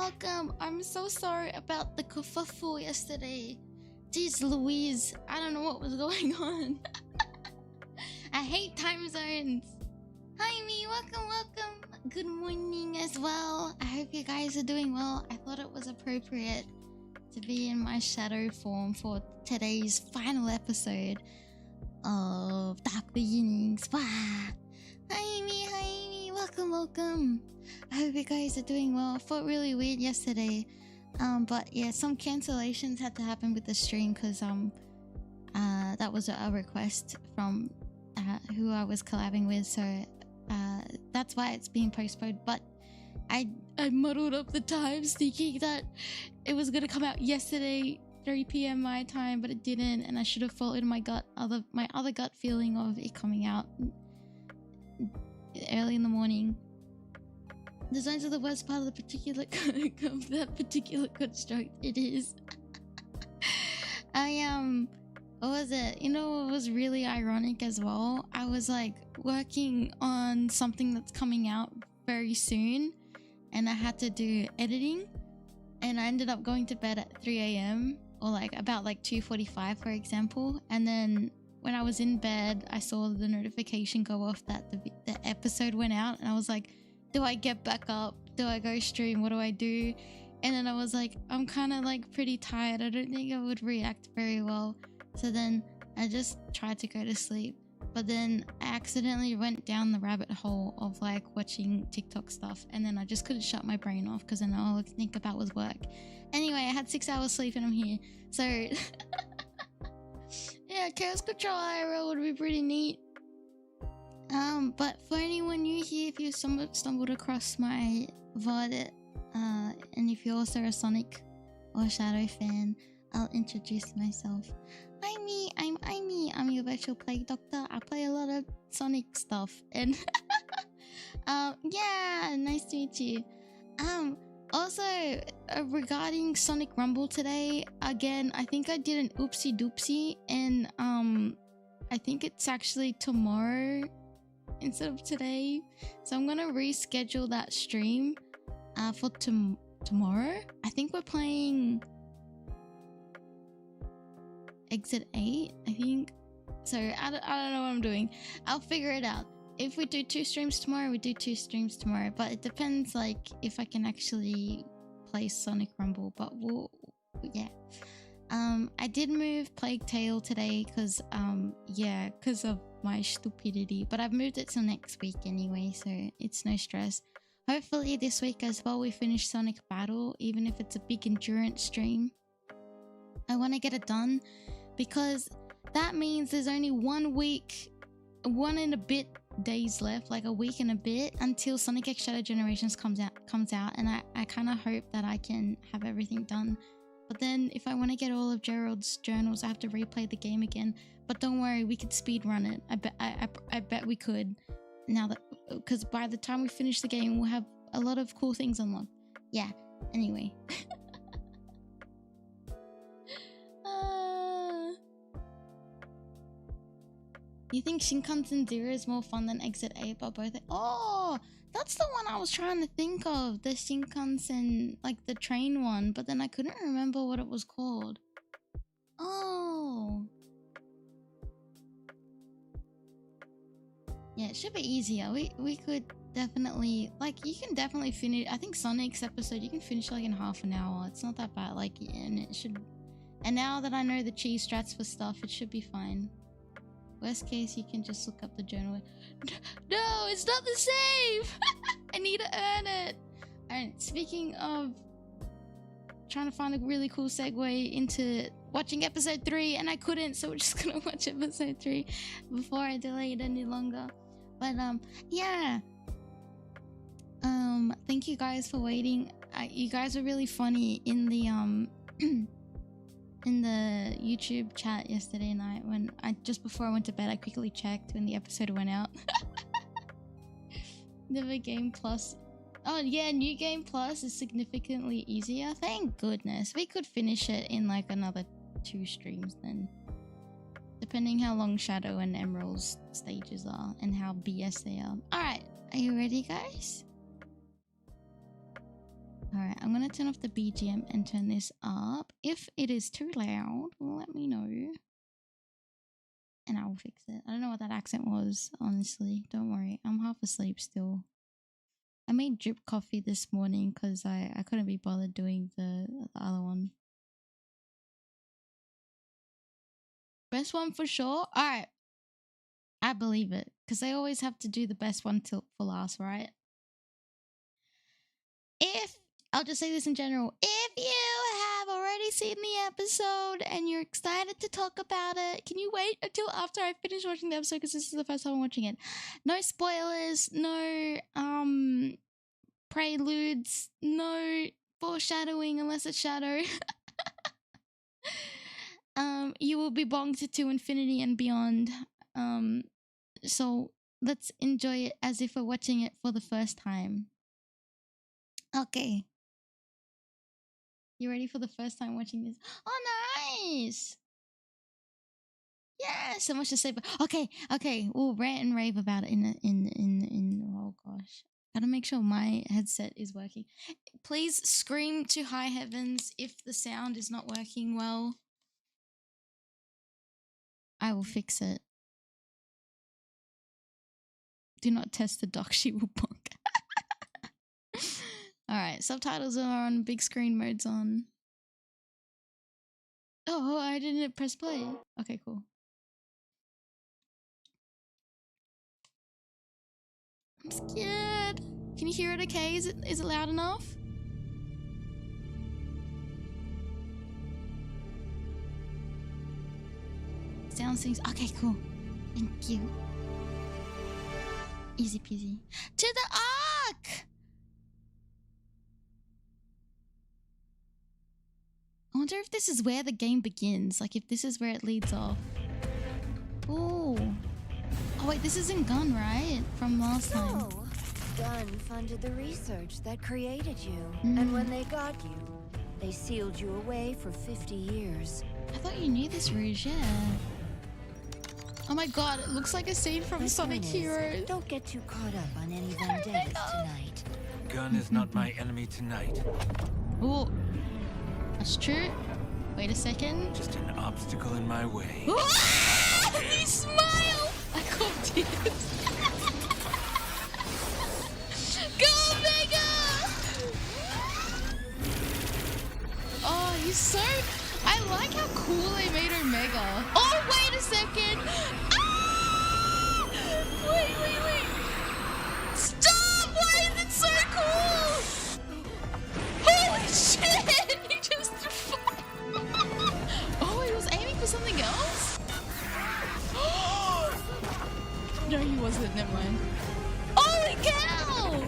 welcome. I'm so sorry about the kerfuffle yesterday. Jeez Louise, I don't know what was going on. I hate time zones. Hi Aimee, welcome. Good morning as well. I hope you guys are doing well. I thought it was appropriate to be in my shadow form for today's final episode of Dark Beginnings. Wah! Hi Aimee, welcome. I hope you guys are doing well. Felt really weird yesterday. But yeah, some cancellations had to happen with the stream because that was a request from who I was collabing with, so that's why it's being postponed. But I muddled up the times thinking that it was gonna come out yesterday 3 p.m. my time, but it didn't, and I should have followed my other gut feeling of it coming out early in the morning. The zones are the worst part of the particular of that particular construct. It is. What was it? You know what was really ironic as well? I was like working on something that's coming out very soon, and I had to do editing, and I ended up going to bed at 3 a.m. or like about like 2:45, for example. And then when I was in bed, I saw the notification go off that the episode went out, and I was like, do I get back up? Do I go stream? What do I do? And then I was like, I'm kind of like pretty tired. I don't think I would react very well. So then I just tried to go to sleep. But then I accidentally went down the rabbit hole of like watching TikTok stuff. And then I just couldn't shut my brain off because then all I could think about was work. Anyway, I had 6 hours sleep and I'm here. So yeah, Chaos Control IRL would be pretty neat. But for anyone new here, if you stumbled across my VOD, and if you're also a Sonic or Shadow fan, I'll introduce myself. Hi me, I'm Aimee. I'm your virtual plague doctor. I play a lot of Sonic stuff, and yeah, nice to meet you. Also, regarding Sonic Rumble today, again, I think I did an oopsie doopsie, and I think it's actually tomorrow instead of today, so I'm gonna reschedule that stream for tomorrow. I think we're playing Exit 8, I think. So I don't know what I'm doing. I'll figure it out. If we do 2 streams tomorrow, we do 2 streams tomorrow, but it depends like if I can actually play Sonic Rumble. But yeah. I did move Plague Tale today because because of my stupidity, but I've moved it till next week anyway, so it's no stress. Hopefully this week as well we finish Sonic Battle, even if it's a big endurance stream. I want to get it done because that means there's only 1 week, 1 and a bit days left, like a week and a bit, until Sonic X Shadow Generations comes out, and I kind of hope that I can have everything done. But then if I want to get all of Gerald's journals, I have to replay the game again. But don't worry, we could speed run it. I bet we could. Now that, because by the time we finish the game, we'll have a lot of cool things unlocked. Yeah. Anyway. You think Shinkansen 0 is more fun than Exit 8, but both... Oh! That's the one I was trying to think of. The Shinkansen, like the train one, but then I couldn't remember what it was called. Oh! Yeah, it should be easier. We could definitely... Like, you can definitely finish... I think Sonic's episode, you can finish like in half an hour. It's not that bad. Like, and it should... And now that I know the cheese strats for stuff, it should be fine. Worst case, you can just look up the journal. No, it's not the save! I need to earn it! Alright, speaking of trying to find a really cool segue into watching episode 3, and I couldn't, so we're just gonna watch episode 3 before I delay it any longer. But yeah. Thank you guys for waiting. You guys were really funny in the in the YouTube chat yesterday night when just before I went to bed, I quickly checked when the episode went out. Never Game Plus. Oh yeah, New Game Plus is significantly easier. Thank goodness. We could finish it in like another 2 streams then. Depending how long Shadow and Emerald's stages are and how BS they are. Alright, are you ready guys? Alright, I'm gonna turn off the BGM and turn this up. If it is too loud, let me know. And I will fix it. I don't know what that accent was, honestly. Don't worry, I'm half asleep still. I made drip coffee this morning because I couldn't be bothered doing the other one. Best one for sure? Alright. I believe it. Because they always have to do the best one for last, right? I'll just say this in general. If you have already seen the episode and you're excited to talk about it, can you wait until after I finish watching the episode? Because this is the first time I'm watching it. No spoilers, no preludes, no foreshadowing unless it's shadow. You will be bonged to infinity and beyond. So let's enjoy it as if we're watching it for the first time. Okay. You ready for the first time watching this? Oh, nice! Yeah, so much to say. But okay. We'll rant and rave about it in. Oh gosh, gotta make sure my headset is working. Please scream to high heavens if the sound is not working well. I will fix it. Do not test the dock; she will bonk. Alright, subtitles are on, big screen mode's on. Oh, I didn't press play. Okay, cool. I'm scared. Can you hear it okay? Is it loud enough? Sound things. Okay, cool. Thank you. Easy peasy. To the ark! I wonder if this is where the game begins. Like, if this is where it leads off. Ooh. Oh, wait, this isn't Gun, right? From last time. So, Gun funded the research that created you. And when they got you, they sealed you away for 50 years. I thought you knew this, Rouge, yeah. Oh my god, it looks like a scene from Sonic Heroes. Don't get too caught up on any vendettas tonight. Gun is not my enemy tonight. Ooh. That's true. Wait a second. Just an obstacle in my way. He smiled! I can't do this. Go, Mega! Oh, he's so... I like how cool they made Omega. Oh, wait a second! Ah! Wait. Stop! Why is it so cool? Holy shit! He just... Oh, he was aiming for something else? No, he wasn't. Never mind. Holy cow!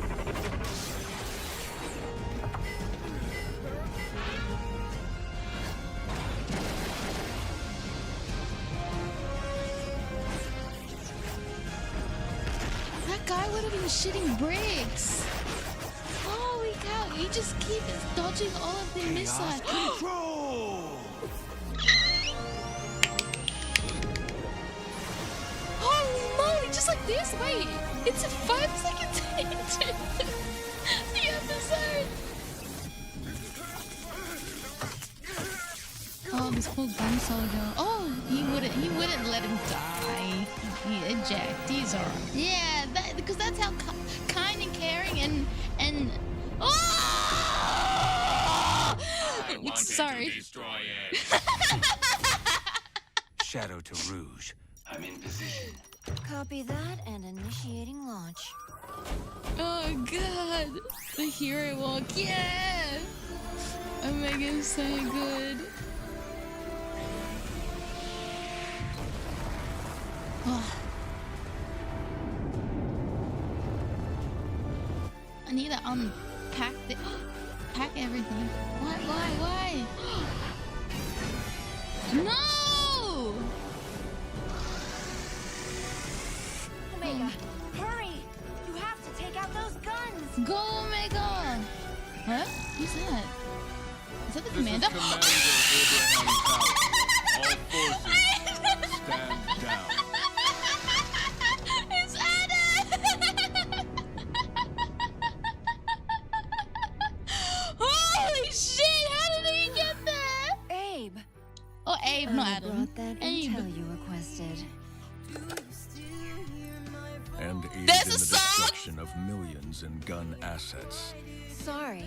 That guy would have been shitting bricks. Holy cow! He just keeps dodging all of the missiles. Control! Holy moly! Just like this. Wait, it's 5 seconds into the episode. Oh, this poor gun soldier. Oh, he wouldn't let him die. He eject. He's alright. Yeah, because that's how kind and caring and oh! Sorry. To destroy it. Shadow to Rouge. I'm in position. Copy that and initiating launch. Oh god, the hero walk. Yeah, Omega's so good. Oh. I need to unpack pack everything. Why? No! Omega, hurry! You have to take out those guns! Go, Omega! Huh? Who's that? Is that the commander? Commander Abraham Powell. All forces, stand down. It's Anna! Or Abe, not I Adam. brought that Abe. intel you requested. And aided There's in a the song? destruction of millions in gun assets. Sorry,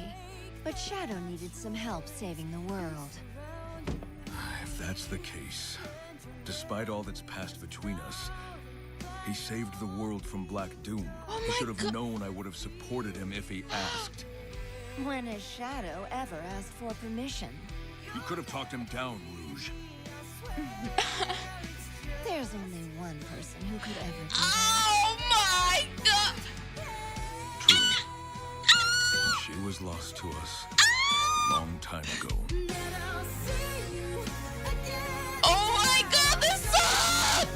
but Shadow needed some help saving the world. If that's the case, despite all that's passed between us, he saved the world from Black Doom. Oh He my should have God. known I would have supported him if he asked. When has Shadow ever asked for permission? You could have talked him down, Rouge. There's only one person who could ever do that. Oh my god! True. She was lost to us a long time ago. Oh my god, this song!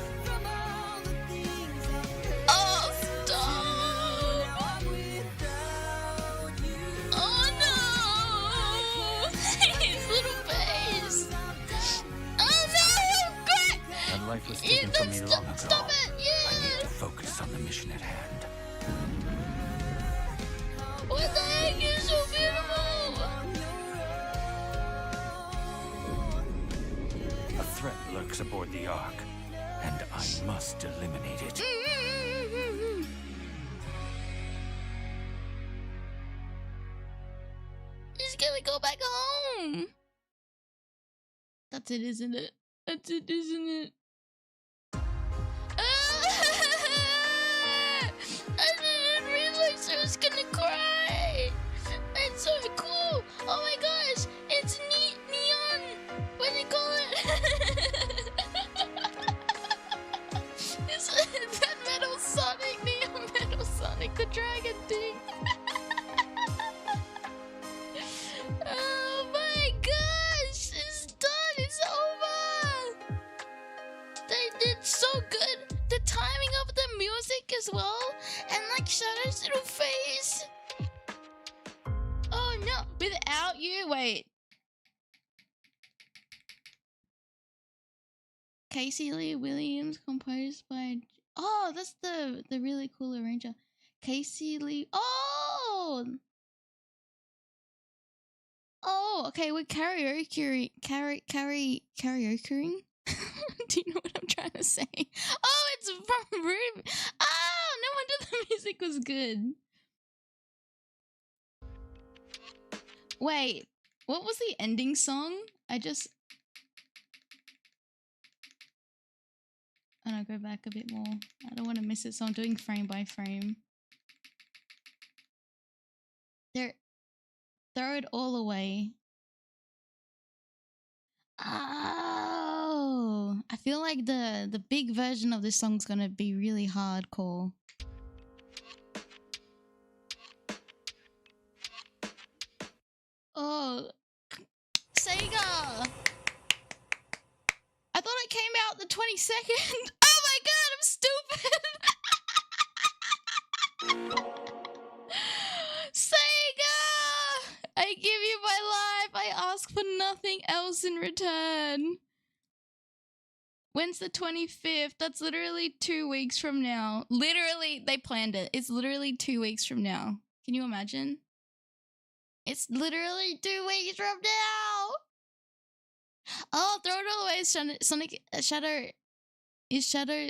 Oh, stop! Oh no! His little face! Oh no, great! That life was Yeah, taken from me long ago. stop it! I need Yeah! to focus on the mission at hand. What the heck is so beautiful? A threat lurks aboard the Ark, and I must eliminate it. He's gonna go back home. That's it, isn't it? That's it, isn't it? I didn't realize I was gonna cry. It's so cool. Oh my gosh, it's neon. What do you call it? It's that metal Sonic, neon metal Sonic the Dragon thing. Oh my gosh, it's done, it's over. They did so good. The timing of the music as well, and like Shadow's little face. Oh no, without you, wait. Casey Lee Williams, composed by. Oh, that's the really cool arranger. Casey Lee. Oh. Oh, okay, we're karaoke, karaokeing. Do you know what I'm trying to say? Oh, it's from Ruby. Oh, no wonder the music was good. Wait, what was the ending song? I don't go back a bit more. I don't want to miss it, so I'm doing frame by frame. Throw it all away. Oh, I feel like the big version of this song's gonna be really hardcore. Oh, Sega! I thought it came out the 22nd. Oh my god, I'm stupid! Sega! I give you my life. I ask for nothing else in return. When's the 25th? That's literally 2 weeks from now. Literally, they planned it. It's literally 2 weeks from now. Can you imagine? It's literally 2 weeks from now. Oh, throw it all away. Shadow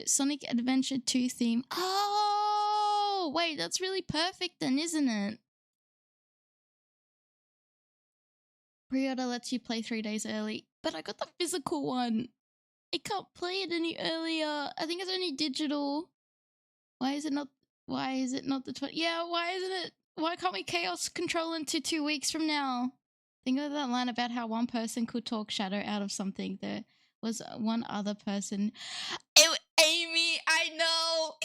Sonic Adventure 2 theme. Oh, wait, that's really perfect then, isn't it? Pre-order lets you play 3 days early, but I got the physical one. I can't play it any earlier. I think it's only digital. Why is it not the 20? Yeah, why isn't it? Why can't we chaos control into 2 weeks from now? Think of that line about how one person could talk Shadow out of something. There was one other person. Aimee, I know.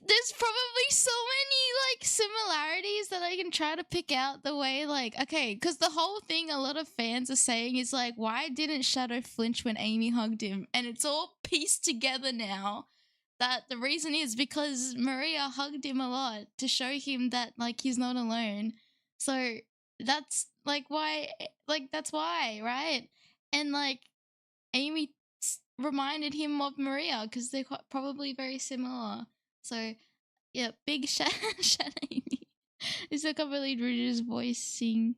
There's probably so many like similarities that I can try to pick out the way okay, because the whole thing a lot of fans are saying is like, why didn't Shadow flinch when Aimee hugged him? And it's all pieced together now that the reason is because Maria hugged him a lot to show him that like he's not alone. So that's why, that's why, right? And like Aimee reminded him of Maria because they're probably very similar. So yeah, big shout Aimee. I still can't believe Rouge's voicing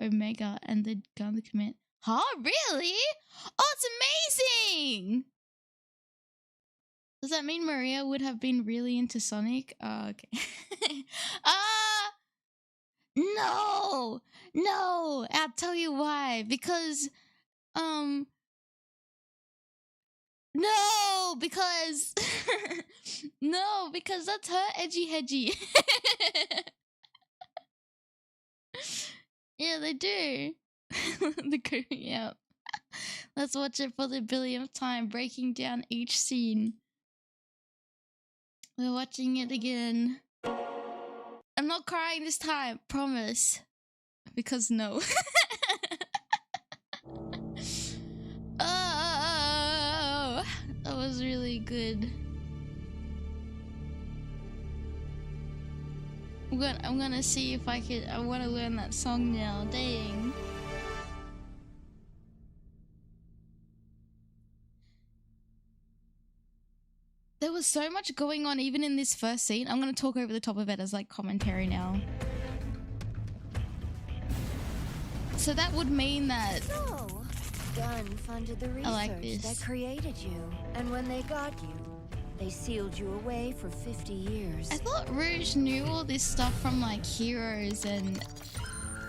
Omega and the gun commit. Huh? Really? Oh, it's amazing! Does that mean Maria would have been really into Sonic? Okay. No! No! I'll tell you why. Because, no! Because... no, because that's her edgy hedgy. Yeah, they do. Yeah. Let's watch it for the billionth time, breaking down each scene. We're watching it again. I'm not crying this time, promise. Because no. Oh, that was really good. I'm gonna see if I could. I want to learn that song now. Dang. There was so much going on even in this first scene. I'm gonna talk over the top of it as like commentary now. So that would mean that Gun funded the research that created you, and when they got you, they sealed you away for 50 years. I thought Rouge knew all this stuff from like Heroes and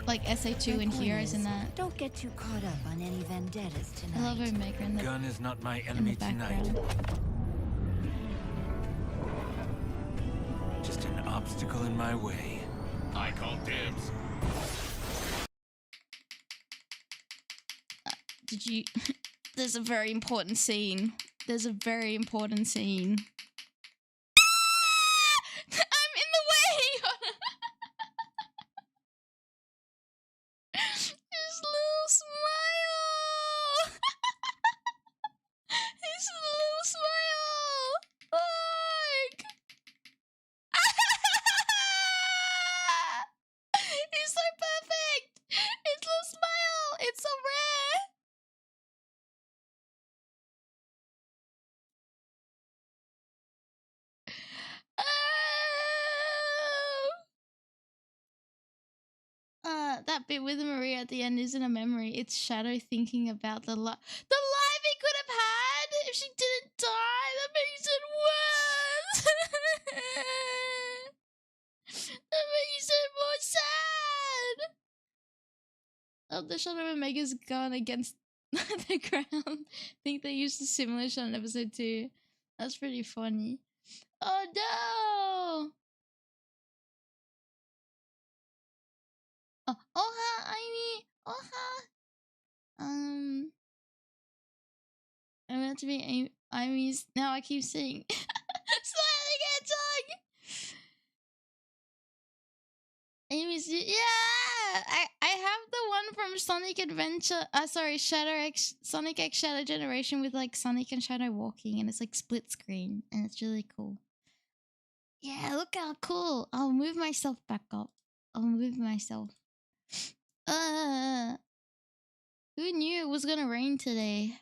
like SA2 and Heroes and that. Don't get too caught up on any vendettas tonight. I love Omega in the Gun is not my in enemy the background. tonight. Just an obstacle in my way. I call dibs. Did you? There's a very important scene. There's a very important scene. I'm in the way! His little smile! His little smile! Like... He's so perfect! His little smile! It's so rare! That bit with Maria at the end isn't a memory. It's Shadow thinking about the life he could have had if she didn't die. That makes it worse. That makes it more sad. Oh, the shot of Omega's gun against the ground. I think they used a similar shot in episode 2. That's pretty funny. Oh no! Oh, Oha, Aimee! Oha! I'm about to be Aimee's. Now I keep saying Smiling Hedgehog! Aimee's. Yeah! I have the one from Sonic Adventure. Sorry, Sonic X Shadow Generation with like Sonic and Shadow walking, and it's like split screen, and it's really cool. Yeah, look how cool! I'll move myself back up. I'll move myself. Who knew it was gonna rain today?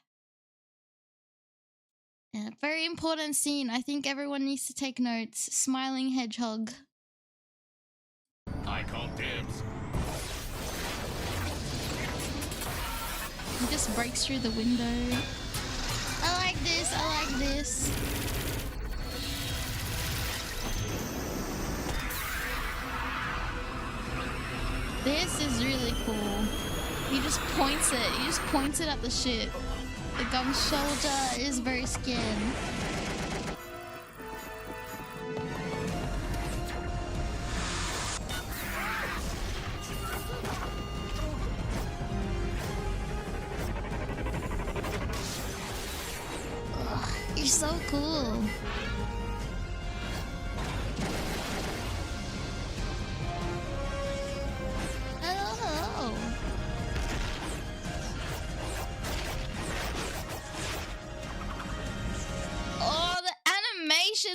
Yeah, very important scene. I think everyone needs to take notes. Smiling Hedgehog. I call dibs. He just breaks through the window. I like this. I like this. This is really cool. He just points it. He just points it at the ship. The gun's shoulder is very skin. Ugh, you're so cool.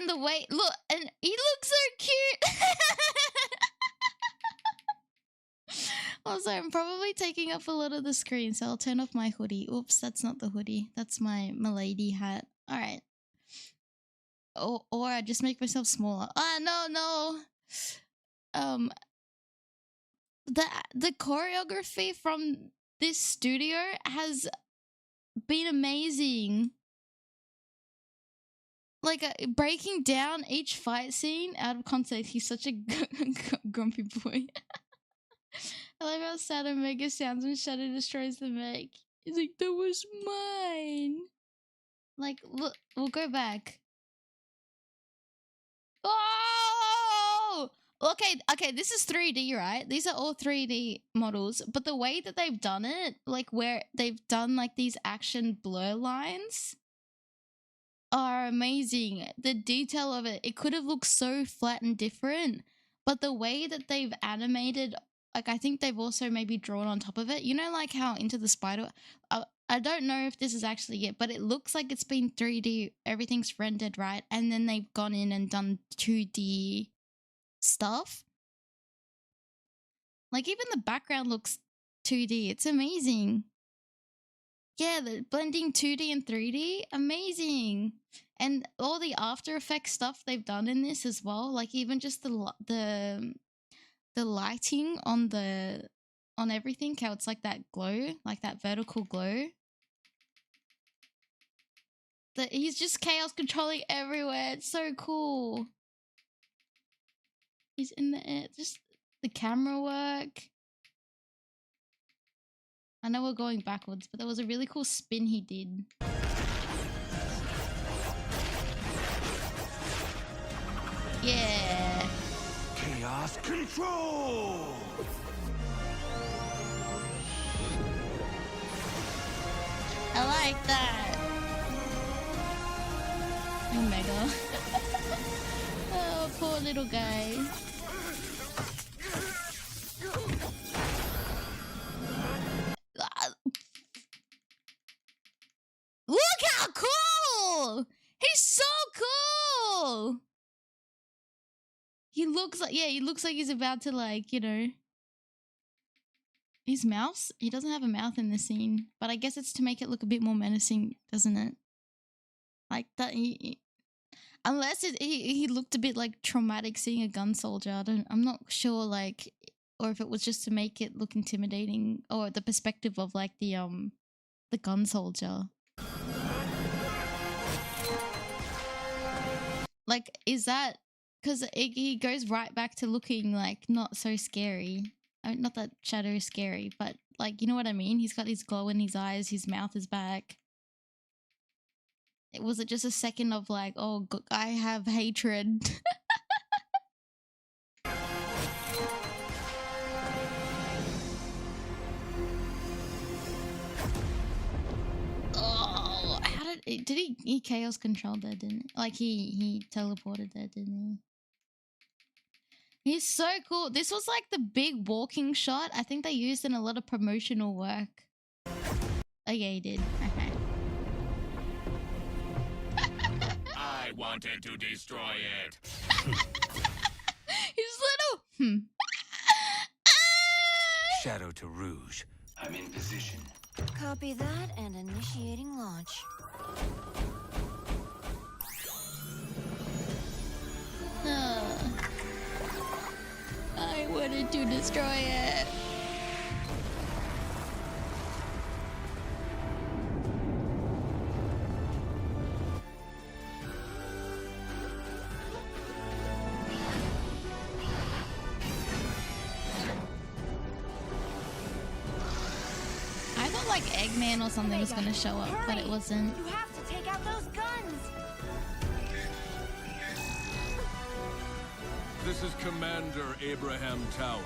The way look, and he looks so cute. Also, I'm probably taking up a lot of the screen, so I'll turn off my hoodie. Oops, that's not the hoodie. That's my milady hat. All right. Or I just make myself smaller. Ah, no. the choreography from this studio has been amazing. Like breaking down each fight scene out of context. He's such a grumpy boy. I love how sad Omega sounds when Shadow destroys the mech. He's like, that was mine. Like, look, we'll go back. Oh! Okay, this is 3D, right? These are all 3D models, but the way that they've done it, like where they've done like these action blur lines are amazing. The detail of it, it could have looked so flat and different, but the way that they've animated, like I think they've also maybe drawn on top of it. You know, like how Into the Spider, I don't know if this is actually it, but it looks like it's been 3D. Everything's rendered, right? And then they've gone in and done 2D stuff. Like even the background looks 2D. It's amazing. Yeah, the blending 2D and 3D, amazing. And all the After Effects stuff they've done in this as well, like even just the lighting on everything, how it's like that glow, like that vertical glow. He's just chaos controlling everywhere. It's so cool. He's in the air. Just the camera work. I know we're going backwards, but there was a really cool spin he did. Yeah. Chaos control! I like that. Omega. Oh, poor little guy. Look how cool! He's so cool! He looks like, yeah, he looks like he's about to, like, you know. His mouth? He doesn't have a mouth in the scene, but I guess it's to make it look a bit more menacing, doesn't it? Like that, unless he looked a bit like traumatic seeing a gun soldier. I'm not sure, like, or if it was just to make it look intimidating, or the perspective of like the gun soldier. Like, is that because he goes right back to looking like not so scary? I mean, not that Shadow is scary, but like, you know what I mean? He's got his glow in his eyes, his mouth is back. Was it just a second of like, oh, I have hatred? Oh, how did he chaos controlled there, didn't he? Like he teleported there, didn't he? He's so cool. This was like the big walking shot. I think they used in a lot of promotional work. Oh yeah, he did. I wanted to destroy it. He's little. Shadow to Rouge. I'm in position. Copy that and initiating launch. I wanted to destroy it. I thought like Eggman or something was gonna show up, but it wasn't. You have to take out those guns. This is Commander Abraham Tower.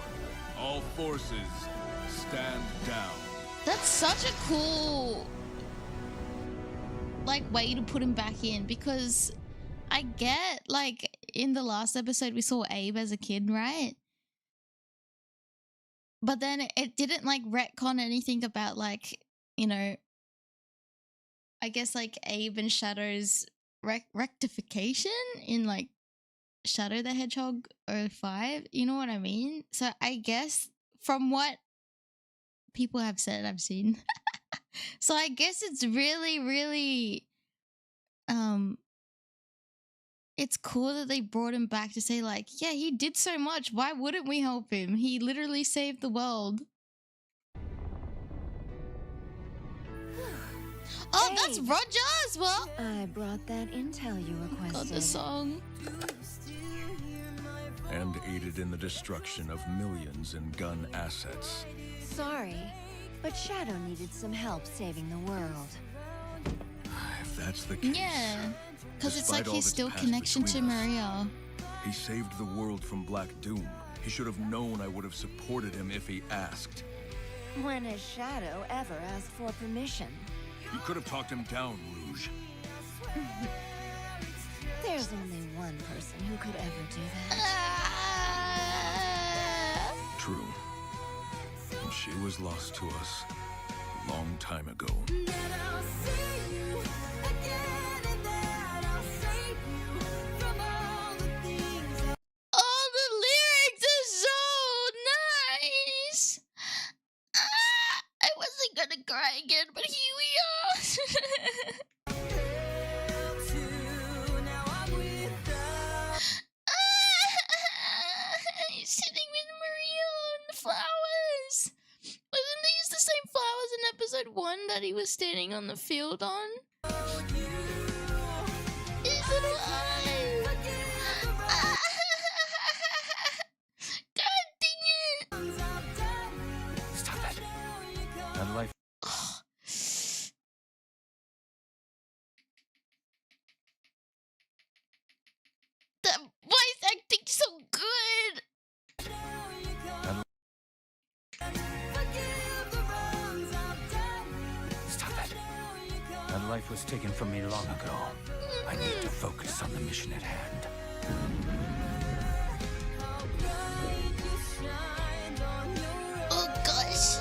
All forces, stand down. That's such a cool, like, way to put him back in, because I get, like, in the last episode we saw Abe as a kid, right? But then it didn't, like, retcon anything about, like, you know, I guess, like, Abe and Shadow's rectification in, like, Shadow the Hedgehog 05, you know what I mean? So I guess from what people have said, I've seen. So I guess it's really, really it's cool that they brought him back to say like, yeah, he did so much. Why wouldn't we help him? He literally saved the world. Oh, that's Roger as well. I brought that intel you requested. God, the song. And aided in the destruction of millions in gun assets. Sorry, but Shadow needed some help saving the world. If that's the case... Yeah, because it's despite like all his that's still passed connection to between us, Maria. He saved the world from Black Doom. He should have known I would have supported him if he asked. When has Shadow ever asked for permission? You could have talked him down, Rouge. There's only one person who could ever do that. True. And she was lost to us a long time ago. Oh, the lyrics are so nice. I wasn't gonna cry again, but here we are. He's sitting with Maria and the flowers. Wasn't these the same flowers in episode 1 that he was standing on the field on? Is it alive? God dang it! Stop that. That life. That voice acting's so good! Stop that. That life was taken from me long ago. I need to focus on the mission at hand. Oh gosh.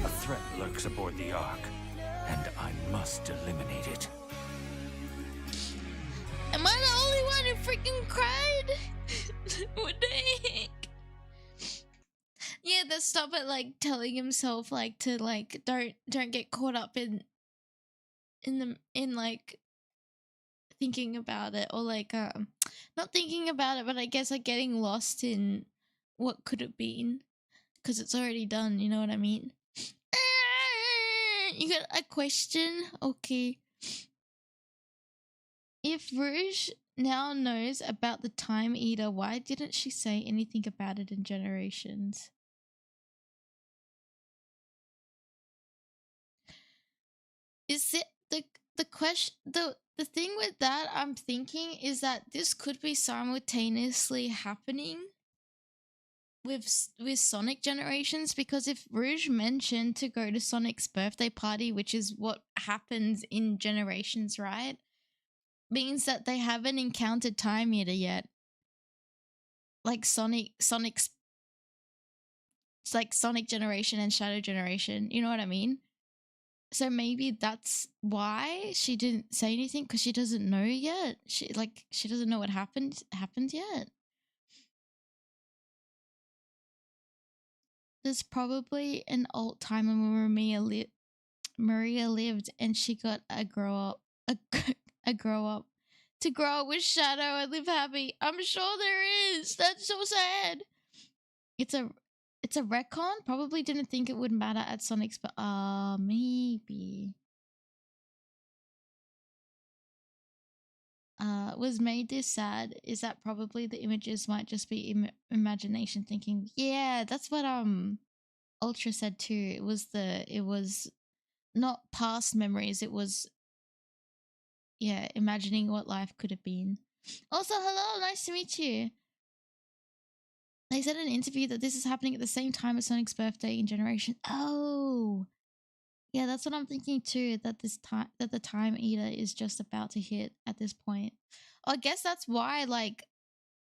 A threat lurks aboard the Ark, and I must eliminate it. Am I the only one who freaking cried? What the heck? Yeah, the stop at like telling himself like to like don't get caught up in like thinking about it, or like not thinking about it, but I guess like getting lost in what could have been, because it's already done, you know what I mean? You got a question? Okay. If Rouge now knows about the Time Eater, why didn't she say anything about it in Generations? Is it the question? The thing with that I'm thinking is that this could be simultaneously happening with Sonic Generations, because if Rouge mentioned to go to Sonic's birthday party, which is what happens in Generations, right? Means that they haven't encountered Time Eater yet. Like Sonic's it's like Sonic Generation and Shadow Generation, you know what I mean? So maybe that's why she didn't say anything, because she doesn't know yet. She doesn't know what happened yet. There's probably an alt timer where Maria lived and she got a grow up to grow up with Shadow and live happy. I'm sure there is. That's so sad. It's a retcon. Probably didn't think it would matter at Sonic's, but maybe. Was made this sad is that probably the images might just be imagination thinking. Yeah, that's what Ultra said too. It was not past memories, it was, yeah, imagining what life could have been. Also, hello, nice to meet you. They said in an interview that this is happening at the same time as Sonic's birthday in Generation. Oh, yeah, that's what I'm thinking too. That the Time Eater is just about to hit at this point. I guess that's why like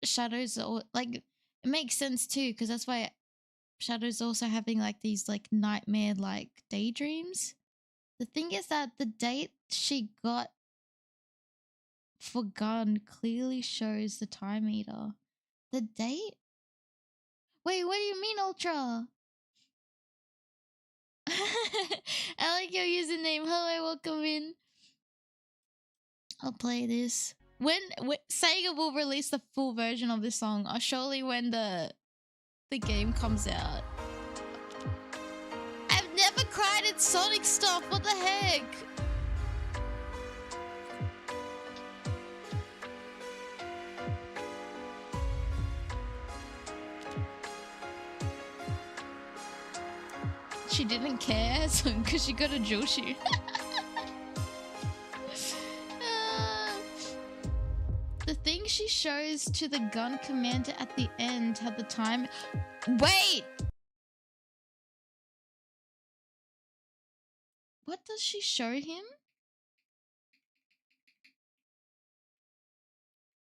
Shadow's like, it makes sense too, because that's why Shadow's also having like these like nightmare like daydreams. The thing is that the date she got for gun clearly shows the Time Eater. The date? Wait, what do you mean, Ultra? I like your username. Hello, welcome in. I'll play this. When Sega will release the full version of this song, surely when the game comes out. I've never cried at Sonic stuff. What the heck? She didn't care, so because she got a jewel shoe. The thing she shows to the gun commander at the end had the time. Wait! What does she show him?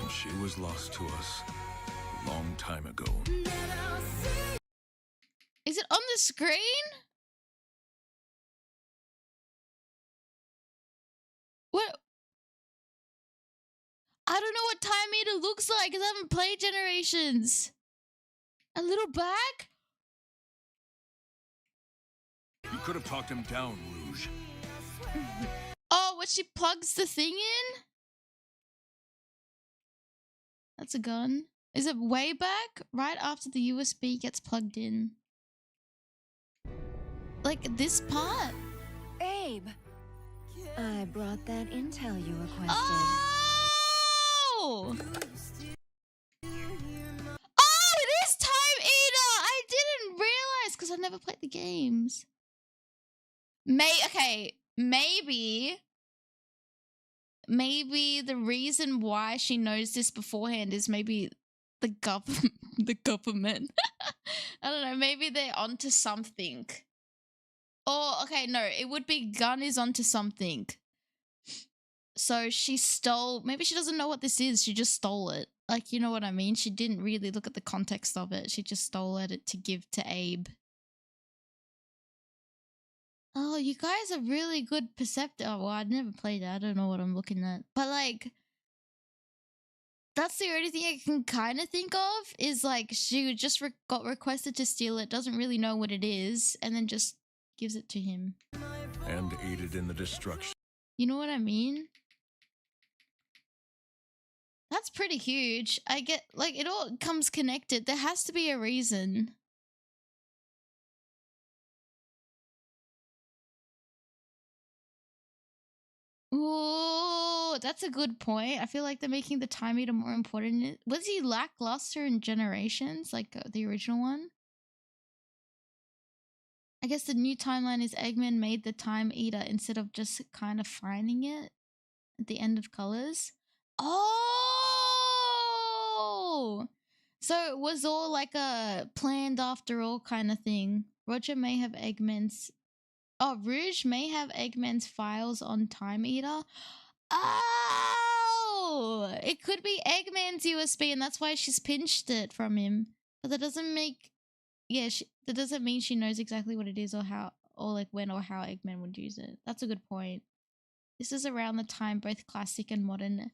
She was lost to us a long time ago. Is it on the screen? What? I don't know what time meter looks like because I haven't played Generations. A little bag? You could have talked him down, Rouge. Oh, what she plugs the thing in? That's a gun. Is it way back? Right after the USB gets plugged in. Like this part? Abe, I brought that intel you requested. Oh! Oh, it is Time Eater! I didn't realize because I never played the games. Okay, maybe the reason why she knows this beforehand is maybe the government. I don't know, maybe they're onto something. Or, okay, no, it would be Gun is onto something. So she stole, maybe she doesn't know what this is, she just stole it. Like, you know what I mean? She didn't really look at the context of it, she just stole it to give to Abe. Oh, you guys are really good perceptive. Oh, well, I'd never played it. I don't know what I'm looking at. But, like, that's the only thing I can kind of think of is, like, she just got requested to steal it, doesn't really know what it is, and then just gives it to him. And aided in the destruction. You know what I mean? That's pretty huge. I get, like, it all comes connected. There has to be a reason. Ooh, that's a good point. I feel like they're making the time meter more important. Was he lackluster in Generations, like the original one? I guess the new timeline is Eggman made the time eater instead of just kind of finding it at the end of Colors. Oh! So it was all like a planned after all kind of thing. Roger may have Eggman's... Oh, Rouge may have Eggman's files on Time Eater. Oh! It could be Eggman's USB and that's why she's pinched it from him. But that doesn't make... Yeah, that doesn't mean she knows exactly what it is or how, or like when or how Eggman would use it. That's a good point. This is around the time both classic and modern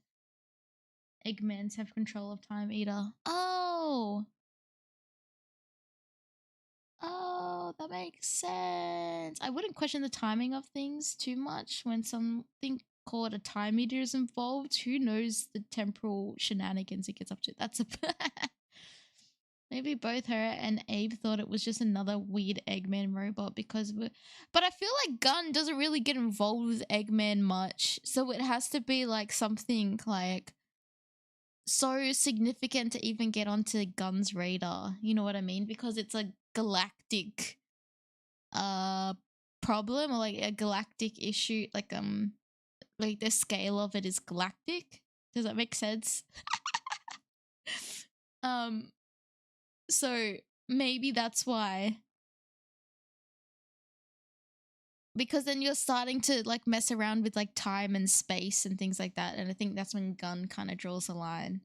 Eggmans have control of Time Eater. Oh! Oh, that makes sense. I wouldn't question the timing of things too much when something called a time eater is involved. Who knows the temporal shenanigans it gets up to? That's a... Maybe both her and Abe thought it was just another weird Eggman robot because... But I feel like Gun doesn't really get involved with Eggman much. So it has to be like something like... so significant to even get onto Gun's radar. You know what I mean? Because it's a galactic problem or like a galactic issue. Like the scale of it is galactic. Does that make sense? So maybe that's why. Because then you're starting to like mess around with like time and space and things like that. And I think that's when Gun kind of draws a line.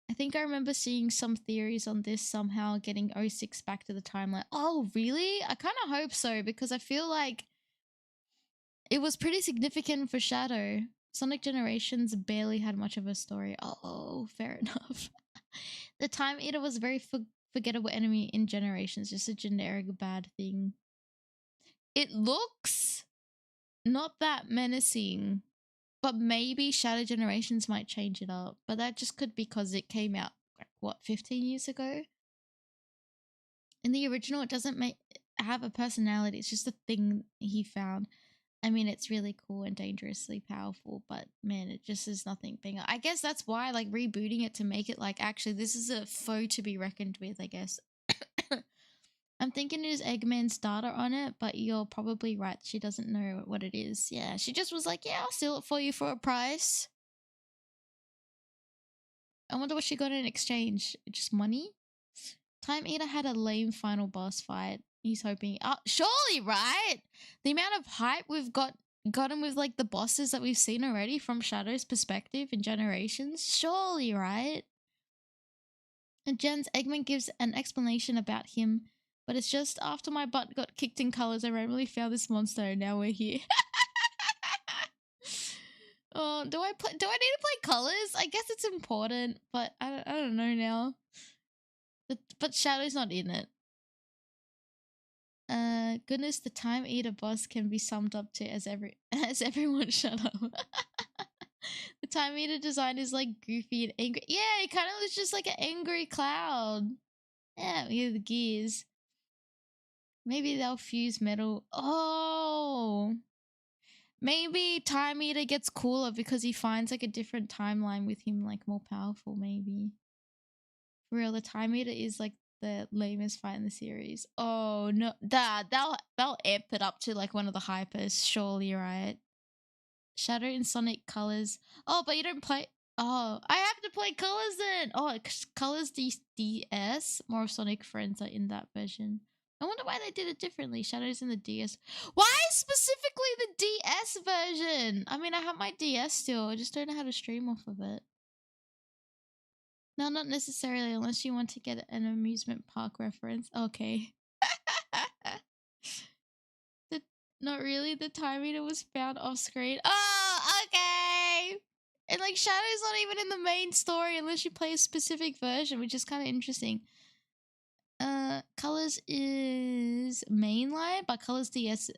I think I remember seeing some theories on this somehow getting 06 back to the timeline. Oh, really? I kind of hope so because I feel like it was pretty significant for Shadow. Sonic Generations barely had much of a story. Oh, fair enough. The Time Eater was a very forgettable enemy in Generations, just a generic bad thing. It looks not that menacing. But maybe Shadow Generations might change it up. But that just could be because it came out, like, what, 15 years ago? In the original, it doesn't have a personality. It's just a thing he found. I mean, it's really cool and dangerously powerful, but man, it just is nothing bigger. I guess that's why, like, rebooting it to make it like, actually, this is a foe to be reckoned with, I guess. I'm thinking it is Eggman's daughter on it, but you're probably right. She doesn't know what it is. Yeah, she just was like, yeah, I'll steal it for you for a price. I wonder what she got in exchange. Just money? Time Eater had a lame final boss fight. He's hoping, surely, right? The amount of hype we've gotten with, like, the bosses that we've seen already from Shadow's perspective in Generations, surely, right? And Jen's Eggman gives an explanation about him, but it's just after my butt got kicked in colors, I randomly found this monster and now we're here. Oh, do I need to play colors? I guess it's important, but I don't know now. But Shadow's not in it. Goodness, the Time Eater boss can be summed up to as everyone shut up. The Time Eater design is like goofy and angry. Yeah, it kind of looks just like an angry cloud. Yeah, we have the gears. Maybe they'll fuse metal. Oh, maybe Time Eater gets cooler because he finds like a different timeline with him, like more powerful. Maybe. For real, the Time Eater is like the lamest fight in the series. Oh no, they'll amp it up to like one of the hypers, surely, right? Shadow in Sonic Colors. Oh, but you don't play. Oh, I have to play Colors then. Oh, Colors DS. More of Sonic friends are in that version. I wonder why they did it differently. Shadow's in the DS. Why specifically the DS version? I mean, I have my DS still. I just don't know how to stream off of it. No, not necessarily, unless you want to get an amusement park reference. Okay. Not really. The Time Eater was found off screen. Oh, okay. And like Shadow's not even in the main story unless you play a specific version, which is kind of interesting. Colors is mainline, but Colors DS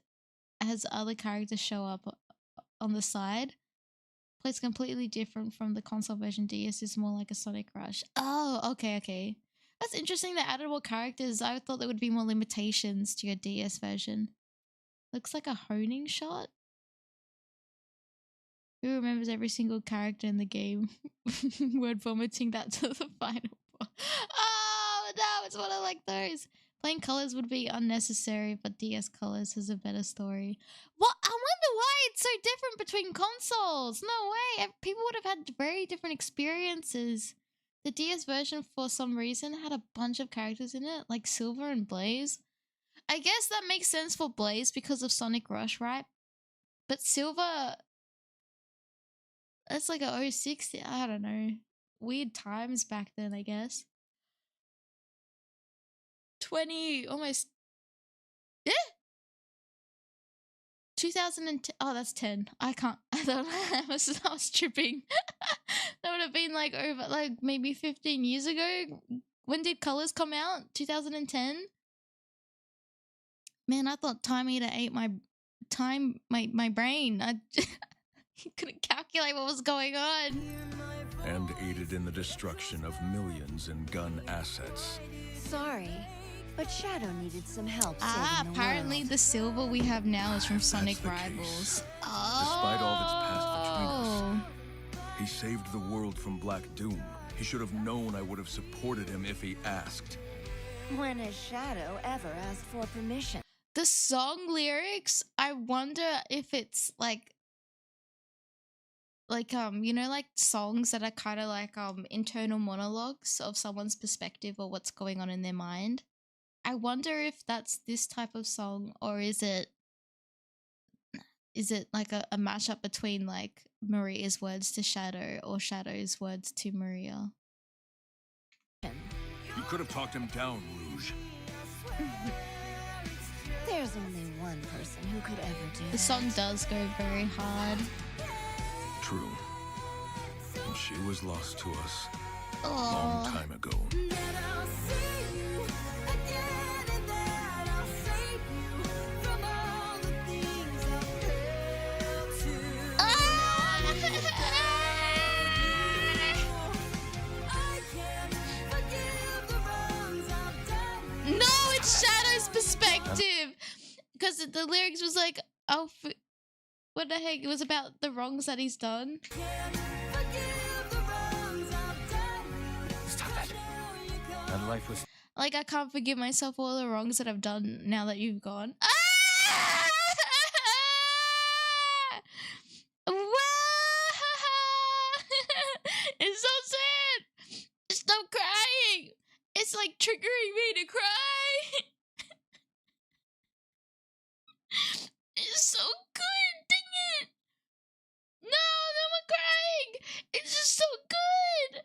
has other characters show up on the side. Plays completely different from the console version. DS is more like a Sonic Rush. Oh, okay. That's interesting. They added more characters. I thought there would be more limitations to your DS version. Looks like a honing shot. Who remembers every single character in the game? Word vomiting that to the final boss. Oh, no, it's one of like those. Playing Colors would be unnecessary, but DS Colors has a better story. What? I wonder why it's so different between consoles. No way. People would have had very different experiences. The DS version, for some reason, had a bunch of characters in it, like Silver and Blaze. I guess that makes sense for Blaze because of Sonic Rush, right? But Silver, that's like a 06, I don't know. Weird times back then, I guess. 20, almost, 2010, oh, that's 10. I can't, I thought I was tripping. That would have been like over, like maybe 15 years ago. When did Colors come out? 2010? Man, I thought Time Eater ate my brain. I couldn't calculate what was going on. And aided in the destruction of millions in gun assets. Sorry, but Shadow needed some help. Apparently the Silver we have now is from Sonic Rivals. Oh. Despite all that's passed between us, he saved the world from Black Doom. He should have known I would have supported him if he asked. When has Shadow ever asked for permission? The song lyrics, I wonder if it's like you know, like songs that are kind of like internal monologues of someone's perspective or what's going on in their mind. I wonder if that's this type of song, or is it like a mashup between like Maria's words to Shadow or Shadow's words to Maria? You could have talked him down, Rouge. There's only one person who could ever do The song does go very hard. True. And she was lost to us a Aww. long time ago. active because the lyrics was like, oh, what the heck? It was about the wrongs that he's done. Stop that. That life was... Like, I can't forgive myself for all the wrongs that I've done now that you've gone. Ah! It's so sad. Stop crying. It's like triggering me to cry. It's so good. Dang it. No, I'm crying. It's just so good.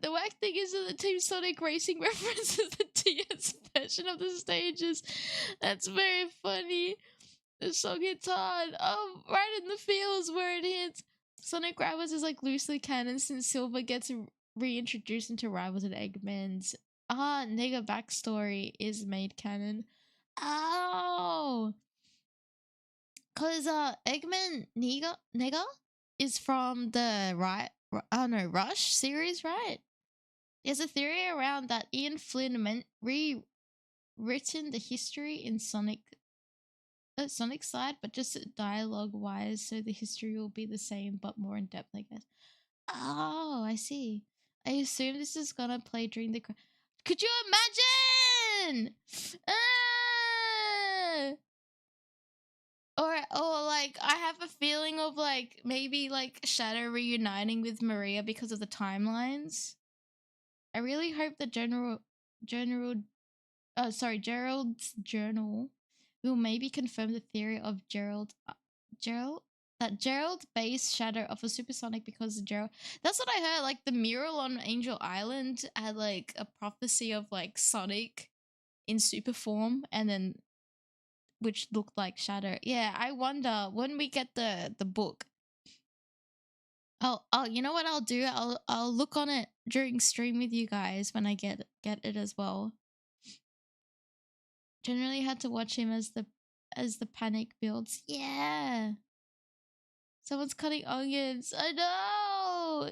The whack thing is that the Team Sonic Racing references the DS version of the stages. That's very funny. The song hits hard. Oh, right in the feels where it hits. Sonic Rivals is like loosely canon since Silver gets reintroduced into Rivals and Eggman's Nega backstory is made canon. Oh, cause Eggman Nega is from the Rush series, right? There's a theory around that Ian Flynn rewritten the history in Sonic side, but just dialogue wise, so the history will be the same but more in depth, I guess. Oh, I see. I assume this is gonna play during the. Could you imagine? Or like I have a feeling of like maybe like Shadow reuniting with Maria because of the timelines. I really hope that Gerald's journal will maybe confirm the theory of Gerald based Shadow of a supersonic because Gerald. That's what I heard. Like the mural on Angel Island had like a prophecy of like Sonic in super form, and then which looked like Shadow. Yeah, I wonder when we get the book. Oh, you know what I'll do? I'll look on it during stream with you guys when I get it as well. Generally had to watch him as the panic builds. Yeah. Someone's cutting onions. I know.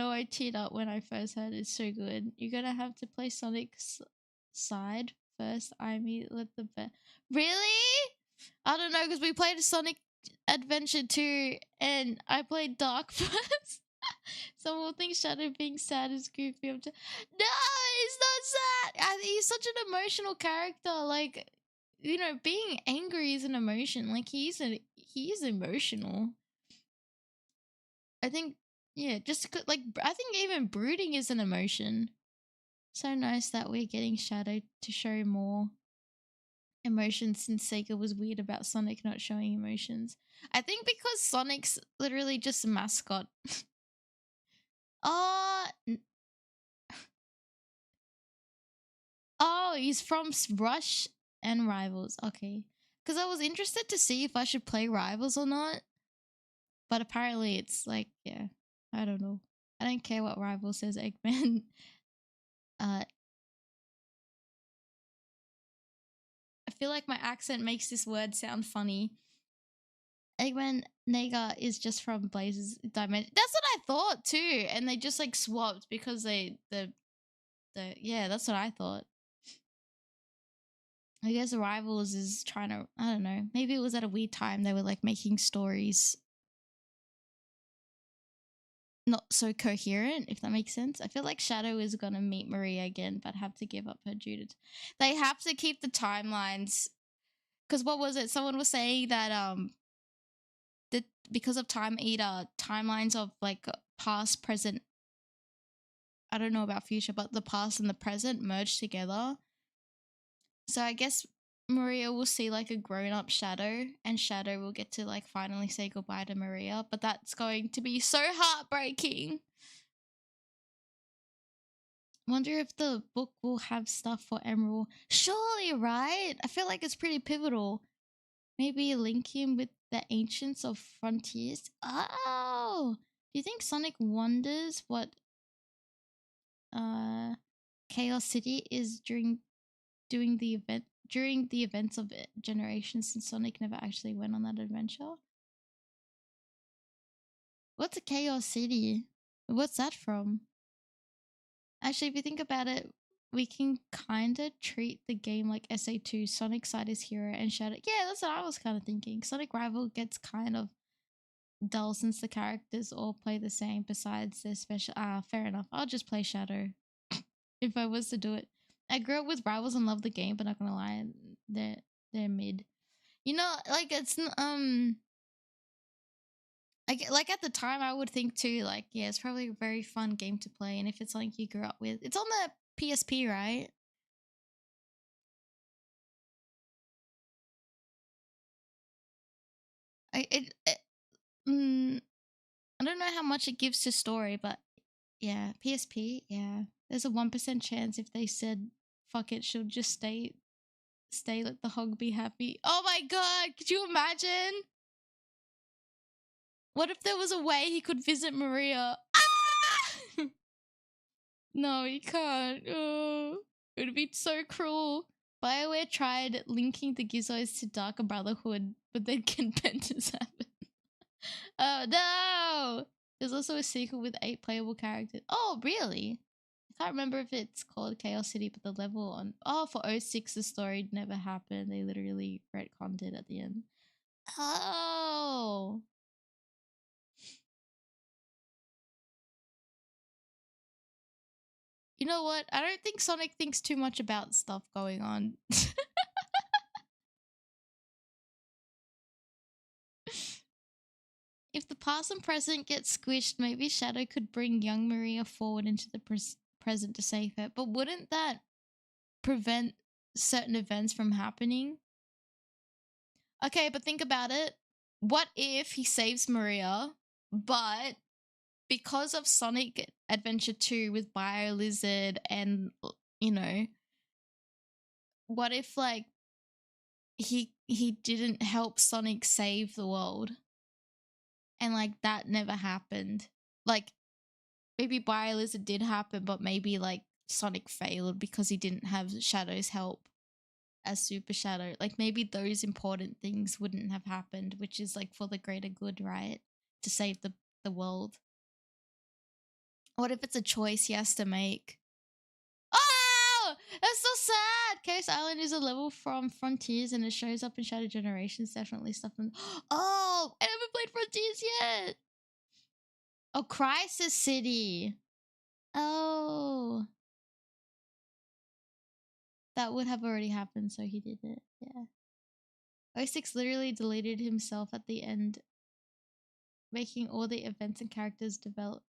I teared up when I first heard it. It's so good. You're gonna have to play Sonic's side first. Aimee, let the really? I don't know, because we played Sonic Adventure 2 and I played Dark first. Some will think Shadow being sad is goofy. No, it's not sad. He's such an emotional character. Like, you know, being angry is an emotion. Like, he is emotional. I think, yeah, just like, I think even brooding is an emotion. So nice that we're getting Shadow to show more emotions since Sega was weird about Sonic not showing emotions. I think because Sonic's literally just a mascot. Oh, he's from Rush and Rivals. Okay. Because I was interested to see if I should play Rivals or not. But apparently it's like, yeah, I don't know. I don't care what Rivals says, Eggman. I feel like my accent makes this word sound funny. Eggman Nega is just from Blazes Dimension. That's what I thought too. And they just like swapped because yeah, that's what I thought. I guess Rivals is trying to, I don't know. Maybe it was at a weird time they were like making stories not so coherent, if that makes sense. I feel like Shadow is gonna meet Maria again, but have to give up her duty. They have to keep the timelines. Because what was it? Someone was saying that because of Time Eater, timelines of like past, present, I don't know about future, but the past and the present merged together. So I guess Maria will see like a grown-up Shadow, and Shadow will get to like finally say goodbye to Maria, but that's going to be so heartbreaking. Wonder if the book will have stuff for Emerald. Surely, right? I feel like it's pretty pivotal. Maybe link him with the Ancients of Frontiers. Oh! Do you think Sonic wonders what Chaos City is during the events of generations, since Sonic never actually went on that adventure? What's a Chaos City? What's that from? Actually, if you think about it, we can kind of treat the game like SA2. Sonic's side is hero and Shadow. Yeah, that's what I was kind of thinking. Sonic Rival gets kind of dull since the characters all play the same besides their special. Fair enough. I'll just play Shadow if I was to do it. I grew up with Rivals and loved the game, but not gonna lie, they're mid. You know, like it's like at the time I would think too, like, yeah, it's probably a very fun game to play, and if it's something you grew up with, it's on the PSP, right? I don't know how much it gives to story, but yeah, PSP, yeah. There's a 1% chance if they said fuck it, she'll just stay, let the hog be happy. Oh my god, could you imagine? What if there was a way he could visit Maria? Ah! No, he can't. Oh, it would be so cruel. BioWare tried linking the Gizos to Darker Brotherhood, but then Ken Pentas happened. Oh no! There's also a sequel with 8 playable characters. Oh, really? I can't remember if it's called Chaos City, but the level on... Oh, for 06, the story never happened. They literally retconned it at the end. Oh! You know what? I don't think Sonic thinks too much about stuff going on. If the past and present get squished, maybe Shadow could bring young Maria forward into the present to save her. But wouldn't that prevent certain events from happening? Okay, but think about it. What if he saves Maria, but because of Sonic Adventure 2 with Bio Lizard and, you know, what if, like, he didn't help Sonic save the world? And, like, that never happened. Like, maybe Bio Lizard did happen, but maybe, like, Sonic failed because he didn't have Shadow's help as Super Shadow. Like, maybe those important things wouldn't have happened, which is, like, for the greater good, right? To save the world. What if it's a choice he has to make? Oh! That's so sad! Chaos Island is a level from Frontiers and it shows up in Shadow Generations. Definitely stuff from... Oh! I haven't played Frontiers yet! Oh, Crisis City! Oh! That would have already happened, so he did it. Yeah. 06 literally deleted himself at the end, making all the events and characters develop.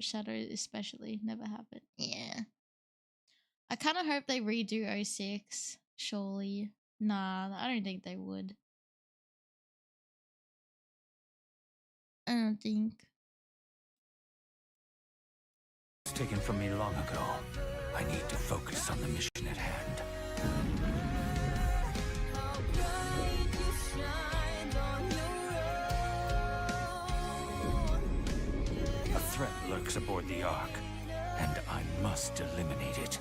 Shadow especially never happened. Yeah. I kind of hope they redo 06. Surely. Nah, I don't think they would. I don't think. It's taken from me long ago. I need to focus on the mission at hand. A threat lurks aboard the Ark, and I must eliminate it.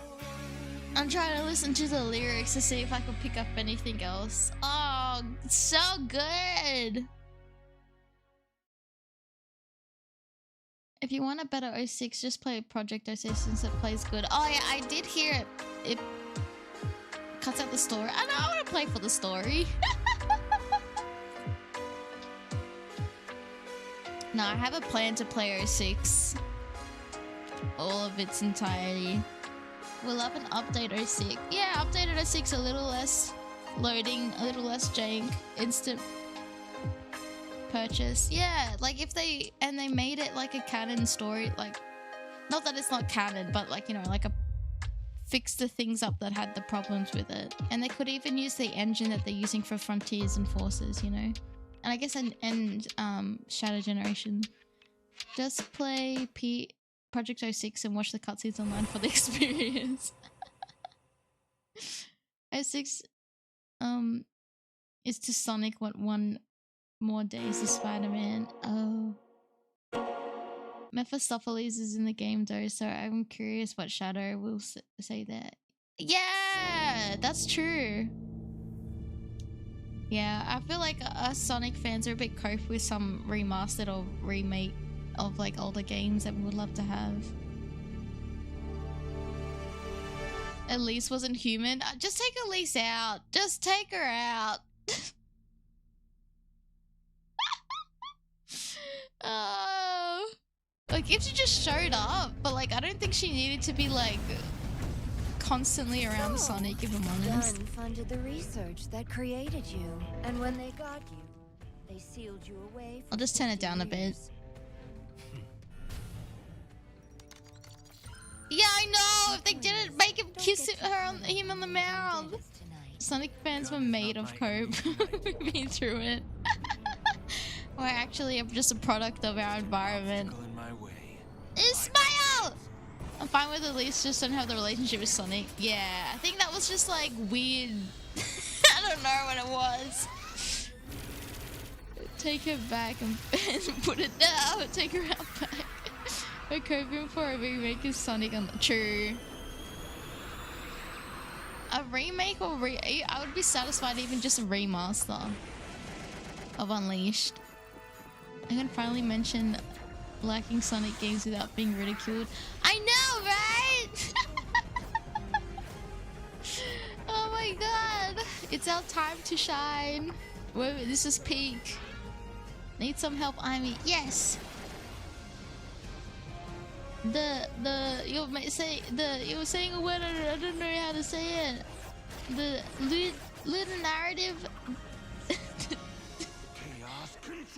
I'm trying to listen to the lyrics to see if I can pick up anything else. Oh, so good! If you want a better 06, just play Project 06 since it plays good. Oh yeah, I did hear it. It cuts out the story. I know, I want to play for the story. No, I have a plan to play 06. All of its entirety. We'll love an update 06. Yeah, updated 06, a little less loading, a little less jank, instant purchase. Yeah, like if they made it like a canon story, like, not that it's not canon, but like, you know, like fix the things up that had the problems with it. And they could even use the engine that they're using for Frontiers and Forces, you know? And I guess Shadow Generation. Just play Project 06 and watch the cutscenes online for the experience. 06 is to Sonic what 1 more days to Spider-Man. Oh. Mephistopheles is in the game though, so I'm curious what Shadow will say there. Yeah, that's true. Yeah, I feel like us Sonic fans are a bit cope with some remastered or remake of like older games that we would love to have. Elise wasn't human. Just take Elise out. Just take her out. Oh. Like, if she just showed up, but like, I don't think she needed to be like constantly around Sonic, if I'm honest. Gun funded the research that created you, and when they got you, they sealed you away. I'll just turn it down a bit. Yeah, I know. If they didn't make him kiss him on the mouth. Sonic fans were made of cope. We've been through it. We're actually just a product of our environment. Ismail! I'm fine with Elise, just don't have the relationship with Sonic. Yeah, I think that was just like weird. I don't know what it was. Take her back and put it down. Take her out back. We're coping for a remake of Sonic on the true. A remake or I would be satisfied even just a remaster of Unleashed. I can finally mention liking Sonic games without being ridiculed. I know, right? Oh my god. It's our time to shine. This is peak. Need some help, Aimee. Yes. You were saying a word, I don't know how to say it. The little narrative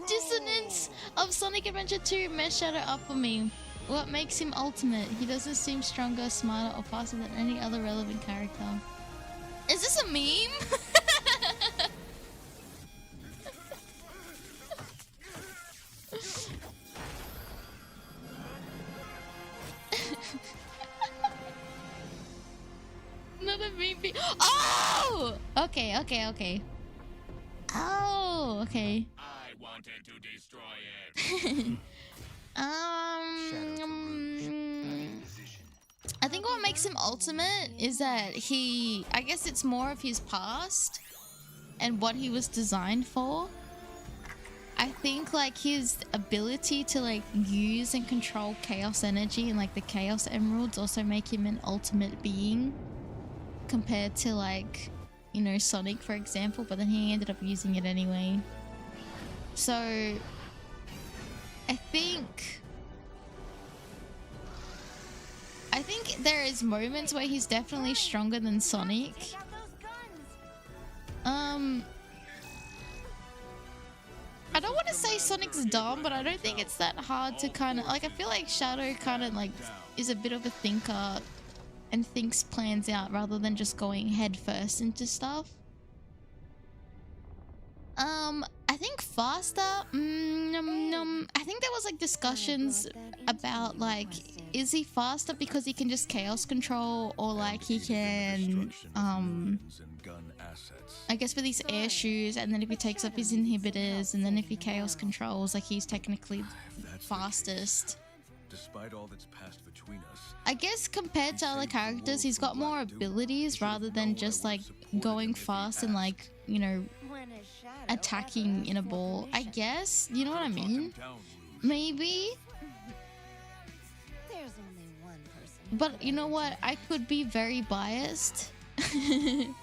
dissonance of Sonic Adventure 2 meshed it up for me. What makes him ultimate? He doesn't seem stronger, smarter, or faster than any other relevant character. Is this a meme? Not a meme. Oh! Okay. Oh, okay. I wanted to destroy it. I think what makes him ultimate is that I guess it's more of his past and what he was designed for. I think like his ability to like use and control chaos energy and like the chaos emeralds also make him an ultimate being compared to like, you know, Sonic for example, but then he ended up using it anyway. So I think there is moments where he's definitely stronger than Sonic. I don't want to say Sonic's dumb, but I don't think it's that hard to kind of like, I feel like Shadow kind of like is a bit of a thinker and thinks plans out rather than just going head first into stuff. I think faster. I think there was like discussions about like, is he faster because he can just chaos control, or like he can I guess for these air shoes, and then if he takes up his inhibitors, and then if he chaos controls, like he's technically fastest. Despite all that's passed between us, I guess compared to other characters, he's got more abilities rather than just like going fast and like, you know, attacking in a ball. I guess, you know what I mean? Maybe. But you know what? I could be very biased. He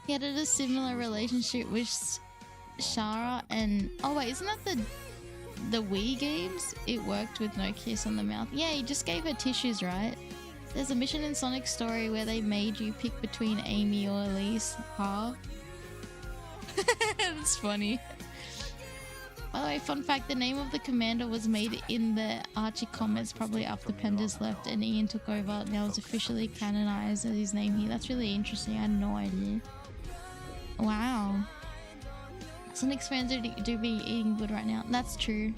had a similar relationship with Shara and... Oh wait, isn't that the Wii games? It worked with no kiss on the mouth. Yeah, he just gave her tissues, right? There's a mission in Sonic's story where they made you pick between Aimee or Elise. Huh? That's funny. By the way, fun fact, the name of the commander was made in the Archie comments probably after Penders left and Ian took over. Now it's officially canonized as his name here. That's really interesting. I had no idea. Wow. Sonic's fans do be eating good right now. That's true.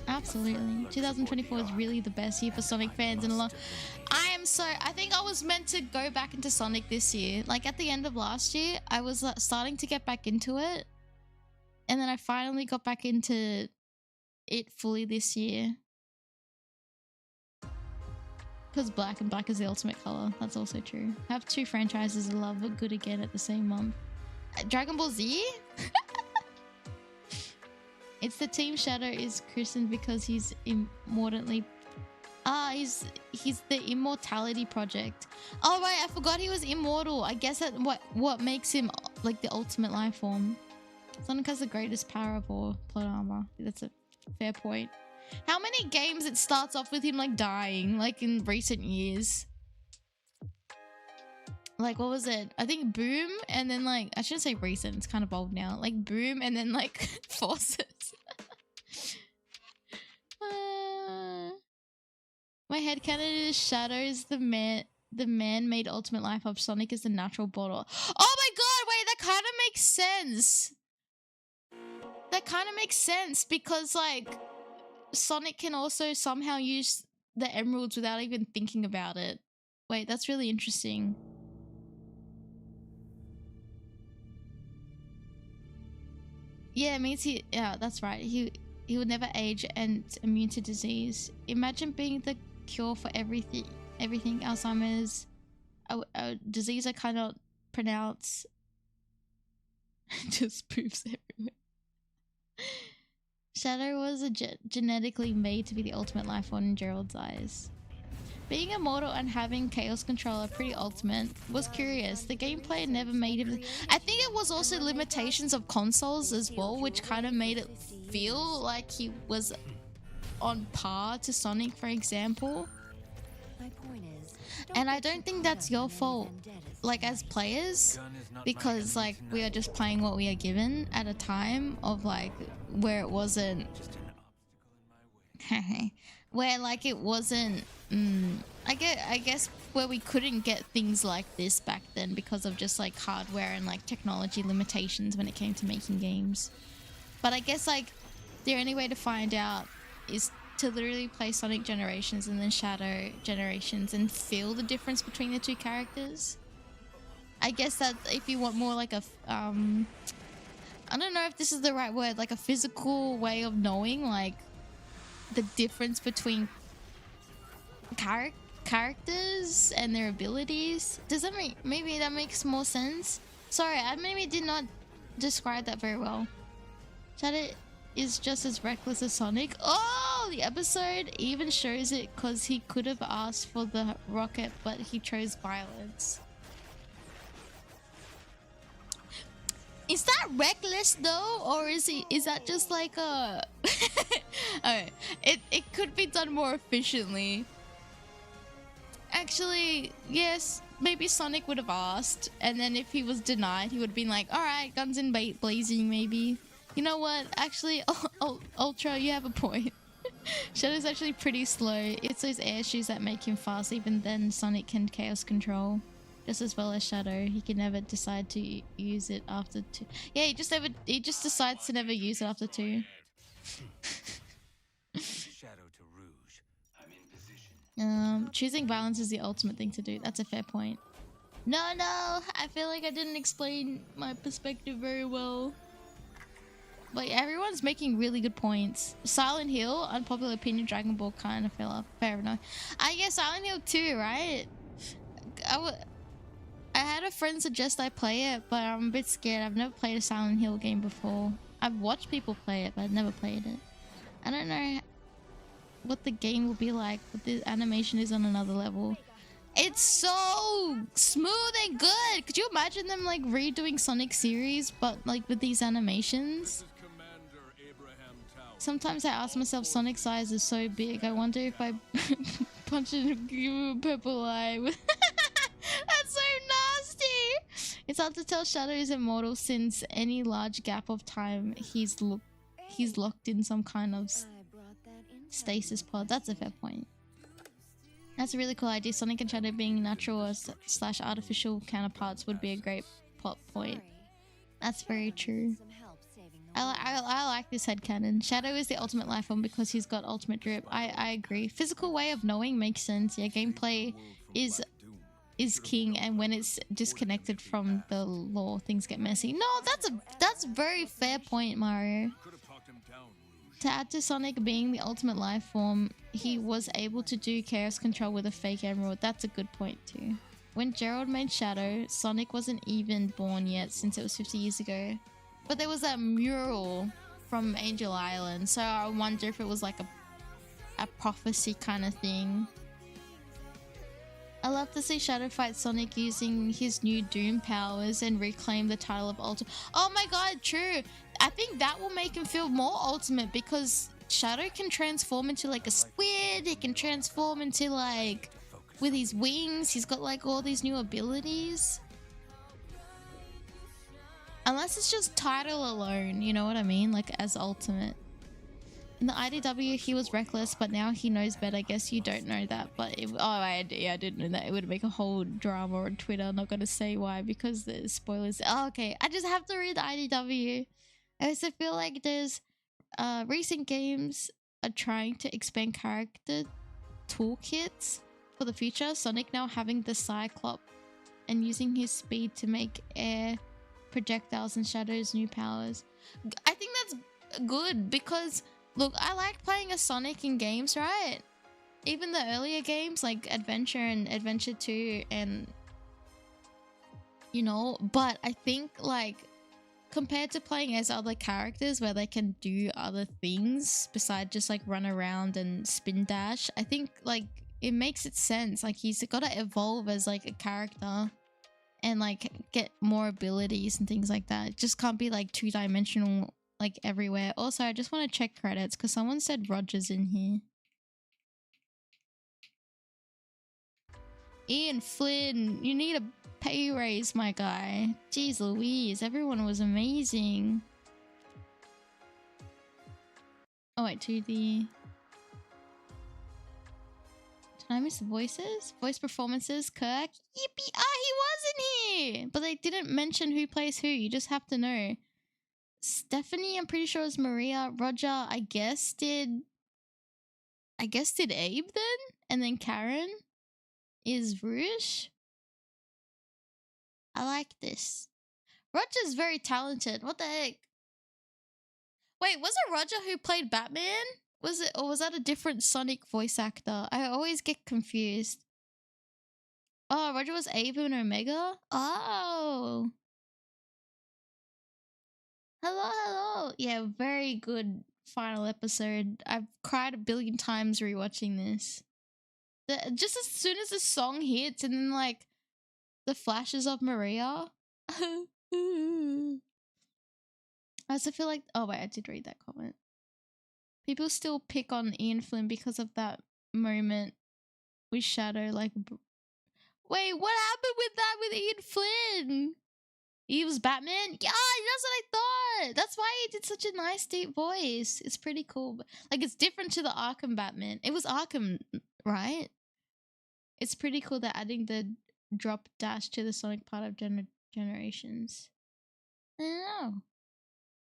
Absolutely. 2024 is really the best year for Sonic fans in a long... I think I was meant to go back into Sonic this year. Like at the end of last year, I was starting to get back into it. And then I finally got back into it fully this year. Because black, and black is the ultimate color. That's also true. I have two franchises I love but good again at the same month. Dragon Ball Z? It's the Team Shadow is christened because he's immortally... Ah, he's the Immortality Project. Oh right, I forgot he was immortal. I guess that what makes him like the ultimate life form. Sonic has the greatest power of all plot armor. That's a fair point. How many games it starts off with him like dying, like in recent years? Like what was it? I think Boom, and then like I shouldn't say recent. It's kind of old now. Like Boom, and then like Forces. My headcanon is Shadow is the man-made ultimate life of Sonic is the natural bottle. Oh my god, wait, that kind of makes sense. That kind of makes sense because like Sonic can also somehow use the emeralds without even thinking about it. Wait, that's really interesting. Yeah, it means yeah, that's right. He would never age and immune to disease. Imagine being the cure for everything. Alzheimer's, a disease I cannot pronounce. Just poofs everywhere. Shadow was genetically made to be the ultimate life form in Gerald's eyes. Being immortal and having Chaos Controller pretty ultimate was curious. The gameplay never made him... I think it was also limitations of consoles as well, which kind of made it feel like he was on par to Sonic, for example. And I don't think that's your fault, like as players, because like we are just playing what we are given at a time of like where it wasn't... where like it wasn't... I guess where we couldn't get things like this back then because of just like hardware and like technology limitations when it came to making games. But I guess like the only way to find out is to literally play Sonic Generations and then Shadow Generations and feel the difference between the two characters. I guess that if you want more like a I don't know if this is the right word, like a physical way of knowing like the difference between characters and their abilities. Does that make... maybe that makes more sense? Sorry, I maybe did not describe that very well. Shadow is just as reckless as Sonic. Oh, the episode even shows it because he could have asked for the rocket, but he chose violence. Is that reckless though, or is that just like a... oh, it could be done more efficiently. Actually, yes, maybe Sonic would have asked, and then if he was denied, he would have been like, alright, guns in blazing, maybe. You know what? Actually, Ultra, you have a point. Shadow's actually pretty slow. It's those air shoes that make him fast. Even then, Sonic can chaos control just as well as Shadow. He can never decide to use it after 2. Yeah, he just decides to never use it after 2. Choosing violence is the ultimate thing to do. That's a fair point. No, I feel like I didn't explain my perspective very well. But everyone's making really good points. Silent Hill, unpopular opinion, Dragon Ball kind of fell off. Fair enough. I guess Silent Hill 2, right? I had a friend suggest I play it, but I'm a bit scared. I've never played a Silent Hill game before. I've watched people play it, but I've never played it. I don't know what the game will be like, but the animation is on another level. It's so smooth and good. Could you imagine them like redoing Sonic series, but like with these animations? Sometimes I ask myself, Sonic's eyes are so big. I wonder if I punch it and give him a purple eye. That's so nasty. It's hard to tell Shadow is immortal since any large gap of time he's locked in some kind of stasis pod. That's a fair point. That's a really cool idea. Sonic and Shadow being natural or / artificial counterparts would be a great plot point. That's very true. I like this headcanon. Shadow is the ultimate life form because he's got ultimate drip. I agree. Physical way of knowing makes sense. Yeah, gameplay is king, and when it's disconnected from the lore, things get messy. No, that's a very fair point, Mario. To add to Sonic being the ultimate life form, he was able to do chaos control with a fake emerald. That's a good point too. When Gerald made Shadow, Sonic wasn't even born yet since it was 50 years ago. But there was that mural from Angel Island, so I wonder if it was like a prophecy kind of thing. I love to see Shadow fight Sonic using his new Doom powers and reclaim the title of Ultimate. Oh my god, true. I think that will make him feel more ultimate because Shadow can transform into like a squid. He can transform into like, with his wings, he's got like all these new abilities. Unless it's just title alone, you know what I mean? Like as ultimate. In the IDW, he was reckless, but now he knows better. I guess you don't know that, but I didn't know that. It would make a whole drama on Twitter. I'm not gonna say why because the spoilers. Oh, okay. I just have to read the IDW. I also feel like there's recent games are trying to expand character toolkits for the future. Sonic now having the Cyclops and using his speed to make air projectiles and Shadow's new powers. I think that's good because look, I like playing as Sonic in games, right? Even the earlier games like Adventure and Adventure 2 and you know, but I think like compared to playing as other characters where they can do other things besides just like run around and spin dash, I think like it makes it sense. Like he's got to evolve as like a character and like get more abilities and things like that. It just can't be like two-dimensional like everywhere. Also, I just want to check credits because someone said Roger's in here. Ian Flynn, you need a pay raise, my guy. Jeez Louise, everyone was amazing. Oh wait, to the... Did I miss the voices? Voice performances, Kirk? Yippee! Ah, he was in here! But they didn't mention who plays who, you just have to know. Stephanie, I'm pretty sure is Maria. Roger, I guess did Abe then? And then Karen is Rouge. I like this. Roger's very talented. What the heck? Wait, was it Roger who played Batman? Was it, or was that a different Sonic voice actor? I always get confused. Oh, Roger was Abe and Omega? Oh. Hello, hello. Yeah, very good final episode. I've cried a billion times rewatching this. Just as soon as the song hits and then like the flashes of Maria. I also feel like, oh wait, I did read that comment. People still pick on Ian Flynn because of that moment with Shadow. Like, wait, what happened with that with Ian Flynn? He was Batman? Yeah, that's what I thought. That's why he did such a nice deep voice. It's pretty cool. Like, it's different to the Arkham Batman. It was Arkham, right? It's pretty cool that adding the drop dash to the Sonic part of Generations. I don't know.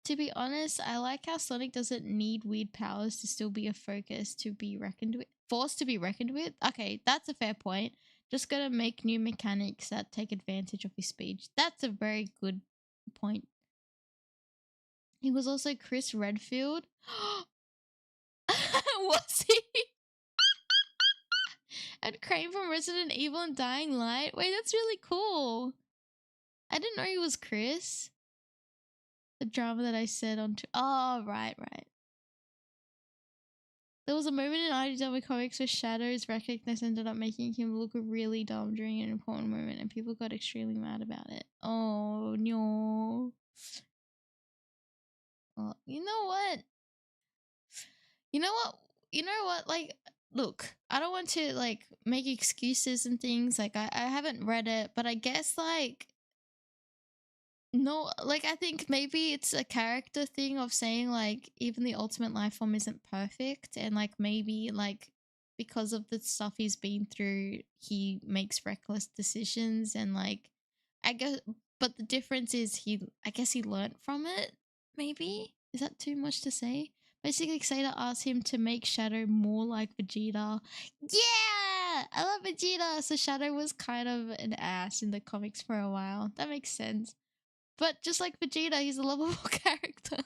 To be honest, I like how Sonic doesn't need weird powers to still be a focus to be reckoned with. Forced to be reckoned with? Okay, that's a fair point. Just gotta make new mechanics that take advantage of his speed. That's a very good point. He was also Chris Redfield. Was he? And Crane from Resident Evil and Dying Light. Wait, that's really cool. I didn't know he was Chris. The drama that I said on... Oh, right. There was a moment in IDW Comics where Shadow's recognized ended up making him look really dumb during an important moment and people got extremely mad about it. Oh, no. Well, you know what? Like, look, I don't want to, like, make excuses and things. Like, I haven't read it, but I guess, like... No, like, I think maybe it's a character thing of saying, like, even the ultimate life form isn't perfect. And, like, maybe, like, because of the stuff he's been through, he makes reckless decisions. And, like, I guess... But the difference is I guess he learned from it, maybe? Is that too much to say? Basically, Xader asked him to make Shadow more like Vegeta. Yeah! I love Vegeta! So Shadow was kind of an ass in the comics for a while. That makes sense. But just like Vegeta, he's a lovable character.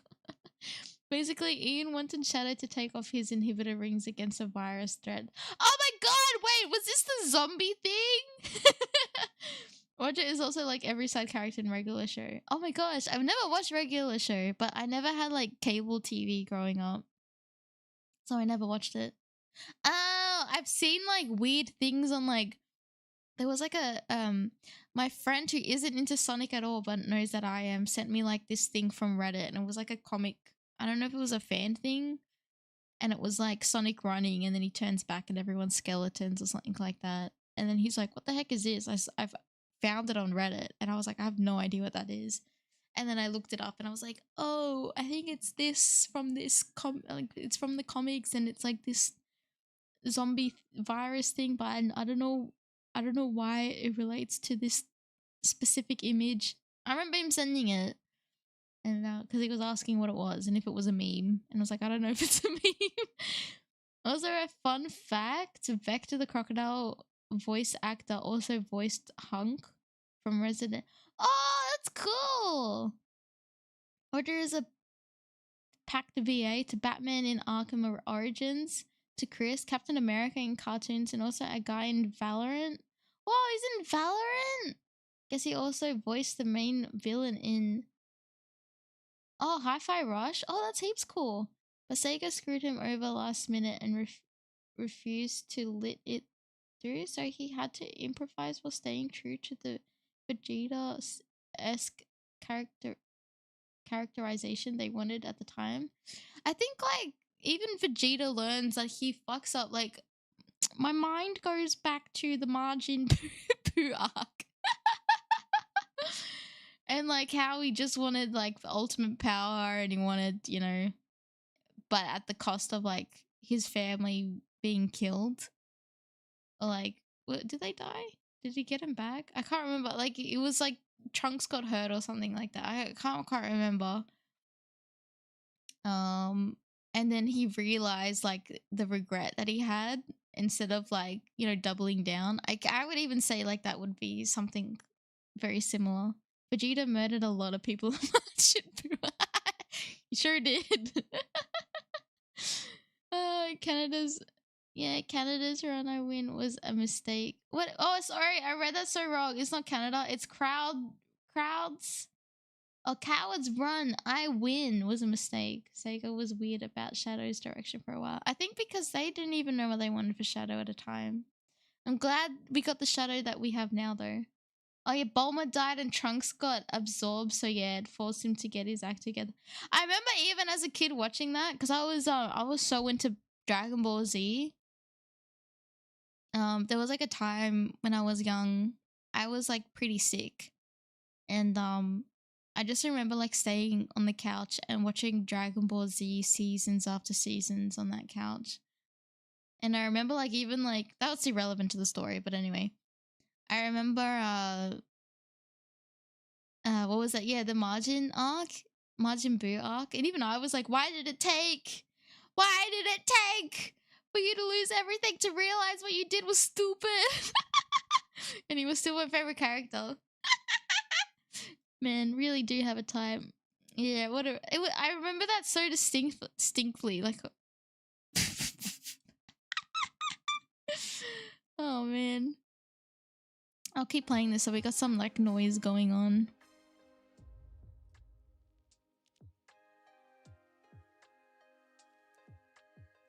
Basically, Ian wanted Shadow to take off his inhibitor rings against a virus threat. Oh my god, wait, was this the zombie thing? Roger is also like every side character in regular show. Oh my gosh, I've never watched regular show, but I never had like cable TV growing up. So I never watched it. Oh, I've seen like weird things on like, there was like a my friend who isn't into Sonic at all but knows that I am sent me like this thing from Reddit, and it was like a comic. I don't know if it was a fan thing, and it was like Sonic running and then he turns back and everyone's skeletons or something like that. And then he's like, what the heck is this? I've found it on Reddit, and I was like, I have no idea what that is. And then I looked it up and I was like, oh, I think it's this from this like it's from the comics, and it's like this zombie virus thing, but I don't know why it relates to this specific image. I remember him sending it, and because he was asking what it was and if it was a meme, and I was like, I don't know if it's a meme. Also, a fun fact: Vector the crocodile voice actor also voiced Hunk from Resident. Oh, that's cool. Order is a packed VA to Batman in Arkham Origins, to Chris, Captain America in cartoons, and also a guy in Valorant. Whoa, he's in Valorant? Guess he also voiced the main villain in... Oh, Hi-Fi Rush? Oh, that's heaps cool. But Sega screwed him over last minute and refused to let it through, so he had to improvise while staying true to the Vegeta-esque characterization they wanted at the time. I think like even Vegeta learns that he fucks up. Like, my mind goes back to the Margin Poo arc. And like how he just wanted like the ultimate power, and he wanted, you know, but at the cost of like his family being killed. Or like, what, did they die? Did he get him back? I can't remember. Like, it was like Trunks got hurt or something like that. I can't quite remember. And then he realized like the regret that he had, instead of like, you know, doubling down. I would even say like that would be something very similar. Vegeta murdered a lot of people. He sure did. Canada's run I win was a mistake. What? Oh, sorry, I read that so wrong. It's not Canada. It's crowds. Oh, Cowards Run I Win was a mistake. Sega was weird about Shadow's direction for a while. I think because they didn't even know what they wanted for Shadow at a time. I'm glad we got the Shadow that we have now, though. Oh yeah, Bulma died and Trunks got absorbed, so yeah, it forced him to get his act together. I remember even as a kid watching that, because I was so into Dragon Ball Z. There was like a time when I was young, I was like pretty sick, and I just remember like staying on the couch and watching Dragon Ball Z seasons after seasons on that couch. And I remember like even like, that was irrelevant to the story, but anyway. I remember what was that? Yeah, the Majin Buu arc. And even I was like, why did it take for you to lose everything to realize what you did was stupid? And he was still my favorite character. Man, really do have a time. Yeah, I remember that so distinctly. Like, oh man. I'll keep playing this so we got some like noise going on.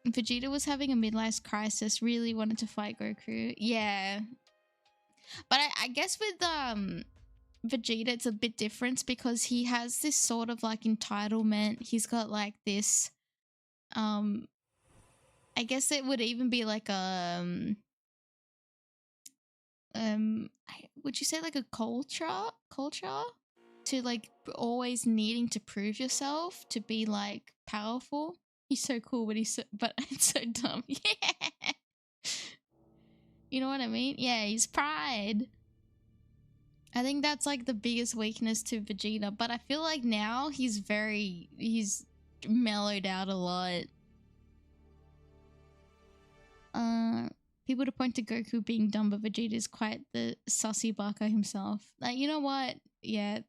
Vegeta was having a midlife crisis, really wanted to fight Goku. Yeah. But I guess with Vegeta it's a bit different because he has this sort of like entitlement. He's got like this I guess it would even be like a would you say like a culture to like always needing to prove yourself to be like powerful. He's so cool, but but it's so dumb. Yeah. You know what I mean? Yeah, he's pride. I think that's like the biggest weakness to Vegeta, but I feel like now he's mellowed out a lot. People to point to Goku being dumb, but Vegeta is quite the sussy baka himself. Like, you know what? Yeah.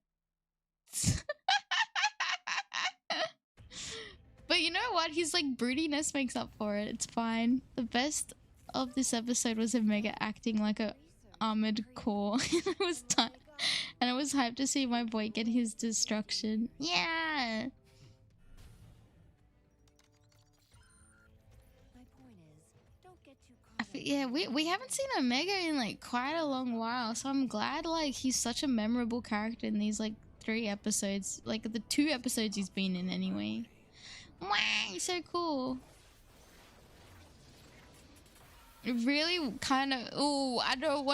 But you know what? His like broodiness makes up for it. It's fine. The best of this episode was Omega acting like a armored core. And I was hyped to see my boy get his destruction. Yeah. My point is, yeah, we haven't seen Omega in like quite a long while, so I'm glad like he's such a memorable character in these like 3 episodes, like the 2 episodes he's been in anyway. Wow, he's so cool. It really kind of, oh, I don't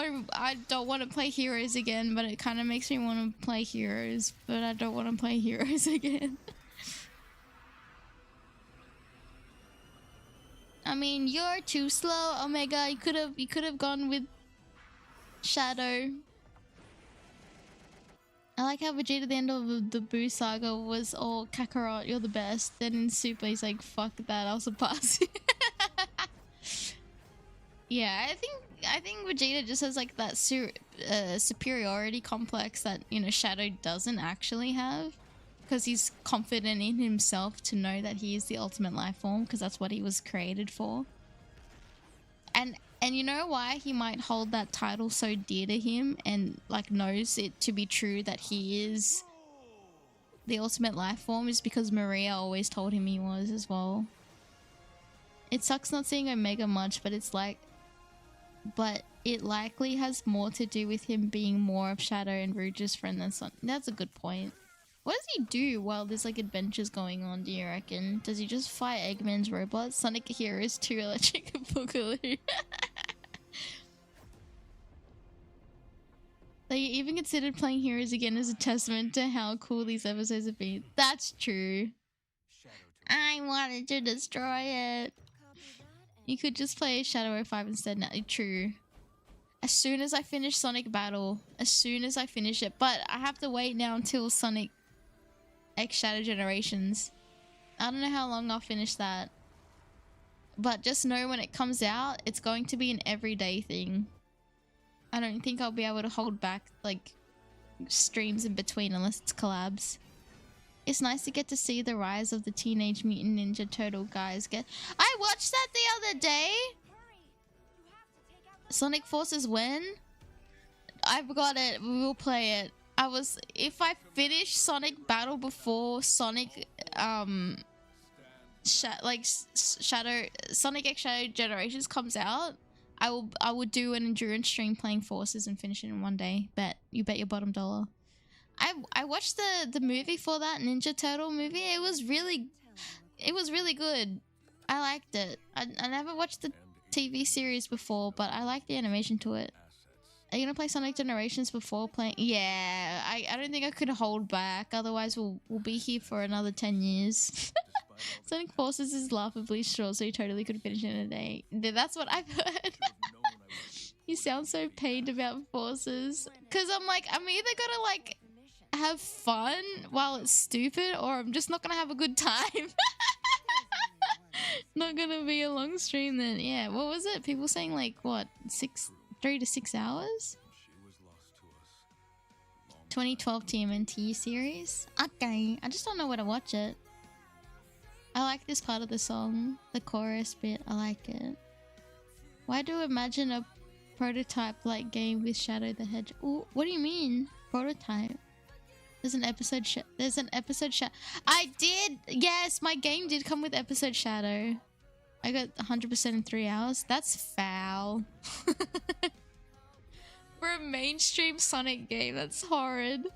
want to play Heroes again, but it kind of makes me want to play Heroes, but I don't want to play Heroes again. I mean, you're too slow, Omega. You could have gone with Shadow. I like how Vegeta at the end of the Boo saga was all Kakarot, you're the best. Then in Super, he's like, fuck that, I'll surpass you. Yeah, I think Vegeta just has like that superiority complex that, you know, Shadow doesn't actually have. Because he's confident in himself to know that he is the ultimate life form, because that's what he was created for. And you know why he might hold that title so dear to him and like knows it to be true that he is the ultimate life form is because Maria always told him he was as well. It sucks not seeing Omega much, but it's like, but it likely has more to do with him being more of Shadow and Rouge's friend than Son. That's a good point. What does he do while there's like adventures going on, do you reckon? Does he just fight Eggman's robots? Sonic Heroes 2 Electric Boogaloo. They even considered playing Heroes again as a testament to how cool these episodes have been. That's true. I wanted to destroy it. You could just play Shadow 05 instead now. True. As soon as I finish Sonic Battle. As soon as I finish it. But I have to wait now until Sonic X Shadow Generations. I don't know how long I'll finish that. But just know when it comes out, it's going to be an everyday thing. I don't think I'll be able to hold back like streams in between unless it's collabs. It's nice to get to see the rise of the Teenage Mutant Ninja Turtle guys get. I watched that the other day. Sonic Forces when? I've got it. We will play it. If I finish Sonic Battle before Sonic Sonic X Shadow Generations comes out, I would do an endurance stream playing Forces and finish it in one day. You bet your bottom dollar. I watched the movie for that Ninja Turtle movie. It was really good. I liked it. I never watched the TV series before, but I like the animation to it. Are you gonna play Sonic Generations before playing? Yeah, I don't think I could hold back. Otherwise, we'll be here for another 10 years. Sonic Forces is laughably short, so you totally could finish it in a day. That's what I've heard. You sound so pained about Forces. Because I'm like, I'm either gonna like have fun while it's stupid, or I'm just not gonna have a good time. Not gonna be a long stream then. Yeah, what was it? People saying like, what, 3 to 6 hours? 2012 TMNT series? Okay, I just don't know where to watch it. I like this part of the song. The chorus bit, I like it. Why do imagine a prototype-like game with Shadow the Hedgehog? Ooh, what do you mean? Prototype? There's an episode I did! Yes, my game did come with episode Shadow. I got 100% in 3 hours. That's foul. For a mainstream Sonic game, that's horrid.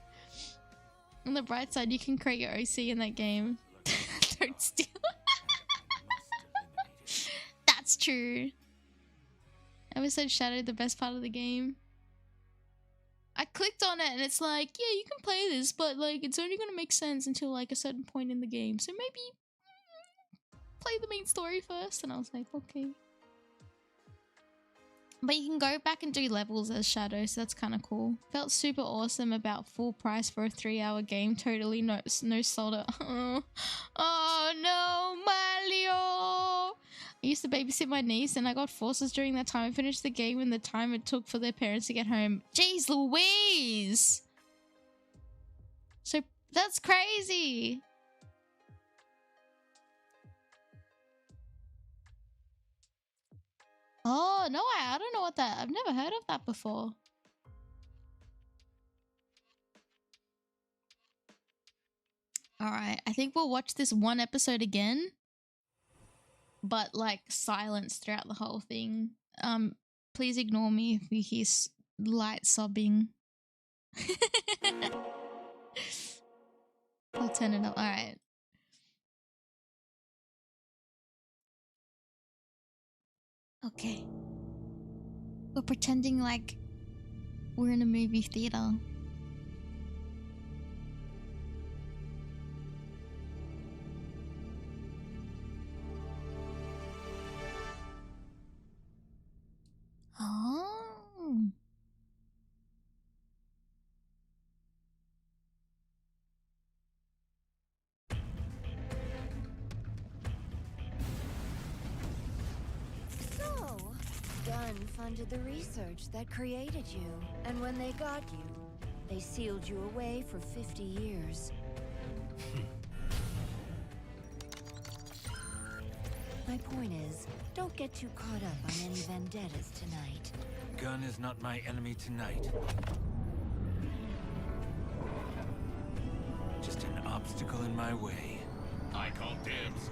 On the bright side, you can create your OC in that game. Don't steal. That's true. Episode Shadow, the best part of the game. I clicked on it and it's like, yeah, you can play this, but like it's only gonna make sense until like a certain point in the game. So maybe play the main story first. And I was like, okay. But you can go back and do levels as Shadow, so that's kind of cool. Felt super awesome about full price for a 3-hour game. Totally no sold it. Oh no, Mario! I used to babysit my niece and I got Forces during that time. I finished the game in the time it took for their parents to get home. Jeez Louise! So that's crazy! Oh, no, I don't know what that... I've never heard of that before. Alright, I think we'll watch this one episode again. But, like, silence throughout the whole thing. Please ignore me if you hear light sobbing. I'll turn it up. All right. Okay. We're pretending like we're in a movie theater. Oh. So, Gun funded the research that created you, and when they got you, they sealed you away for 50 years. My point is, don't get too caught up on any vendettas tonight. Gun is not my enemy tonight. Just an obstacle in my way. I call dibs.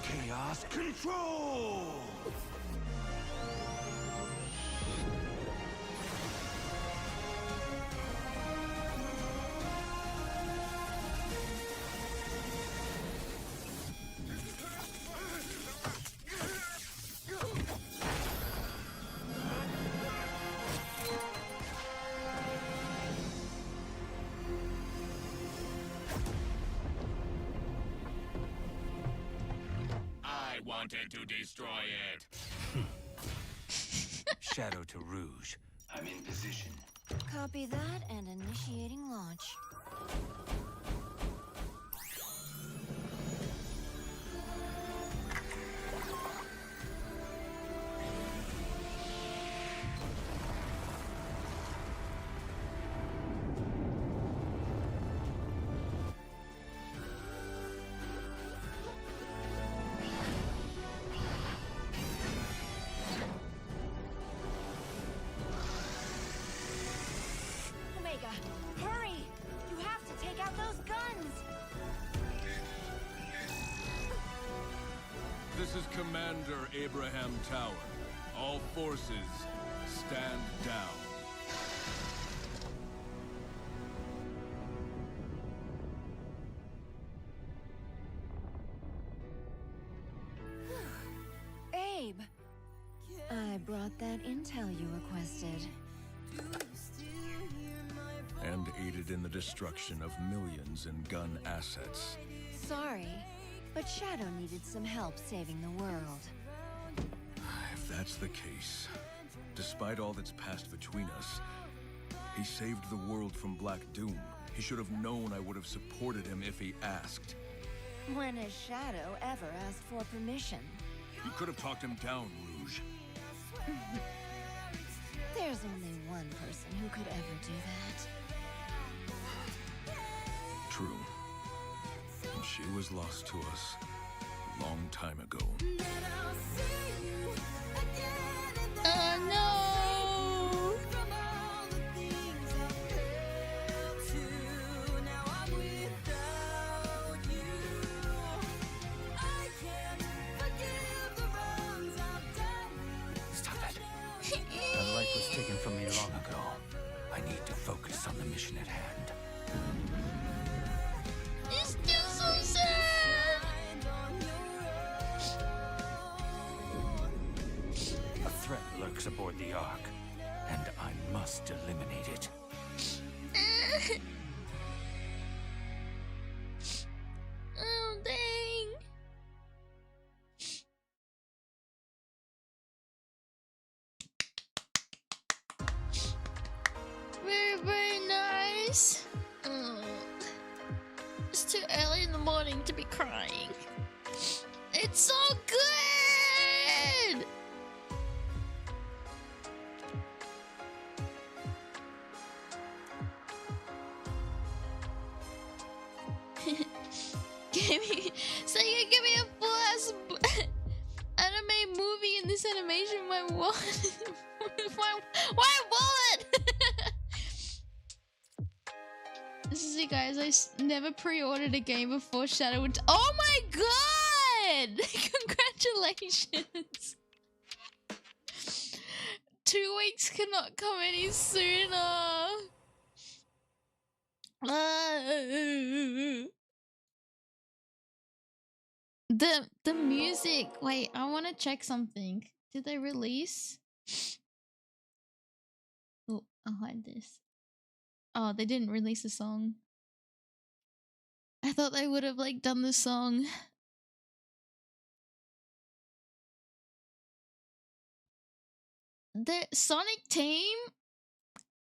Chaos control! Wanted to destroy it. Shadow to Rouge. I'm in position. Copy that and initiating launch. Hurry! You have to take out those guns! This is Commander Abraham Tower. All forces, stand down. Abe! I brought that intel you requested. And aided in the destruction of millions in gun assets. Sorry, but Shadow needed some help saving the world. If that's the case, despite all that's passed between us, he saved the world from Black Doom. He should have known I would have supported him if he asked. When has Shadow ever asked for permission? You could have talked him down, Rouge. There's only one person who could ever do that. True. And she was lost to us a long time ago. Oh no! Stop it. That life was taken from me long ago. I need to focus on the mission at hand. It's still so sad! A threat lurks aboard the Ark, and I must eliminate it. Very, very nice. It's too early in the morning to be crying. It's so good! So you can give me a full ass anime movie in this animation. My wallet, my wallet. This is it, guys. I never pre-ordered a game before Shadow. Oh my god! Congratulations. 2 weeks cannot come any sooner. The music. Wait, I want to check something. Did they release? Oh, I'll hide this. Oh, they didn't release a song. I thought they would have like done the song. The Sonic team.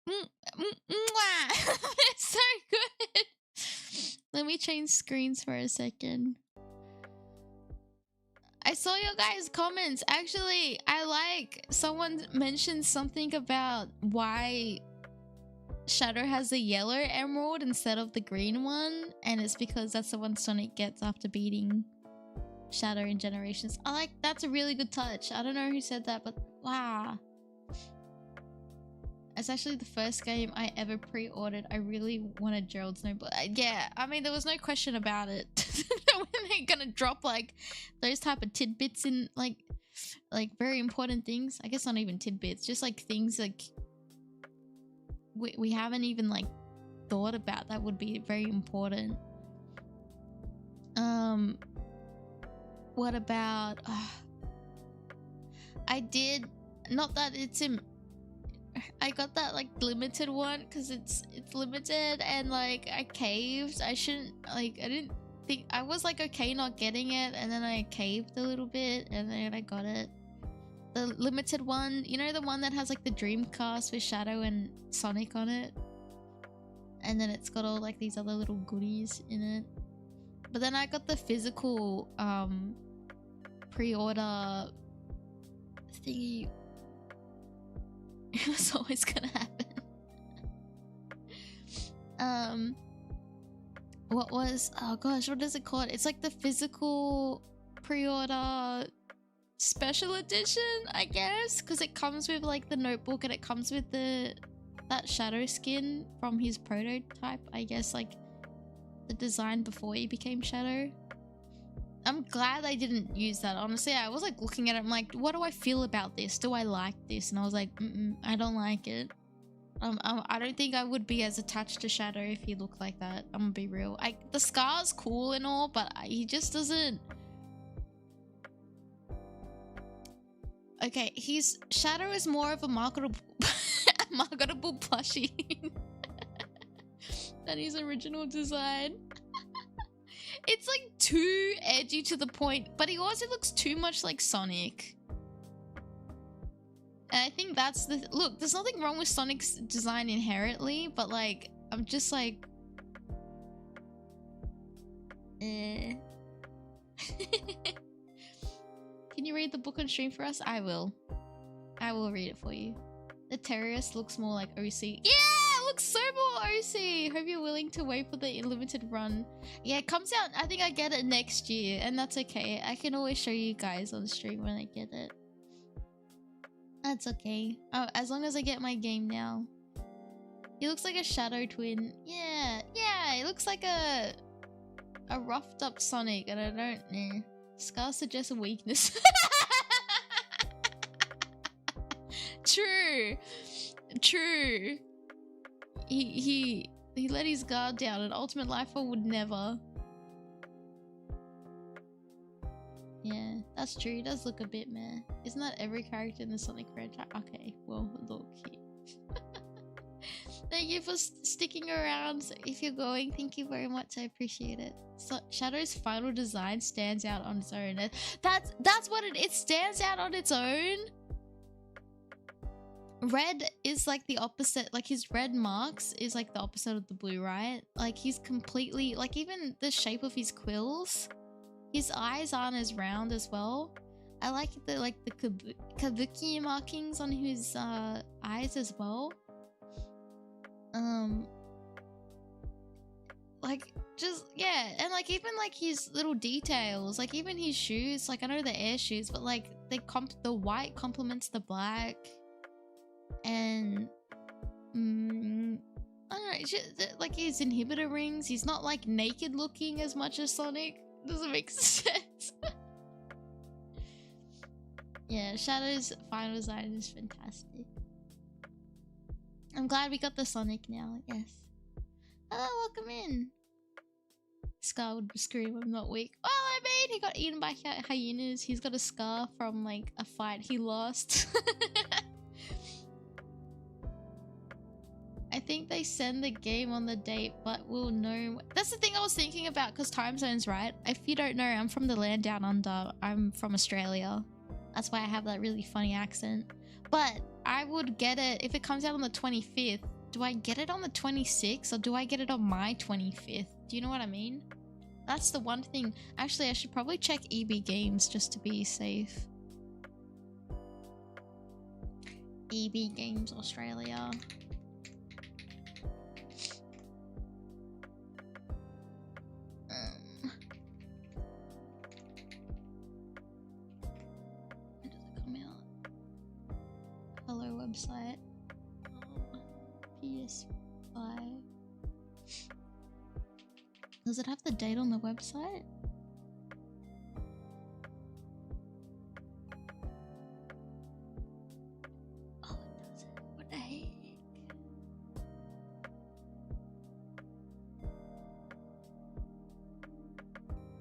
It's so good. Let me change screens for a second. I saw your guys' comments. Actually, I like someone mentioned something about why Shadow has a yellow emerald instead of the green one, and it's because that's the one Sonic gets after beating Shadow in Generations. I like that's a really good touch. I don't know who said that, but wow. It's actually the first game I ever pre-ordered. I really wanted Gerald's Notebook. Yeah, I mean, there was no question about it. When they're gonna drop like those type of tidbits in like very important things. I guess not even tidbits, just like things like we haven't even like thought about that would be very important. What about I did not that it's in I got that like limited one because it's limited, and like I caved. I shouldn't like I didn't think I was like okay not getting it, and then I caved a little bit and then I got it. The limited one, you know, the one that has like the Dreamcast with Shadow and Sonic on it, and then it's got all like these other little goodies in it. But then I got the physical pre-order thingy. It was always gonna happen. What was, oh gosh, what is it called? It's like the physical pre-order special edition, I guess, because it comes with like the notebook and it comes with that Shadow skin from his prototype, I guess, like the design before he became Shadow. I'm glad I didn't use that. Honestly, I was like looking at it, I'm like, what do I feel about this? Do I like this? And I was like, I don't like it. I don't think I would be as attached to Shadow if he looked like that. I'm gonna be real. The scar's cool and all, but he just doesn't. Okay, Shadow is more of a marketable plushie than his original design. It's like too edgy to the point, but he also looks too much like Sonic. And I think that's the look, there's nothing wrong with Sonic's design inherently, but like I'm just like Can you read the book on stream for us? I will read it for you. The terrorist looks more like OC. Yeah, it looks so more OC. Hope you're willing to wait for the limited run. Yeah, it comes out, I think I get it next year, and that's okay. I can always show you guys on stream when I get it. That's okay. As long as I get my game now. He looks like a Shadow twin. Yeah, he looks like a roughed up Sonic, and I don't Scar suggests a weakness. True. He let his guard down, and Ultimate Life Form would never. Yeah, that's true. He does look a bit meh. Isn't that every character in the Sonic franchise? Okay, well, look here. Thank you for sticking around. So if you're going, thank you very much. I appreciate it. So Shadow's final design stands out on its own. That's what it stands out on its own. red is like the opposite. Like his red marks is like the opposite of the blue, right? Like he's completely like even the shape of his quills. His eyes aren't as round as well. I like the kabuki markings on his eyes as well. Like just yeah, and like even like his little details, like even his shoes. Like I know they're air shoes, but like the white complements the black, and I don't know. It's just, like his inhibitor rings. He's not like naked looking as much as Sonic. Doesn't make sense. Yeah, Shadow's final design is fantastic. I'm glad we got the Sonic now, yes. Oh, welcome in. Scar would scream, I'm not weak. Well, I mean, he got eaten by hyenas. He's got a scar from, like, a fight he lost. I think they send the game on the date, but we'll know. That's the thing I was thinking about, because time zones, right? If you don't know, I'm from the land down under. I'm from Australia. That's why I have that really funny accent. But I would get it if it comes out on the 25th. Do I get it on the 26th or do I get it on my 25th? Do you know what I mean? That's the one thing. Actually, I should probably check EB Games just to be safe. EB Games Australia. When does it come out? Hello website. PS5. Does it have the date on the website? Oh, it doesn't. What the heck?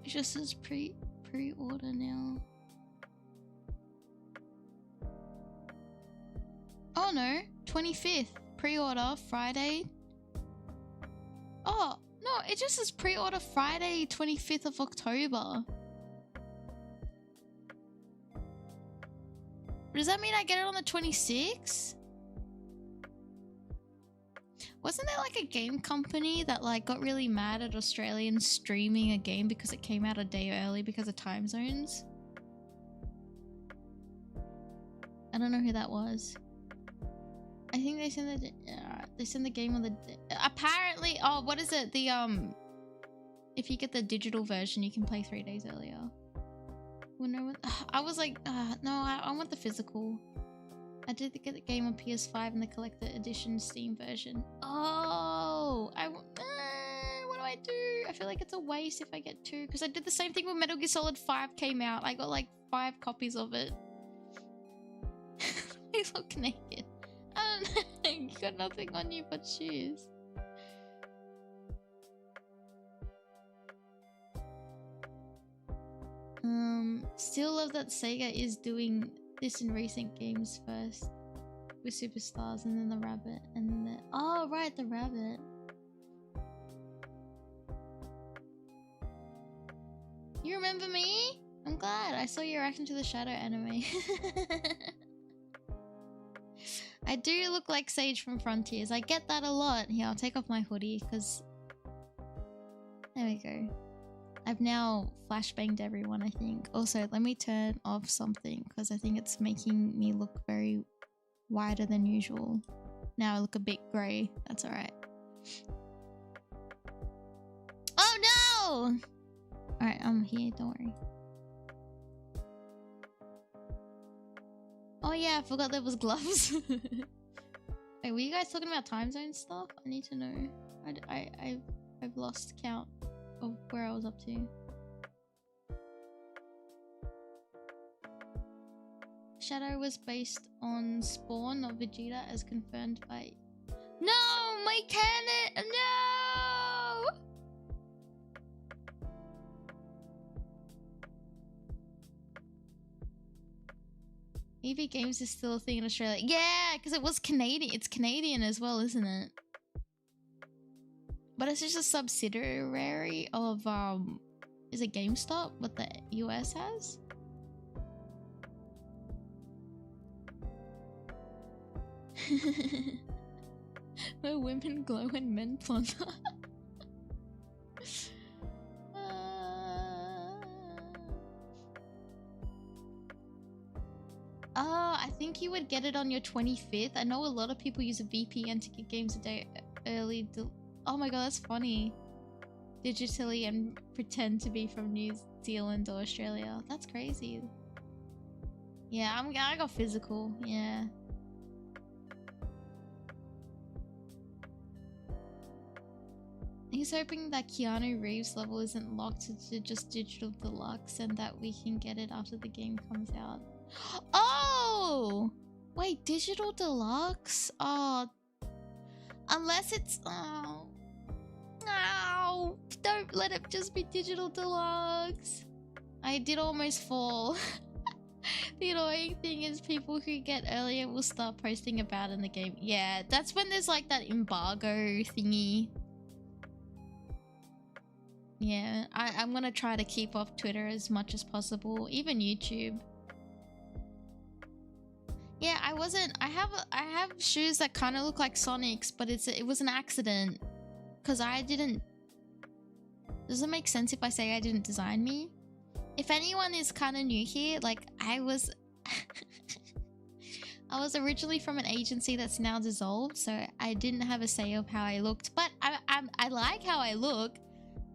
It just says pre-order now. Oh no, 25th. Pre-order Friday. Oh, no, it just says pre-order Friday, 25th of October. Does that mean I get it on the 26th? Wasn't there like a game company that like got really mad at Australians streaming a game because it came out a day early because of time zones? I don't know who that was. I think they send the game on the apparently. Oh, what is it? The if you get the digital version, you can play 3 days earlier. Well, no, I was like, no, I want the physical. I did get the game on PS5 and the collector edition Steam version. Oh, what do I do? I feel like it's a waste if I get 2 because I did the same thing when Metal Gear Solid 5 came out. I got like 5 copies of it. I look naked. I don't know. You got nothing on you but shoes. Still love that Sega is doing this in recent games first. With Superstars and then the rabbit and then the... Oh, right, the rabbit. You remember me? I'm glad. I saw your reaction to the Shadow anime. I do look like Sage from Frontiers. I get that a lot. Here, I'll take off my hoodie because... There we go. I've now flashbanged everyone, I think. Also, let me turn off something because I think it's making me look very wider than usual. Now I look a bit grey. That's alright. Oh no! Alright, I'm here. Don't worry. Oh yeah, I forgot there was gloves. Wait, were you guys talking about time zone stuff? I need to know. I've lost count of where I was up to. Shadow was based on Spawn, not Vegeta, as confirmed by... No! My canon! No! EV Games is still a thing in Australia. Yeah, because it was Canadian. It's Canadian as well, isn't it? But it's just a subsidiary of, is it GameStop? What the US has? Where women glow and men plunder. Oh, I think you would get it on your 25th. I know a lot of people use a VPN to get games a day early. Oh my god, that's funny. Digitally and pretend to be from New Zealand or Australia. That's crazy. Yeah, I got physical. Yeah. He's hoping that Keanu Reeves level isn't locked to just digital deluxe and that we can get it after the game comes out. Oh! Wait, digital deluxe? Oh. Unless it's... Oh. No! Don't let it just be digital deluxe. I did almost fall. The annoying thing is people who get earlier will start posting about in the game. Yeah, that's when there's like that embargo thingy. Yeah, I'm gonna try to keep off Twitter as much as possible, even YouTube. Yeah, I have shoes that kind of look like Sonic's, but it was an accident. Cause I didn't... Does it make sense if I say I didn't design me? If anyone is kind of new here, like I was... I was originally from an agency that's now dissolved, so I didn't have a say of how I looked. But I like how I look.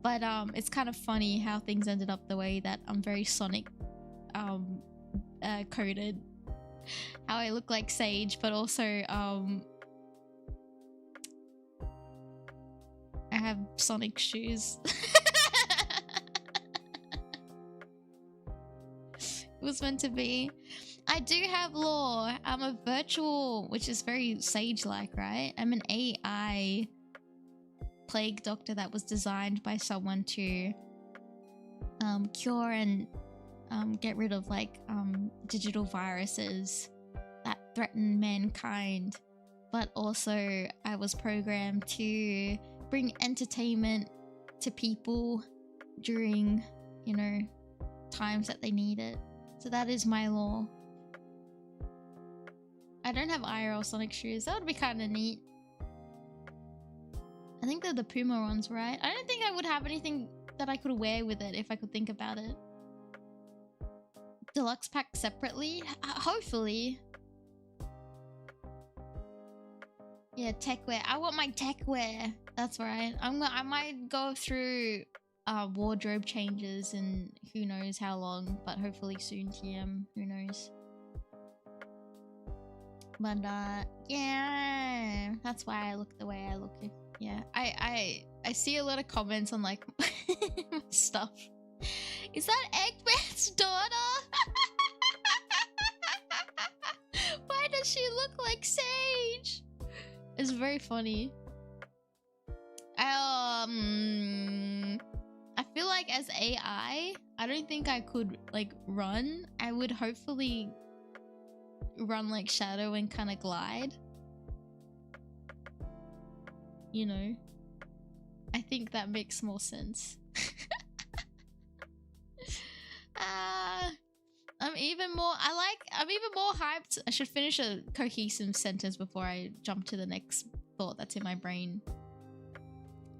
But it's kind of funny how things ended up the way that I'm very Sonic coded. How I look like Sage, but also I have Sonic shoes. It was meant to be. I do have lore. I'm a virtual, which is very Sage-like, right? I'm an AI plague doctor that was designed by someone to cure and get rid of like digital viruses that threaten mankind. But also I was programmed to bring entertainment to people during, you know, times that they need it. So that is my lore. I don't have IRL Sonic shoes. That would be kind of neat. I think they're the Puma ones, right? I don't think I would have anything that I could wear with it if I could think about it. Deluxe pack separately? Hopefully. Yeah, tech wear. I want my tech wear. That's right. I might go through wardrobe changes and who knows how long, but hopefully soon, TM. Who knows? But yeah, that's why I look the way I look. Yeah, I see a lot of comments on like stuff. Is that Eggman's daughter? Why does she look like Sage? It's very funny. I feel like as AI, I don't think I could like run. I would hopefully run like Shadow and kind of glide. You know, I think that makes more sense. I'm even more hyped. I should finish a cohesive sentence before I jump to the next thought that's in my brain.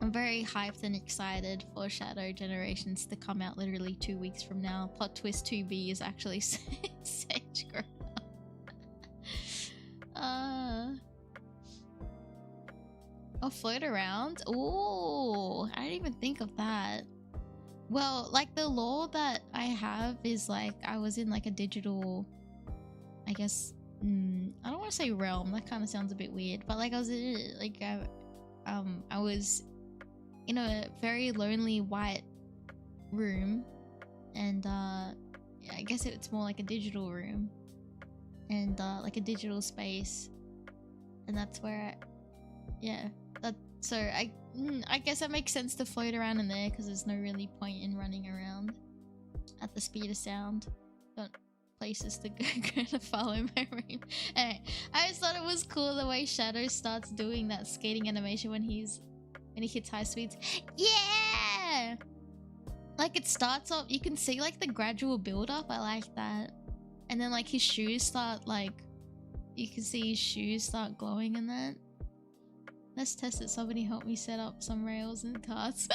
I'm very hyped and excited for Shadow Generations to come out literally 2 weeks from now. Plot twist 2B is actually Sage grown up. Oh, float around? Ooh, I didn't even think of that. Well, like the lore that I have is like I was in like a digital, I guess, I don't want to say realm. That kind of sounds a bit weird, but like I was in, like I was in a very lonely white room, and I guess it's more like a digital room, and like a digital space, and that's where, so I guess it makes sense to float around in there because there's no really point in running around at the speed of sound. Got places to go to follow my room. Anyway, I just thought it was cool the way Shadow starts doing that skating animation when he hits high speeds. Yeah! Like it starts off, you can see like the gradual build up. I like that. And then like his shoes start like you can see his shoes start glowing and that. Let's test it. Somebody help me set up some rails and carts.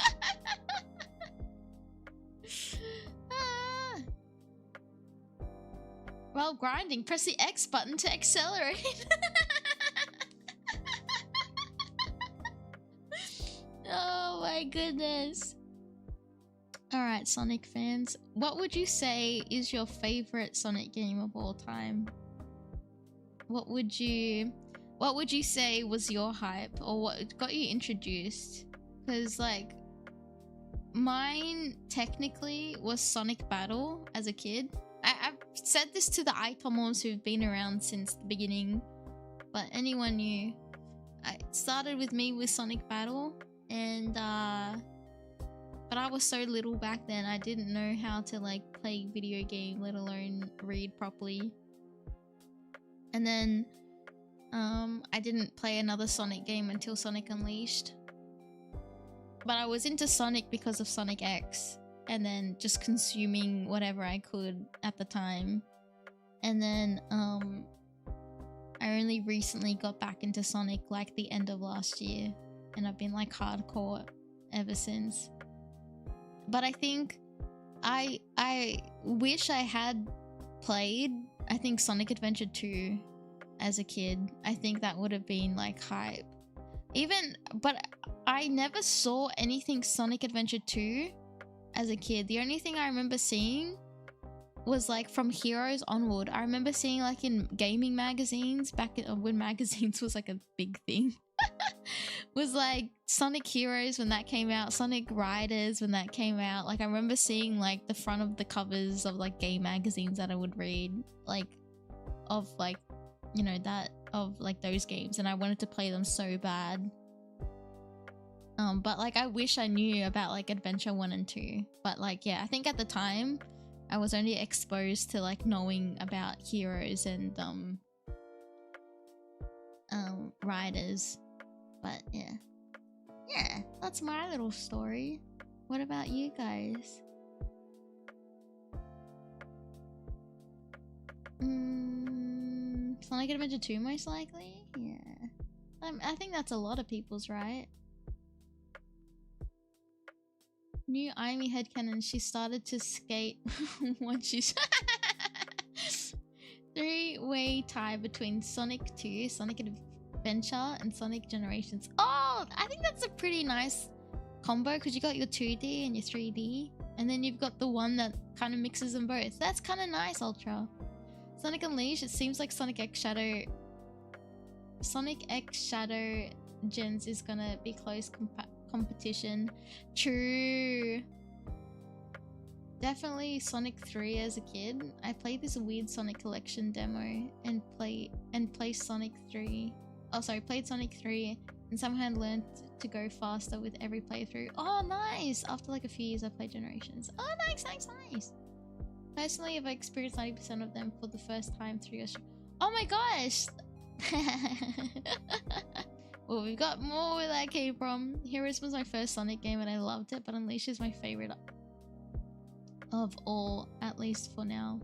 Ah. While grinding, press the X button to accelerate. Oh my goodness. Alright, Sonic fans. What would you say is your favorite Sonic game of all time? What would you say was your hype, or what got you introduced? Because like mine technically was Sonic Battle as a kid. I've said this to the Aitomos who've been around since the beginning, but anyone new. It started with me with Sonic Battle, and but I was so little back then, I didn't know how to like play video game, let alone read properly. And then I didn't play another Sonic game until Sonic Unleashed. But I was into Sonic because of Sonic X, and then just consuming whatever I could at the time. And then I only recently got back into Sonic like the end of last year, and I've been like hardcore ever since. But I think I wish I had played, I think, Sonic Adventure 2 as a kid. I think that would have been like hype. But I never saw anything Sonic Adventure 2 as a kid. The only thing I remember seeing was like from Heroes onward. I remember seeing like in gaming magazines back when magazines was like a big thing. Was like Sonic Heroes when that came out, Sonic Riders when that came out. Like I remember seeing like the front of the covers of like game magazines that I would read, like of like, you know, that of like those games, and I wanted to play them so bad. But like I wish I knew about like Adventure 1 and 2. But like yeah, I think at the time I was only exposed to like knowing about Heroes and Riders. But yeah, that's my little story. What about you guys? Sonic Adventure 2 most likely? Yeah. I think that's a lot of people's, right? New Aimee headcanon, she started to skate once she's... Three-way tie between Sonic 2, Sonic Adventure, and Sonic Generations. Oh, I think that's a pretty nice combo, because you got your 2D and your 3D, and then you've got the one that kind of mixes them both. That's kind of nice, Ultra. Sonic Unleashed, it seems like Sonic X Shadow Gens is gonna be close competition. True. Definitely Sonic 3 as a kid. I played this weird Sonic Collection demo and played Sonic 3. Oh, sorry, played Sonic 3 and somehow learned to go faster with every playthrough. Oh, nice! After like a few years, I played Generations. Oh, nice. Personally, I've experienced 90% of them for the first time through your stream. Oh my gosh! Well, we've got more where that came from. Heroes was my first Sonic game and I loved it, but Unleashed is my favorite of all, at least for now.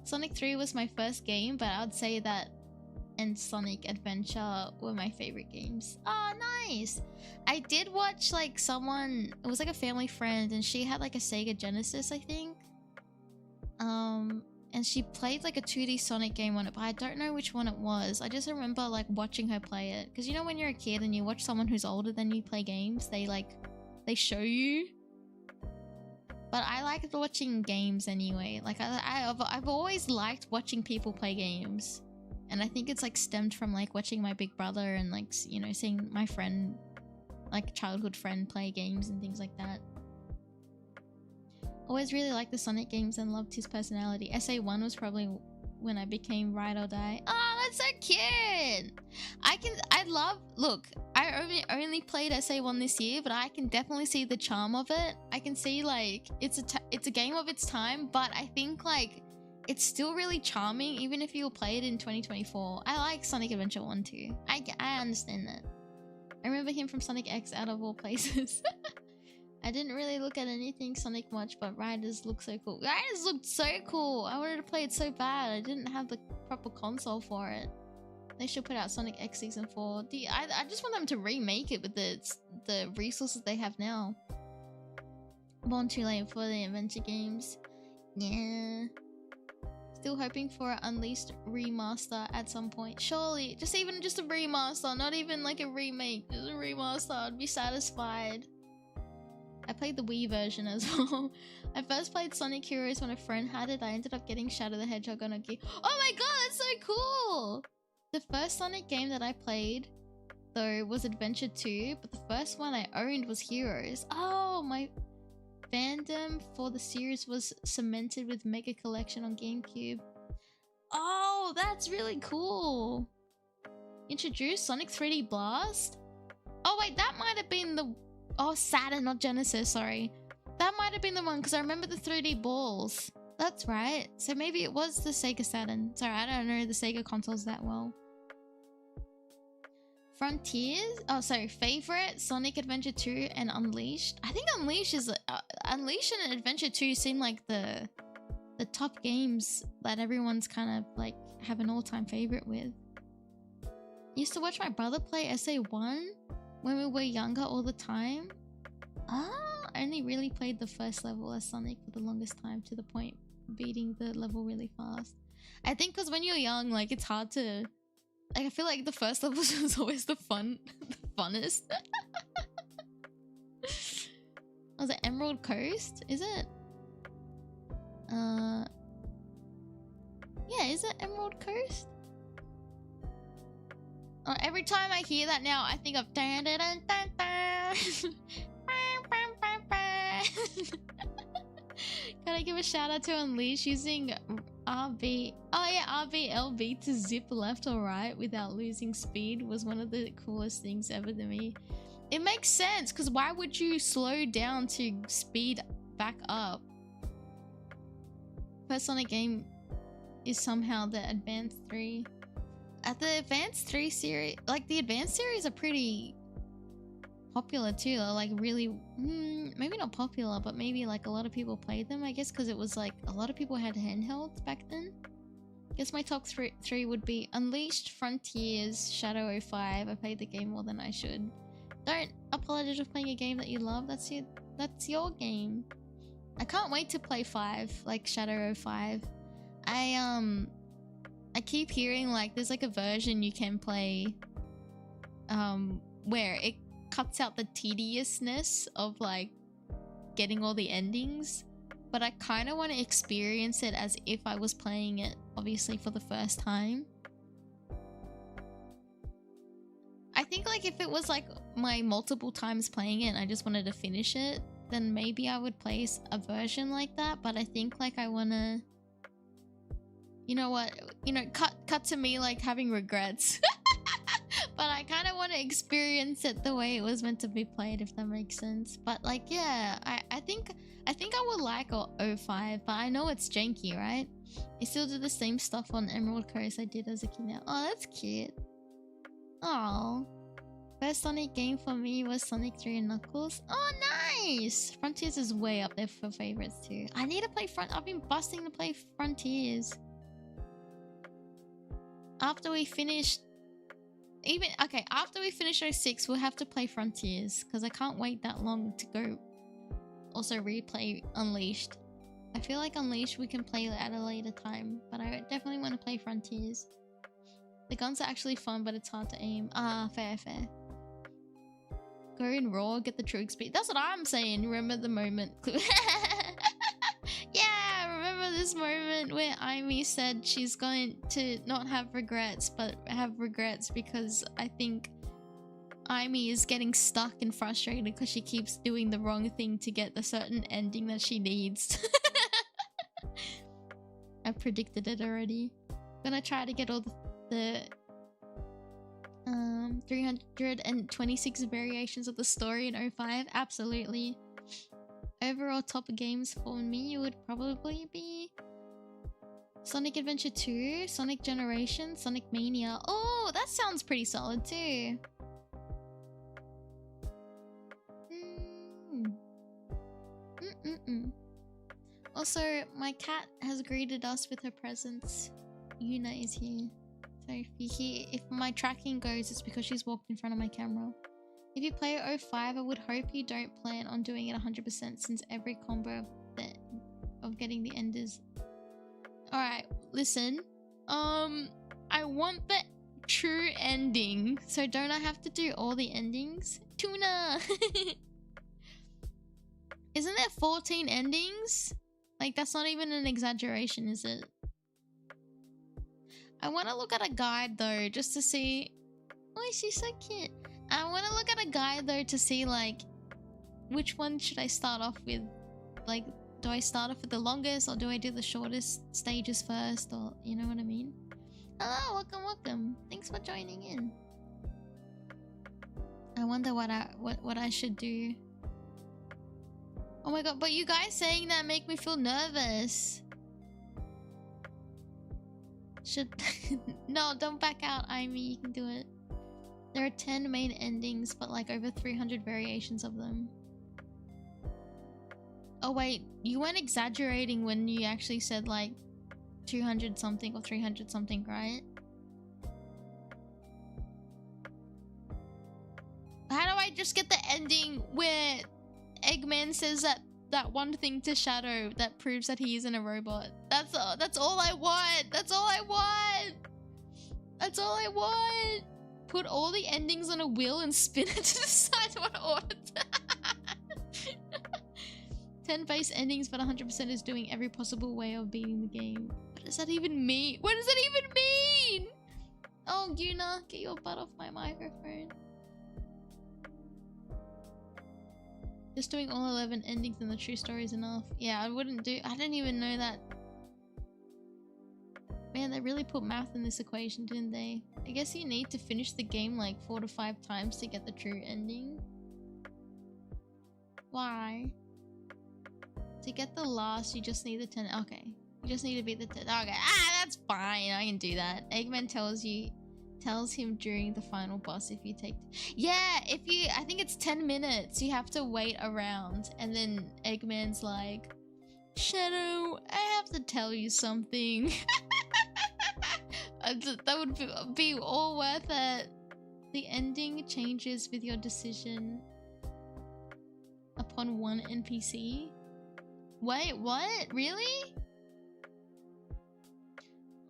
Sonic 3 was my first game, but I would say that and Sonic Adventure were my favorite games. Oh, nice! I did watch like someone, it was like a family friend, and she had like a Sega Genesis, I think. And she played like a 2D Sonic game on it, but I don't know which one it was. I just remember like watching her play it. Because you know when you're a kid and you watch someone who's older than you play games, they show you. But I liked watching games anyway. Like I've always liked watching people play games. And I think it's like stemmed from like watching my big brother and like, you know, seeing my friend, like childhood friend, play games and things like that. Always really liked the Sonic games and loved his personality. SA1 was probably when I became Ride or Die. Oh, that's so cute! Look, I only played SA1 this year, but I can definitely see the charm of it. I can see like, it's a game of its time, but I think like, it's still really charming even if you'll play it in 2024. I like Sonic Adventure 1 too. I understand that. I remember him from Sonic X out of all places. I didn't really look at anything Sonic much, but Riders looked so cool. Riders looked so cool! I wanted to play it so bad. I didn't have the proper console for it. They should put out Sonic X Season 4. I just want them to remake it with the resources they have now. Born too late for the adventure games. Yeah. Still hoping for an Unleashed remaster at some point. Surely, just a remaster, not even like a remake, just a remaster. I'd be satisfied. I played the Wii version as well. I first played Sonic Heroes when a friend had it. I ended up getting Shadow the Hedgehog on a Gear. Oh my god, that's so cool! The first Sonic game that I played, though, was Adventure 2, but the first one I owned was Heroes. Oh, my fandom for the series was cemented with Mega Collection on GameCube. Oh, that's really cool. Introduced Sonic 3D Blast? Oh wait, that might have been the... Oh, Saturn, not Genesis, sorry. That might have been the one, because I remember the 3D balls. That's right. So maybe it was the Sega Saturn. Sorry, I don't know the Sega consoles that well. Frontiers? Oh, sorry. Favorite? Sonic Adventure 2 and Unleashed. I think Unleashed is... Unleashed and Adventure 2 seem like the top games that everyone's kind of like have an all-time favorite with. Used to watch my brother play SA1 when we were younger all the time. I only really played the first level as Sonic for the longest time, to the point beating the level really fast. I think because when you're young, like, it's hard to... Like, I feel like the first level was always the funnest. Was it Emerald Coast? Is it? Yeah, is it Emerald Coast? Every time I hear that now, I think of dun, dun, dun, dun, dun. Can I give a shout out to Unleash using RB? Oh yeah, RBLB to zip left or right without losing speed was one of the coolest things ever to me. It makes sense, because why would you slow down to speed back up? First Sonic game is somehow the Advanced 3. At the Advanced 3 series, like the Advanced series are pretty popular too. They're like really, maybe not popular, but maybe like a lot of people played them, I guess, because it was like a lot of people had handhelds back then. I guess my top three would be Unleashed, Frontiers, Shadow 05. I played the game more than I should. Don't apologize for playing a game that you love. That's your game. I can't wait to play 5, like Shadow 05. I keep hearing like there's like a version you can play where it cuts out the tediousness of like getting all the endings, but I kind of want to experience it as if I was playing it obviously for the first time. I think like if it was like my multiple times playing it and I just wanted to finish it, then maybe I would play a version like that, but I think like I want to, you know what, you know, cut to me like having regrets. But I kind of want to experience it the way it was meant to be played, if that makes sense. But like, yeah, I think I would like 05, but I know it's janky, right? I still do the same stuff on Emerald Coast I did as a kid now. Oh, that's cute. Oh, first Sonic game for me was Sonic 3 and Knuckles. Oh, nice! Frontiers is way up there for favorites too. I need to play I've been busting to play Frontiers. After we finish... after we finish 06, we'll have to play Frontiers, because I can't wait that long to go also replay Unleashed. I feel like Unleashed we can play at a later time, but I definitely want to play Frontiers. The guns are actually fun, but it's hard to aim. Ah, fair. Go in raw, get the true XP. That's what I'm saying. Remember the moment. Yeah, remember this moment where Aimee said she's going to not have regrets, but have regrets because I think Aimee is getting stuck and frustrated because she keeps doing the wrong thing to get the certain ending that she needs. I predicted it already. Gonna try to get all the 326 variations of the story in 05. Absolutely. Overall top games for me would probably be Sonic Adventure 2, Sonic Generation, Sonic Mania. Oh, that sounds pretty solid too. Also, my cat has greeted us with her presence. Yuna is here. So if my tracking goes, it's because she's walked in front of my camera. If you play 05, I would hope you don't plan on doing it 100% since every combo of getting the enders. Alright, listen. I want the true ending, so don't I have to do all the endings? Tuna! Isn't there 14 endings? Like, that's not even an exaggeration, is it? I want to look at a guide, though, just to see... Oh, she's so cute. I want to look at a guide, though, to see, like, which one should I start off with? Like, do I start off with the longest, or do I do the shortest stages first, or... You know what I mean? Hello, welcome, welcome. Thanks for joining in. I wonder what I should do. Oh my god, but you guys saying that make me feel nervous. Should... No, don't back out, Aimee. You can do it. There are 10 main endings, but like over 300 variations of them. Oh wait, you weren't exaggerating when you actually said like 200 something or 300 something, right? How do I just get the ending where Eggman says that one thing to Shadow that proves that he isn't a robot? That's all I want. That's all I want. That's all I want. Put all the endings on a wheel and spin it to decide what order. 10 base endings, but 100% is doing every possible way of beating the game. What does that even mean? What does that even mean? Oh, Yuna, get your butt off my microphone. Just doing all 11 endings in the true story is enough. Yeah, I didn't even know that. Man, they really put math in this equation, didn't they? I guess you need to finish the game like 4 to 5 times to get the true ending. Why? To get the last, you just need the 10. Okay. You just need to beat the 10. Okay. Ah, that's fine. I can do that. Eggman tells him during the final boss if you take... Yeah, I think it's 10 minutes. You have to wait around. And then Eggman's like, Shadow, I have to tell you something. That would be all worth it. The ending changes with your decision upon one NPC. Wait, what? Really?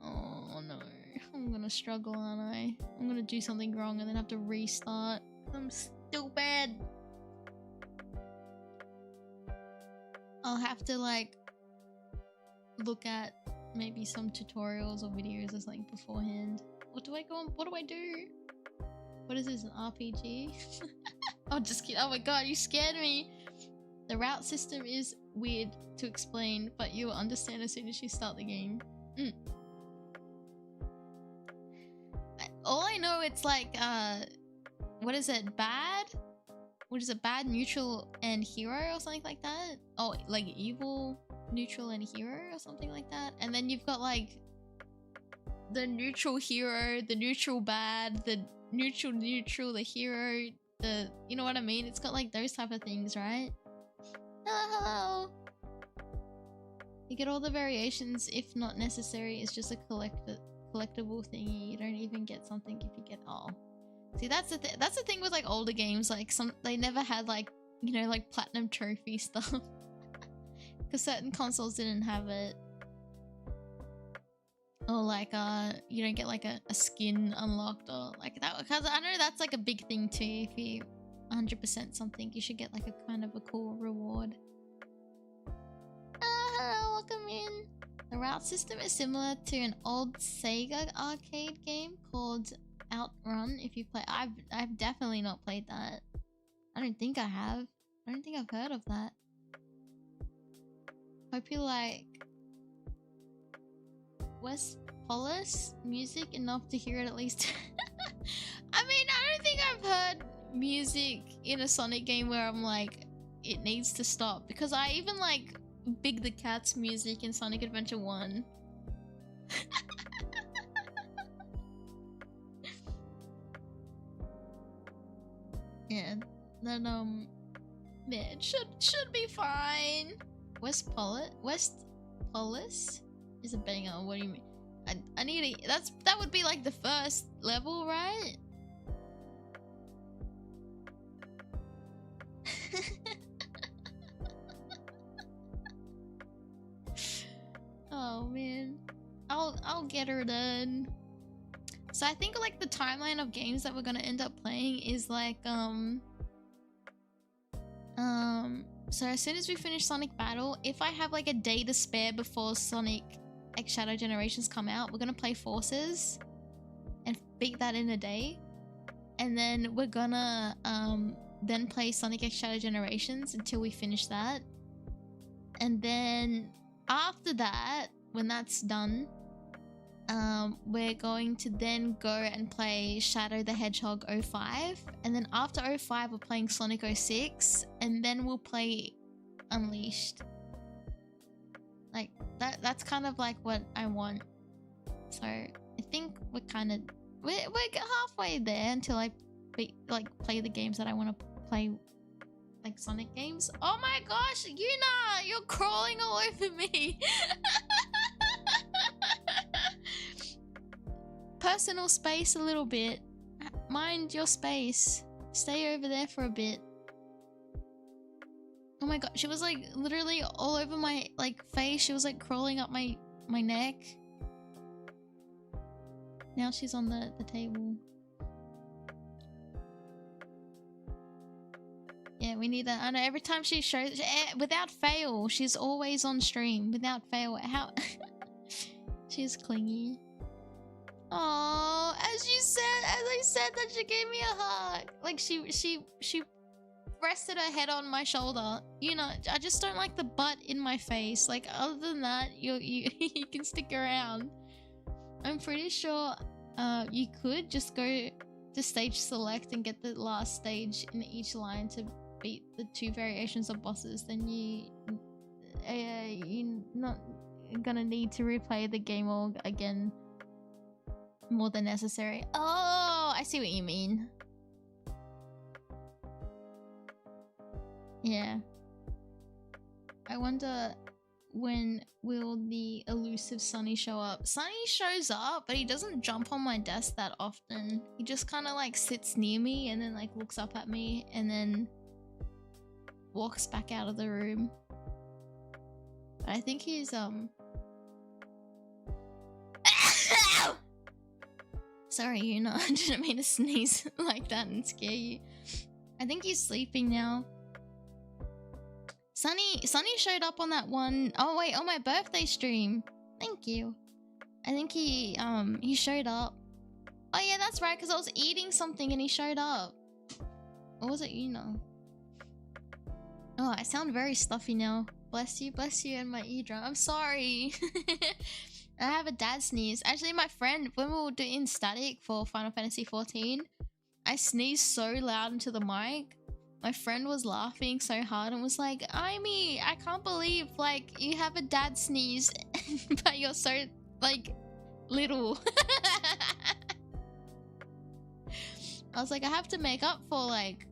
Oh no. I'm gonna struggle, aren't I? I'm gonna do something wrong and then have to restart. I'm stupid. I'll have to like look at maybe some tutorials or videos or something beforehand. What do I go on? What do I do? What is this, an RPG? Oh, just kidding. Oh my god, you scared me. The route system is weird to explain, but you'll understand as soon as you start the game. All I know, it's like, what is it? Bad? What is it? Bad, neutral, and hero or something like that? Oh, like evil, neutral, and hero or something like that? And then you've got like the neutral hero, the neutral bad, the neutral, the hero, the... You know what I mean? It's got like those type of things, right? Hello! You get all the variations if not necessary. It's just a collectible thingy. You don't even get something if you get... Oh. See, that's the thing with like older games. Like they never had like, you know, like platinum trophy stuff. Because certain consoles didn't have it. Or like you don't get like a skin unlocked or like that. Because I know that's like a big thing too. If you 100% something, you should get like a kind of a cool reward. Hello, welcome in. The route system is similar to an old Sega arcade game called Outrun. If you play, I've definitely not played that. I don't think I have. I don't think I've heard of that. Hope you like West Polis music enough to hear it at least. I mean, I don't think I've heard music in a Sonic game where I'm like, it needs to stop, because I even like Big the Cat's music in Sonic Adventure 1. Yeah, then yeah, it should be fine. West Police is a banger. What do you mean? I need to. That would be like the first level, right? Oh man, I'll get her done. So I think like the timeline of games that we're gonna end up playing is like so as soon as we finish Sonic Battle, if I have like a day to spare before Sonic X Shadow Generations come out, we're gonna play Forces and beat that in a day, and then we're gonna then play Sonic X Shadow Generations until we finish that, and then after that, when that's done, we're going to then go and play Shadow the Hedgehog 05, and then after 05 we're playing Sonic 06, and then we'll play Unleashed. Like that's kind of like what I want. So I think we're kind of we're halfway there until I play the games that I want to play, like Sonic games. Oh my gosh, Yuna, you're crawling all over me. Personal space a little bit. Mind your space. Stay over there for a bit. Oh my god, she was like literally all over my like face. She was like crawling up my neck. Now she's on the table. Yeah, we need that. I know every time she shows, without fail, she's always on stream. Without fail. How? She's clingy. Oh, as I said that she gave me a hug. Like she rested her head on my shoulder. You know, I just don't like the butt in my face. Like other than that, you you can stick around. I'm pretty sure you could just go to stage select and get the last stage in each line to beat the 2 variations of bosses. Then you're not gonna need to replay the game all again more than necessary. Oh, I see what you mean. Yeah. I wonder when will the elusive Sunny show up. Sunny shows up, but he doesn't jump on my desk that often. He just kind of like sits near me and then like looks up at me and then walks back out of the room. But I think he's sorry, you know, I didn't mean to sneeze like that and scare you. I think he's sleeping now. Sunny showed up on that one. Oh wait, on my birthday stream. Thank you. I think he showed up. Oh yeah, that's right, because I was eating something and he showed up. Or was it you know? Oh, I sound very stuffy now. Bless you, and my eardrum. I'm sorry. I have a dad sneeze. Actually, my friend, when we were doing static for Final Fantasy 14, I sneezed so loud into the mic. My friend was laughing so hard and was like, Aimee, I can't believe, like, you have a dad sneeze, but you're so, like, little. I was like, I have to make up for, like,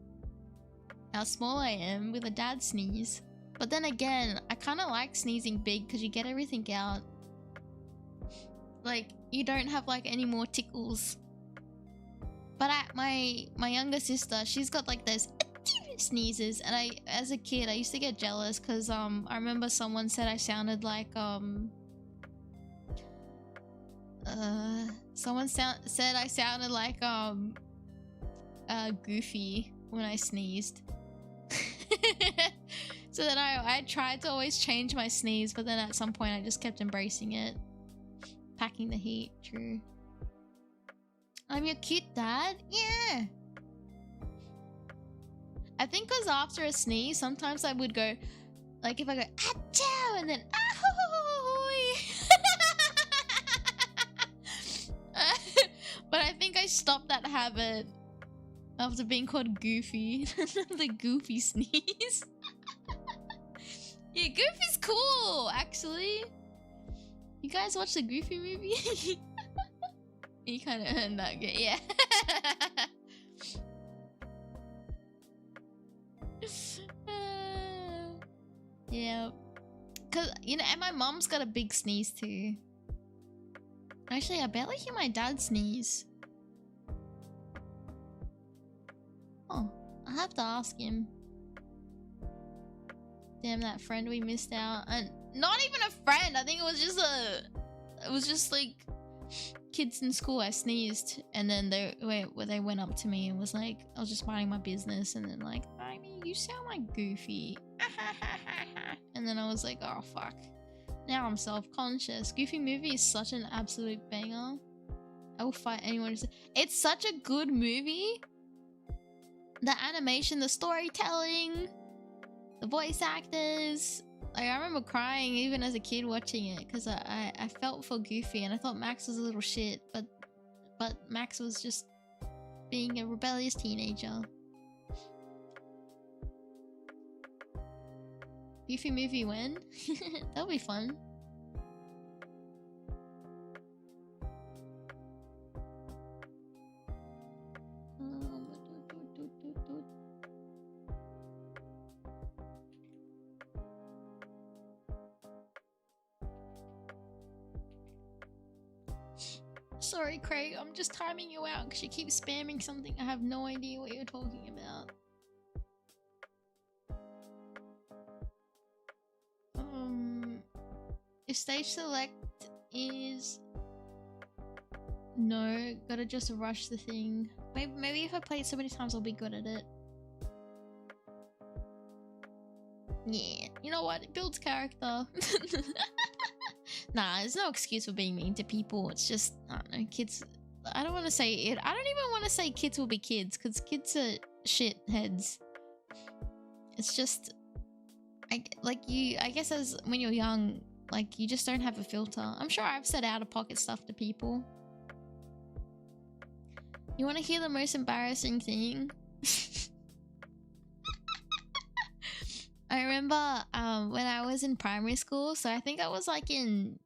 how small I am with a dad sneeze. But then again, I kind of like sneezing big because you get everything out. Like, you don't have, like, any more tickles. But my younger sister, she's got, like, those sneezes, and as a kid I used to get jealous because I remember someone said I sounded like someone said I sounded like Goofy when I sneezed. So then I tried to always change my sneeze, but then at some point I just kept embracing it. Packing the heat, true. I'm your cute dad? Yeah. I think because after a sneeze, sometimes I would go, like if I go, achoo, and then, ahoy. But I think I stopped that habit after being called Goofy. The Goofy sneeze. Yeah, Goofy's cool, actually. You guys watch the Goofy movie? You kind of earned that, yeah. Yeah. cause you know, and my mom's got a big sneeze too. Actually, I barely hear my dad sneeze. Oh, I have to ask him. Damn, that friend we missed out. And not even a friend. I think it was just like kids in school. I sneezed, and then they went up to me and was like, I was just minding my business, and then like, Aimee, you sound like Goofy. And then I was like, oh fuck. Now I'm self-conscious. Goofy movie is such an absolute banger. I will fight anyone who says it's such a good movie. The animation, the storytelling, the voice actors. Like, I remember crying even as a kid watching it because I felt for Goofy, and I thought Max was a little shit, but Max was just being a rebellious teenager. Goofy movie when? That'll be fun. Sorry, Craig, I'm just timing you out because you keep spamming something. I have no idea what you're talking about. If stage select is no, gotta just rush the thing. Maybe if I play it so many times, I'll be good at it. Yeah, you know what? It builds character. Nah, there's no excuse for being mean to people. It's just, I don't know, kids. I don't want to say it. I don't even want to say kids will be kids, because kids are shitheads. It's just, I guess as when you're young, like, you just don't have a filter. I'm sure I've said out-of-pocket stuff to people. You want to hear the most embarrassing thing? I remember when I was in primary school, so I think I was like in,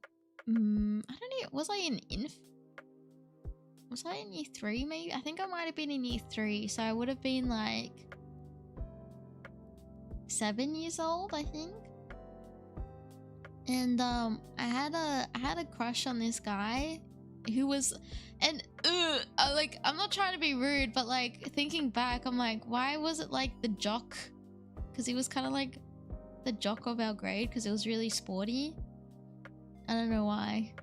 I don't know, was I in year 3 maybe? I think I might have been in year 3, so I would have been like 7 years old, I think. And I had a crush on this guy who was, and I'm not trying to be rude, but like thinking back, I'm like, why was it like the jock? Because he was kind of like the jock of our grade because it was really sporty. I don't know why.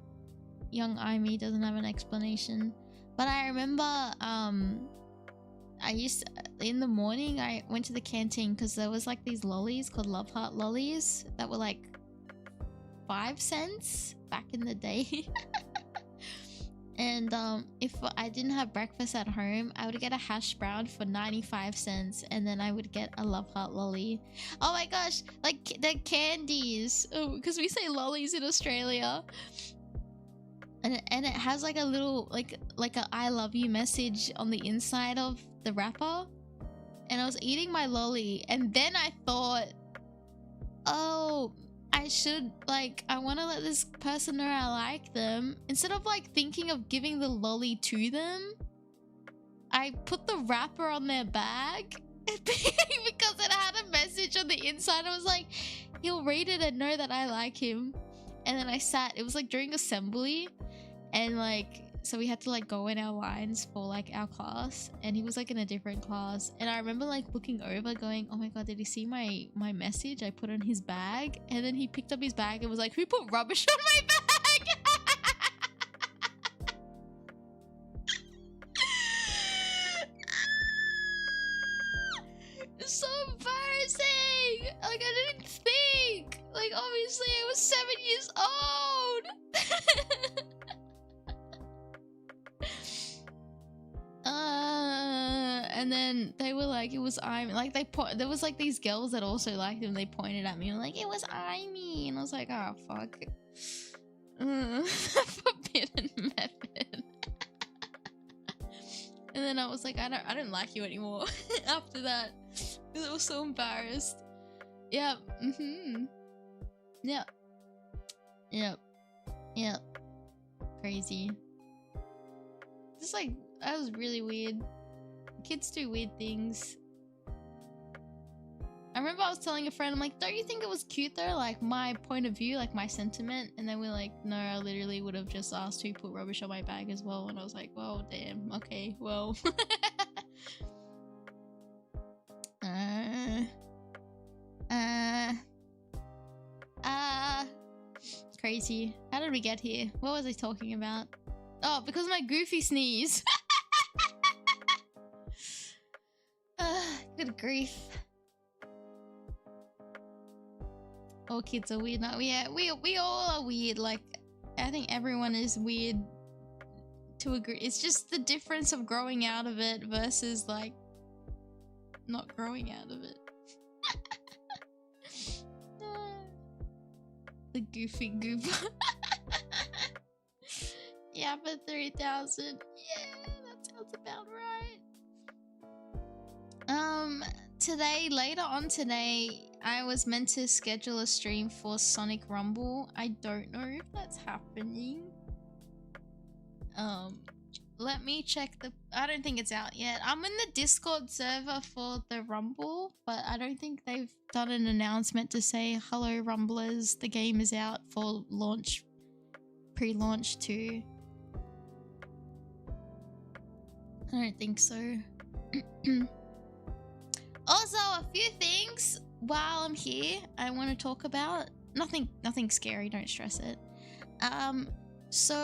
Young Aimee doesn't have an explanation. But I remember in the morning I went to the canteen because there was like these lollies called Love Heart lollies that were like 5 cents back in the day. And if I didn't have breakfast at home, I would get a hash brown for 95 cents, and then I would get a Love Heart lolly. Oh my gosh, like the candies, because we say lollies in Australia. And it has like a little like a I love you message on the inside of the wrapper. And I was eating my lolly, and then I thought, oh, I should, like, I want to let this person know I like them. Instead of like thinking of giving the lolly to them, I put the wrapper on their bag because it had a message on the inside. I was like, he'll read it and know that I like him. And then I sat, it was like during assembly, and like, so we had to like go in our lines for like our class, and he was like in a different class, and I remember like looking over going, oh my god, did he see my message I put on his bag? And then he picked up his bag and was like, who put rubbish on my bag? It's so embarrassing. Like, I didn't think, like, obviously I was 7 years old. And then they were like, it was Aimee. Like, there was like these girls that also liked him. They pointed at me and were like, it was Aimee. And I was like, oh fuck. Forbidden method. And then I was like, I don't like you anymore after that, because I was so embarrassed. Yep. Yep. Crazy. Just like, that was really weird. Kids do weird things. I remember I was telling a friend, I'm like, don't you think it was cute though? Like my point of view, like my sentiment. And then we're like, no, I literally would have just asked who put rubbish on my bag as well. And I was like, well, damn. Okay, well. Crazy. How did we get here? What was I talking about? Oh, because of my goofy sneeze. Good grief. All kids are weird now. Yeah, we all are weird. Like, I think everyone is weird to agree. It's just the difference of growing out of it versus like not growing out of it. The goofy goop. Yeah, for 3,000. Yeah, that sounds about right. Today, later on today, I was meant to schedule a stream for Sonic Rumble. I don't know if that's happening. Let me check the... I don't think it's out yet. I'm in the Discord server for the Rumble, but I don't think they've done an announcement to say, hello Rumblers, the game is out for launch, pre-launch too. I don't think so. Also, a few things while I'm here I want to talk about. Nothing scary, don't stress it. So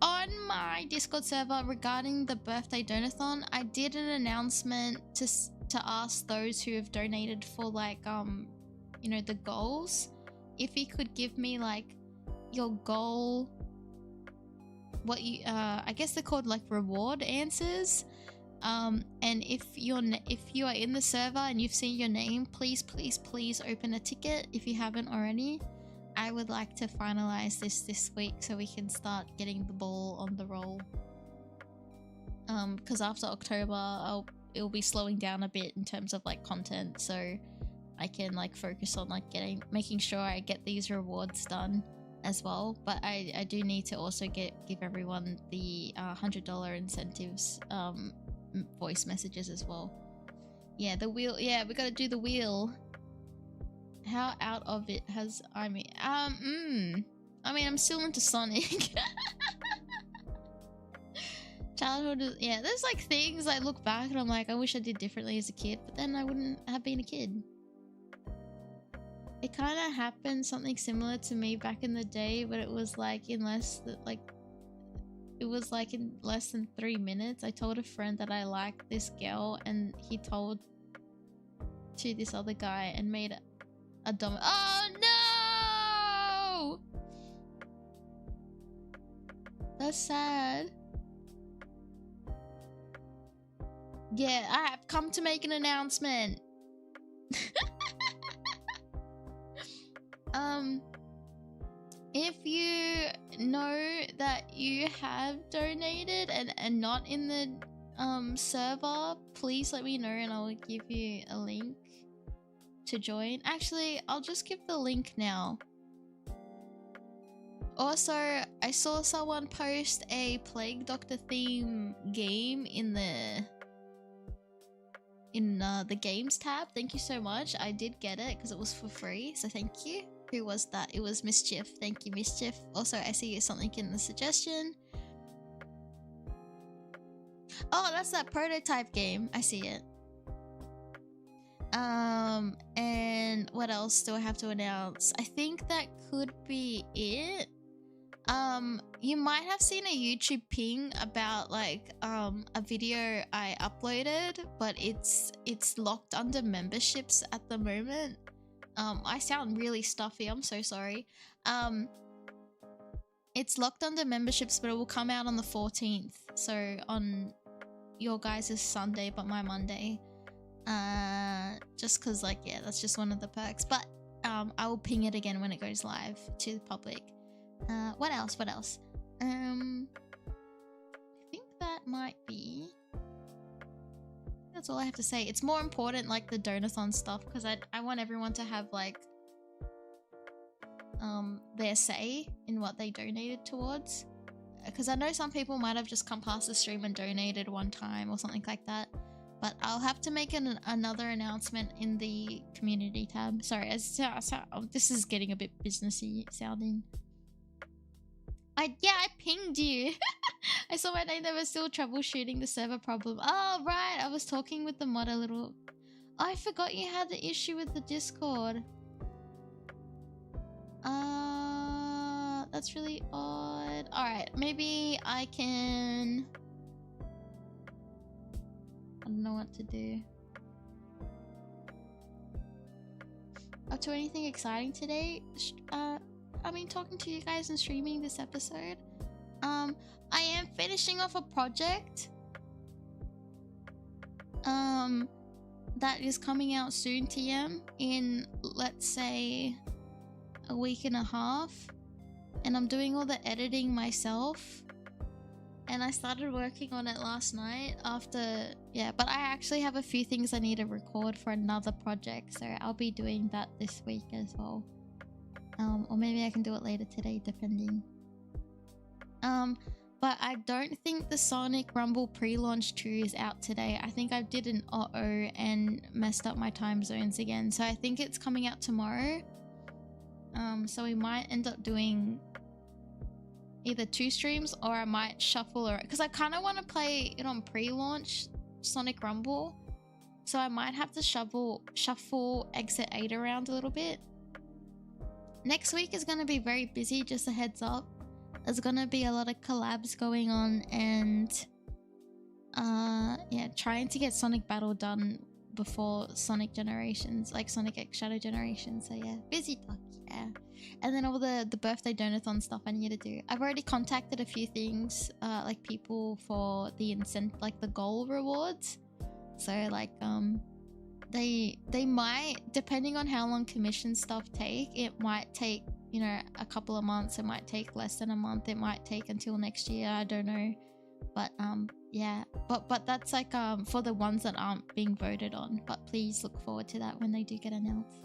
on my Discord server regarding the birthday donathon, I did an announcement to ask those who have donated for like you know, the goals, if you could give me like your goal, what you I guess they're called like reward answers. And if you are in the server and you've seen your name, please open a ticket if you haven't already. I would like to finalize this week so we can start getting the ball on the roll. Because after October, it'll be slowing down a bit in terms of like content, so I can like focus on like making sure I get these rewards done as well. But I do need to also give everyone the $100 incentives voice messages as well. Yeah, the wheel. Yeah, we gotta do the wheel. How out of it has Aimee? I mean, I'm still into Sonic. Childhood is, yeah, there's like things I look back and I'm like, I wish I did differently as a kid, but then I wouldn't have been a kid. It kind of happened, something similar to me back in the day, but it was like in less than 3 minutes. I told a friend that I liked this girl and he told to this other guy and made a dumb... Oh no! That's sad. Yeah, I have come to make an announcement. If you know that you have donated and not in the server, please let me know and I will give you a link to join. Actually, I'll just give the link now. Also, I saw someone post a Plague Doctor theme game in the games tab. Thank you so much. I did get it because it was for free, so thank you. Who was that? It was Mischief. Thank you, Mischief. Also, I see something in the suggestion. Oh, that's that prototype game. I see it. And what else do I have to announce? I think that could be it. You might have seen a YouTube ping about like a video I uploaded, but it's locked under memberships at the moment. I sound really stuffy, I'm so sorry. It's locked under memberships, but it will come out on the 14th, so on your guys' Sunday but my Monday. Just cause like, yeah, that's just one of the perks, but I will ping it again when it goes live to the public. What else? I think that might be... That's all I have to say. It's more important like the donathon stuff, because I want everyone to have like their say in what they donated towards, because I know some people might have just come past the stream and donated one time or something like that, But I'll have to make another announcement in the community tab. Sorry, this is getting a bit businessy sounding. I pinged you. I saw my name. They were still troubleshooting the server problem. Oh right, I was talking with the mod a little. Oh, I forgot you had the issue with the Discord. That's really odd. All right, maybe I can. I don't know what to do. Up to anything exciting today? I mean, talking to you guys and streaming this episode. I am finishing off a project. That is coming out soon, TM, in let's say a week and a half. And I'm doing all the editing myself. And I started working on it last night after, but I actually have a few things I need to record for another project. So I'll be doing that this week as well. Or maybe I can do it later today, depending. But I don't think the Sonic Rumble pre-launch 2 is out today. I think I did an auto and messed up my time zones again. So I think it's coming out tomorrow. So we might end up doing either 2 streams, or I might shuffle around, because I kind of want to play it on pre-launch Sonic Rumble. So I might have to shuffle Exit 8 around a little bit. Next week is going to be very busy, just a heads up. There's going to be a lot of collabs going on, and trying to get Sonic Battle done before Sonic Generations, like Sonic X Shadow Generations. So yeah, busy talk, yeah. And then all the birthday donathon stuff I need to do. I've already contacted a few things, like people for the like the goal rewards. So like they might, depending on how long commission stuff take, it might take, you know, a couple of months, it might take less than a month, it might take until next year, I don't know. But yeah, but that's like for the ones that aren't being voted on. But please look forward to that when they do get announced.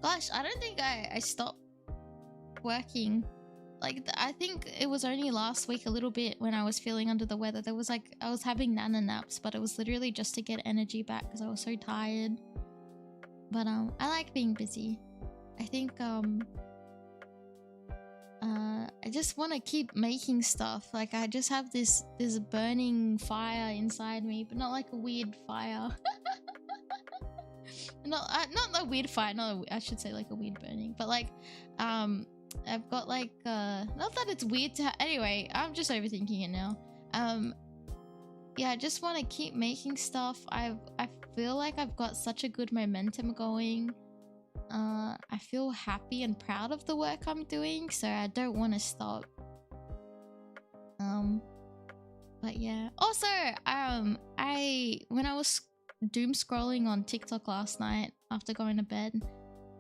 Gosh, I don't think I stopped working. Like, I think it was only last week a little bit when I was feeling under the weather. There was like, I was having nana naps, but it was literally just to get energy back because I was so tired. But I like being busy. I think I just want to keep making stuff. Like, I just have this burning fire inside me, but not like a weird fire. not a weird fire. I should say like a weird burning, but like I've got like not that it's weird to anyway, I'm just overthinking it now. Yeah, I just want to keep making stuff. I feel like I've got such a good momentum going. I feel happy and proud of the work I'm doing, so I don't want to stop. But yeah. Also, when I was doom scrolling on TikTok last night after going to bed,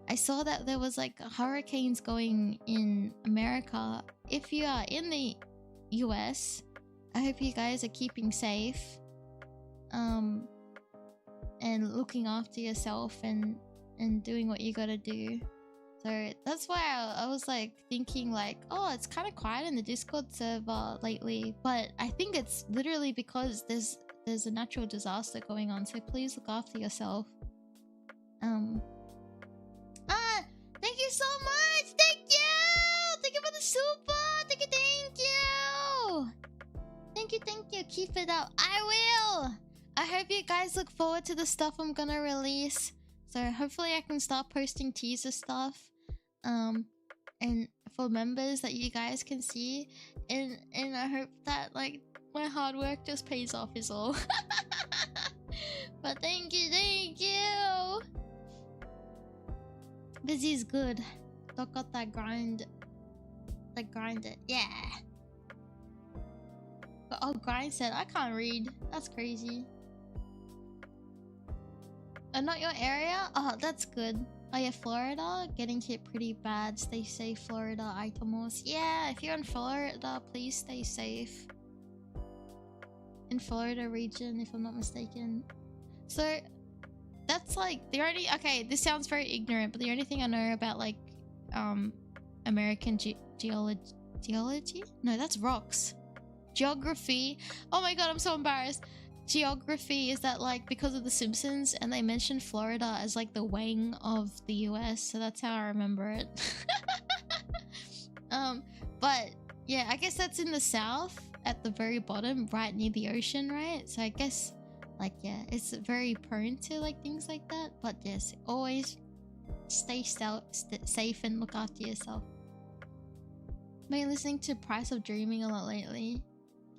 I saw that there was like hurricanes going in America. If you are in the US, I hope you guys are keeping safe, and looking after yourself and doing what you gotta do. So that's why I was like thinking like, oh, it's kind of quiet in the Discord server lately, but I think it's literally because there's a natural disaster going on, so please look after yourself. Thank you so much. Thank you for the super. Thank you. Keep it up. I will. I hope you guys look forward to the stuff I'm gonna release. So hopefully I can start posting teaser stuff, and for members that you guys can see, and I hope that like my hard work just pays off is all. But thank you. Busy is good. Don't got that grind. Like grind it, yeah. But oh, grind said I can't read. That's crazy. Not your area? Oh, that's good. Oh yeah, Florida getting hit pretty bad. Stay safe, Florida, Aitomos. Yeah, if you're in Florida, please stay safe. In Florida region, if I'm not mistaken. So that's like the only, okay, this sounds very ignorant, but the only thing I know about like American geology? No, that's rocks. Geography. Oh my god, I'm so embarrassed. geography is that like because of The Simpsons, and they mentioned Florida as like the wing of the US, so that's how I remember it. But yeah, I guess that's in the south at the very bottom, right near the ocean, right? So I guess like, yeah, it's very prone to like things like that. But yes, always stay safe and look after yourself. Been listening to Price of Dreaming a lot lately.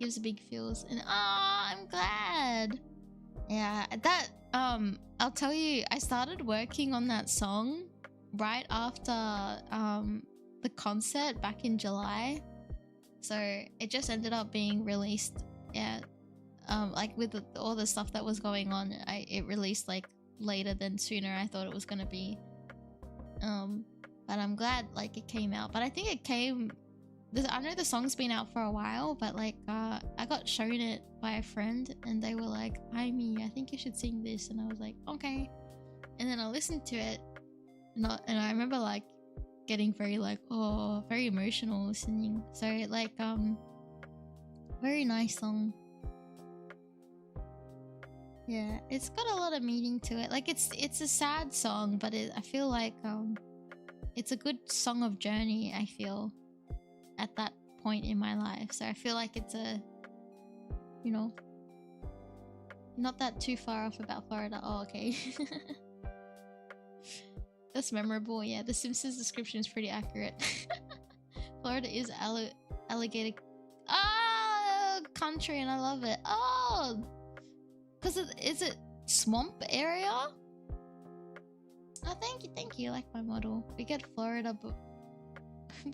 Gives big feels, and I'm glad. Yeah, that I'll tell you, I started working on that song right after the concert back in July. So it just ended up being released. Yeah. Like with all the stuff that was going on, it released like later than sooner I thought it was gonna be. But I'm glad like it came out. But I think it came. I know the song's been out for a while, but like I got shown it by a friend, and they were like, "Aimee, I think you should sing this," and I was like, "Okay." And then I listened to it, and I remember like getting very like very emotional listening. So like very nice song. Yeah, it's got a lot of meaning to it. Like it's a sad song, but I feel like it's a good song of journey, I feel, at that point in my life. So I feel like it's a, you know, not that too far off about Florida. Oh, okay. That's memorable. Yeah, The Simpsons description is pretty accurate. Florida is alligator country, and I love it. Oh, because is it swamp area? Oh, thank you. I like my model. We got Florida, but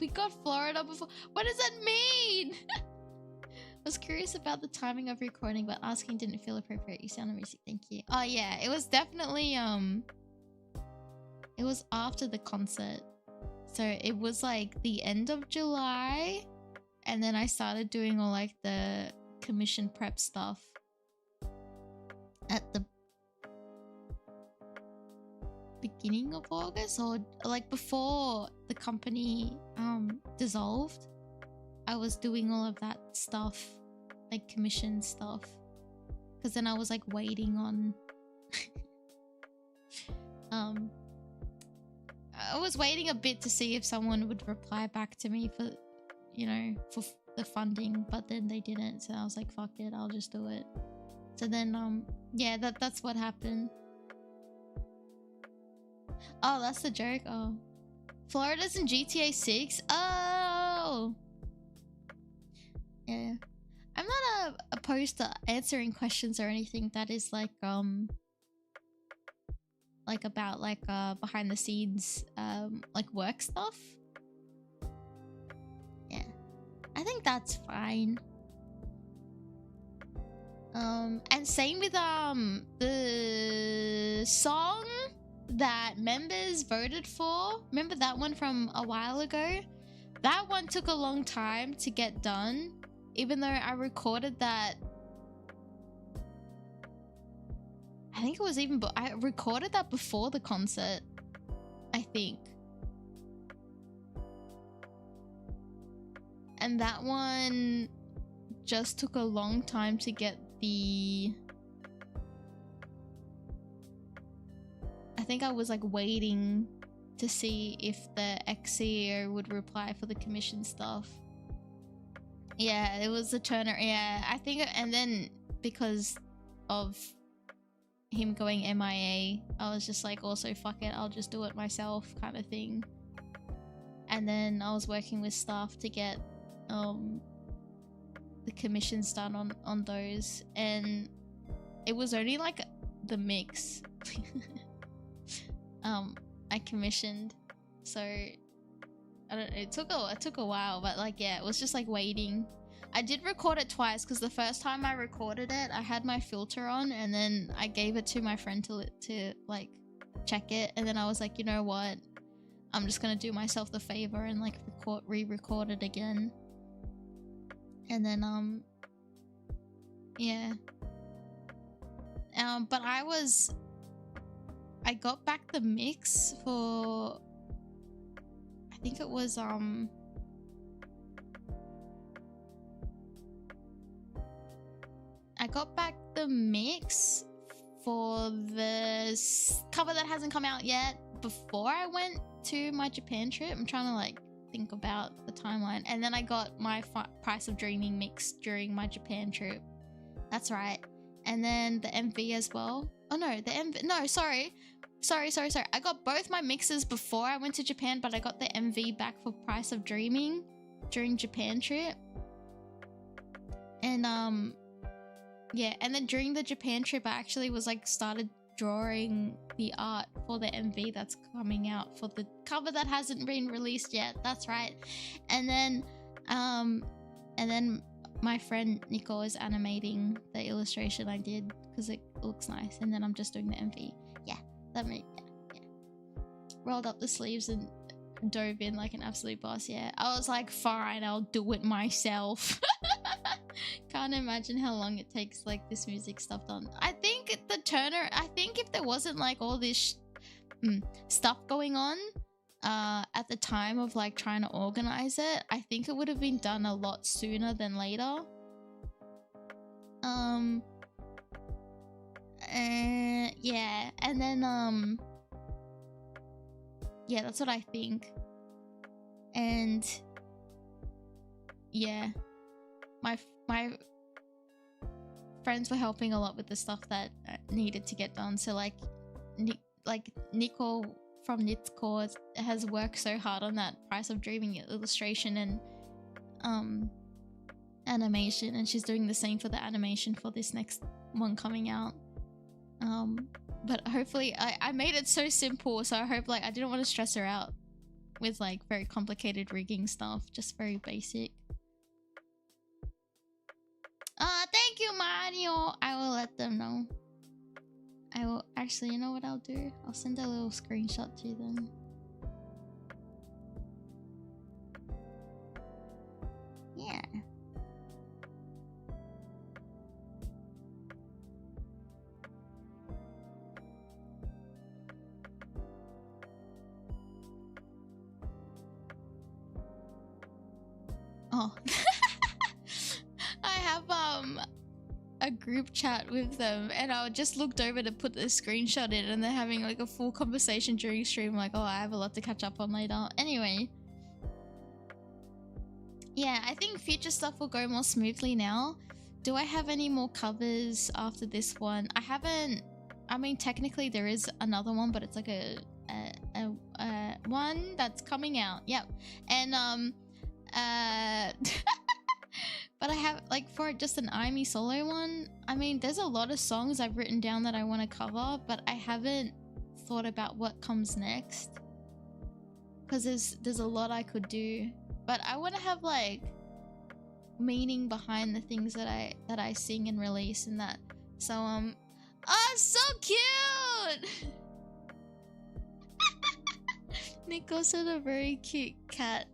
we got Florida before. What does that mean? I was curious about the timing of recording, but asking didn't feel appropriate. You sound amazing. Thank you. Oh yeah, it was definitely it was after the concert. So it was like the end of July, and then I started doing all like the commission prep stuff at the beginning of August, or like before the company dissolved. I was doing all of that stuff, like commission stuff, because then I was like waiting on I was waiting a bit to see if someone would reply back to me for, you know, for the funding, but then they didn't, so I was like, fuck it, I'll just do it. So then yeah, that's what happened. Oh, that's the joke. Oh, Florida's in GTA 6. Oh, yeah. I'm not opposed to answering questions or anything that is like about like behind the scenes like work stuff. Yeah, I think that's fine. And same with the song that members voted for. Remember that one from a while ago? That one took a long time to get done, even though I recorded that. I think it was even, I recorded that before the concert, I think. And that one just took a long time to get the... I think I was like waiting to see if the ex-CEO would reply for the commission stuff. Yeah, it was the Turner. Yeah, I think, and then because of him going MIA, I was just like, also fuck it, I'll just do it myself kind of thing. And then I was working with staff to get the commissions done on those, and it was only like the mix I commissioned, so I don't know, it took a while, but like, yeah, it was just like waiting. I did record it twice, because the first time I recorded it, I had my filter on, and then I gave it to my friend to like check it, and then I was like, you know what, I'm just gonna do myself the favor and like re-record it again. And then yeah, but I got back the mix for, I think it was I got back the mix for the cover that hasn't come out yet before I went to my Japan trip. I'm trying to like think about the timeline, and then I got my Price of Dreaming mix during my Japan trip. That's right. And then the MV as well. Oh no, the MV. No, sorry. I got both my mixes before I went to Japan, but I got the MV back for Price of Dreaming during Japan trip. And yeah, and then during the Japan trip I actually was like started drawing the art for the MV that's coming out for the cover that hasn't been released yet. That's right. And then my friend Nico is animating the illustration I did because it looks nice, and then I'm just doing the MV. Yeah, that made yeah. Rolled up the sleeves and dove in like an absolute boss. Yeah, I was like, fine, I'll do it myself. Can't imagine how long it takes like this music stuff done. I think I think if there wasn't like all this stuff going on at the time of like trying to organize it, I think it would have been done a lot sooner than later. Yeah, and then yeah, that's what I think. And yeah, my friends were helping a lot with the stuff that needed to get done. So like Nico from Nitsko has worked so hard on that Price of Dreaming illustration and animation, and she's doing the same for the animation for this next one coming out. But hopefully I made it so simple, so I hope like I didn't want to stress her out with like very complicated rigging stuff, just very basic. Thank you, Mario. I will let them know. I will actually, you know what I'll do? I'll send a little screenshot to them. Yeah. Oh. I have a group chat with them, and I just looked over to put the screenshot in, and they're having like a full conversation during stream, like, oh, I have a lot to catch up on later. Anyway, yeah, I think future stuff will go more smoothly now. Do I have any more covers after this one? I haven't. I mean, technically there is another one, but it's like a one that's coming out. Yep. And but I have, like, for just an Aimee solo one, I mean, there's a lot of songs I've written down that I want to cover, but I haven't thought about what comes next. Because there's a lot I could do. But I want to have, like, meaning behind the things that I sing and release and that. So, oh, so cute! Nico said a very cute cat.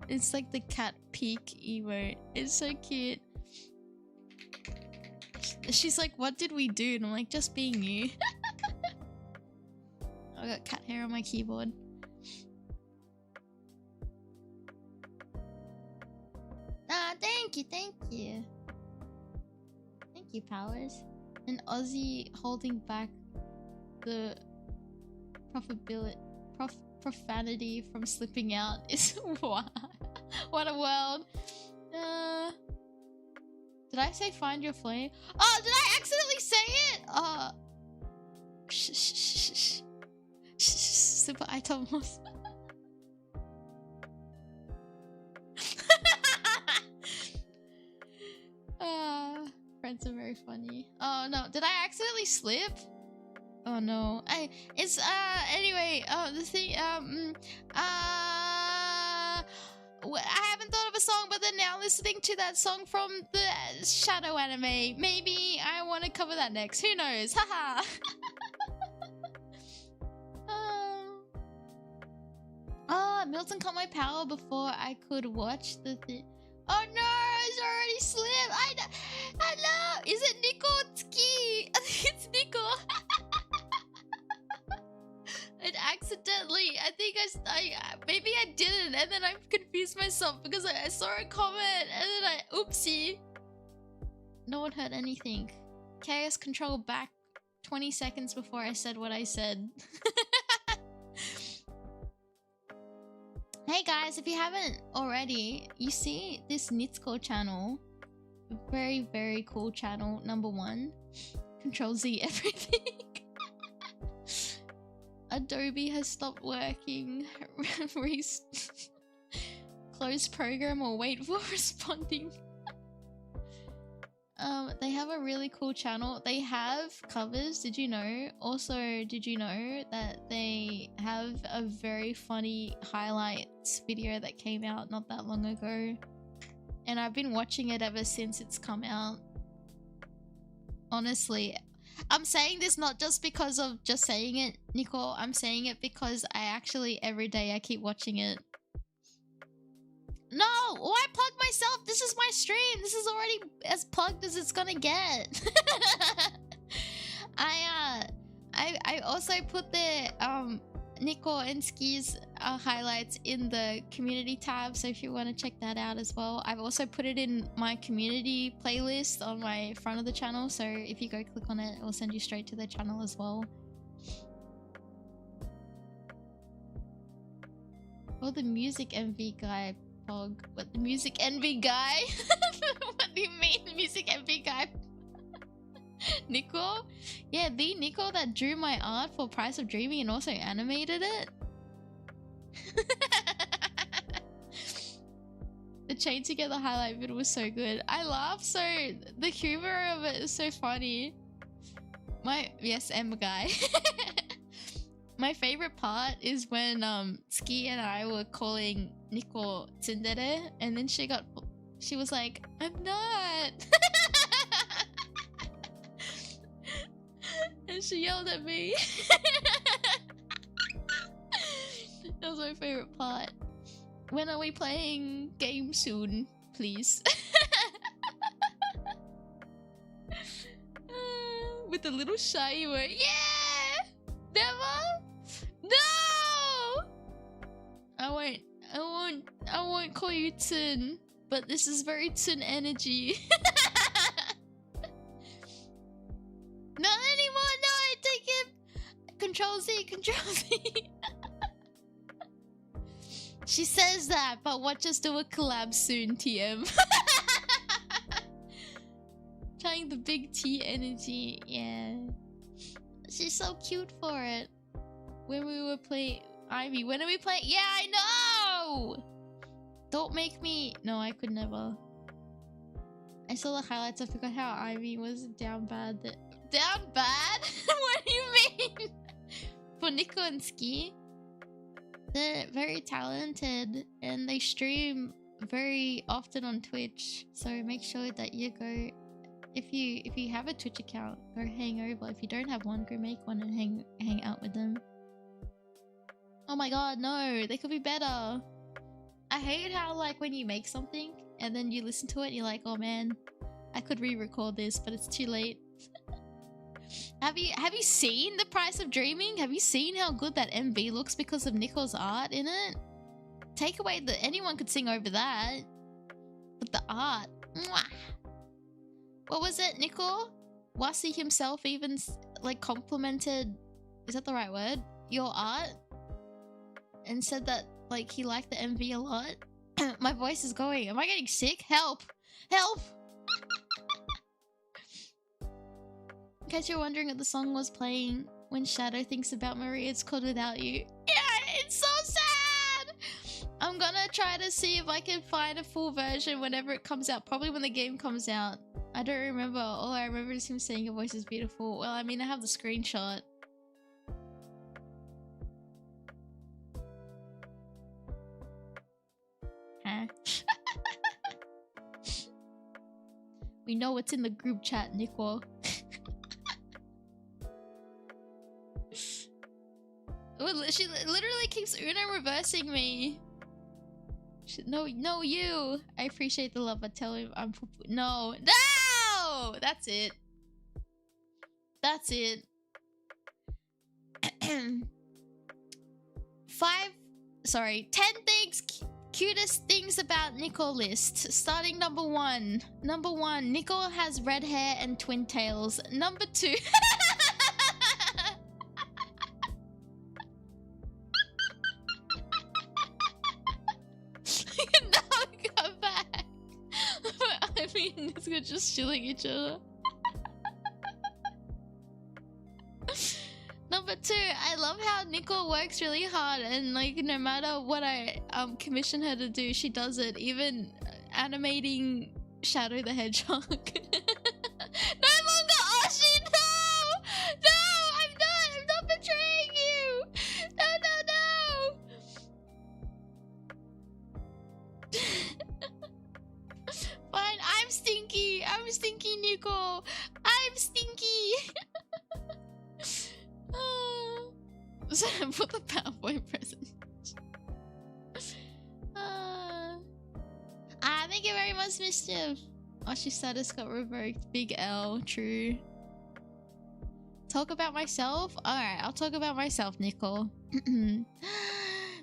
It's like the cat peek emote. It's so cute. She's like, what did we do? And I'm like, just being you. I got cat hair on my keyboard. Ah, thank you. Thank you, Powers. And Ozzy holding back the profanity from slipping out is what a world. Did I say find your flame? Oh, did I accidentally say it? Super Aitomos. Friends are very funny. Oh no, did I accidentally slip? Oh no. Anyway, the thing, I haven't thought of a song, but then now listening to that song from the Shadow anime, maybe I want to cover that next. Who knows? Haha. Milton caught my power before I could watch the thing. Oh no, it's already slipped. I know. Is it Nico Tsuki? I think it's Nico. It accidentally, I think I maybe I didn't, and then I confused myself because I saw a comment and then oopsie. No one heard anything. Chaos control back 20 seconds before I said what I said. Hey guys, if you haven't already, you see this Nitsuko channel. Very, very cool channel. Number 1. Control Z everything. Adobe has stopped working. Close program or wait for responding. They have a really cool channel. They have covers, did you know? Also, did you know that they have a very funny highlights video that came out not that long ago? And I've been watching it ever since it's come out. Honestly, I'm saying this not just because of just saying it, Nicole. I'm saying it because I actually, every day, I keep watching it. No! Why plug myself? This is my stream. This is already as plugged as it's gonna get. I also put the Nico and Ski's highlights in the community tab, so if you want to check that out as well. I've also put it in my community playlist on my front of the channel, so if you go click on it, it will send you straight to the channel as well. Oh, the music MV guy. What, the music envy guy? What do you mean, music envy guy? Nico? Yeah, the Nico that drew my art for Price of Dreaming and also animated it. The chain together highlight video was so good. I laugh so. The humor of it is so funny. Yes, M guy. My favorite part is when Ski and I were calling Nico tsundere, and then she was like, I'm not. And she yelled at me. That was my favorite part. When are we playing game soon, please? With the little shy word. Yeah! Never? No! I won't call you Tsun, but this is very Tsun energy. Not anymore, no, I take it. Control Z, Control Z. She says that, but watch us do a collab soon, TM. Trying the big T energy, yeah. She's so cute for it. When we were playing Aimee, when are we playing? Yeah, I know! Don't make me... No, I could never. I saw the highlights, I forgot how Aimee was down bad. Down bad? What do you mean? For Nico and Ski? They're very talented and they stream very often on Twitch. So make sure that you go... If you have a Twitch account, go hang over. If you don't have one, go make one and hang out with them. Oh my god, no, they could be better. I hate how like when you make something and then you listen to it and you're like, oh man, I could re-record this, but it's too late. Have you seen The Price of Dreaming? Have you seen how good that MV looks because of Nico's art in it? Take away the... Anyone could sing over that. But the art... Mwah. What was it, Nico? Wasi himself even like complimented... Is that the right word? Your art? And said that like he liked the MV a lot. My voice is going. Am I getting sick? Help! Help! In case you're wondering what the song was playing when Shadow thinks about Maria, it's called Without You. Yeah, it's so sad! I'm gonna try to see if I can find a full version whenever it comes out. Probably when the game comes out. I don't remember. All I remember is him saying your voice is beautiful. Well, I mean, I have the screenshot. Huh? We know what's in the group chat, Nico. She literally keeps Uno reversing me. No, you. I appreciate the love, but tell him I'm... No! No! That's it. That's it. 10 things Cutest things about Nico list. Starting number one. Number one, Nico has red hair and twin tails. Number two. No, come back. I mean, we're just shilling each other. Number two, I love how Nico works really hard, and like no matter what I commission her to do, she does it. Even animating Shadow the Hedgehog. No longer Oshi, no! No, I'm not betraying you! No, no, no! Fine, I'm stinky Nico! I'm stinky! So put the PowerPoint present. Thank you very much, Mischief. Oshi status got revoked. Big L, true. Talk about myself? Alright, I'll talk about myself, Nicole. The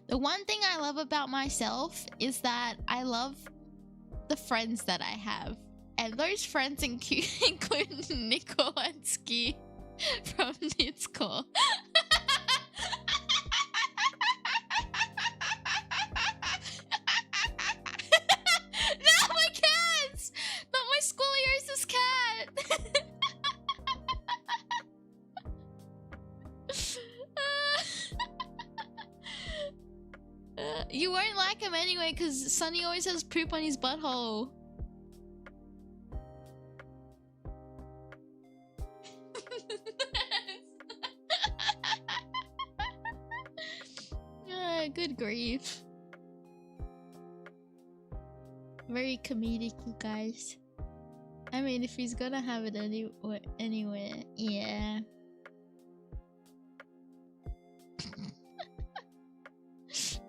one thing I love about myself is that I love the friends that I have. And those friends include Nicole and Ski from Nitscore. No, my cats! Not my scoliosis cat! You won't like him anyway, because Sunny always has poop on his butthole. Good grief. Very comedic, you guys. I mean, if he's gonna have it anywhere, yeah.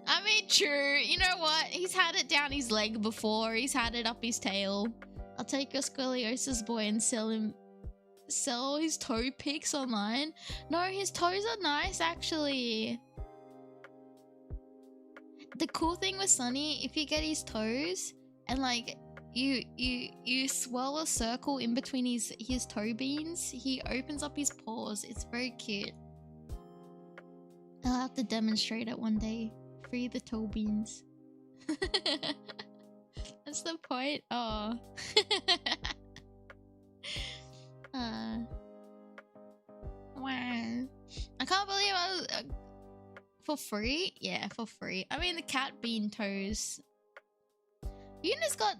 I mean, true. You know what? He's had it down his leg before. He's had it up his tail. I'll take your scoliosis boy and sell his toe pics online. No, his toes are nice, actually. The cool thing with Sunny, if you get his toes and like you swirl a circle in between his toe beans, he opens up his paws. It's very cute. I'll have to demonstrate it one day. Free the toe beans. That's the point. Oh. Wow. I can't believe I was for free? Yeah, for free. I mean, the cat bean toes. She's got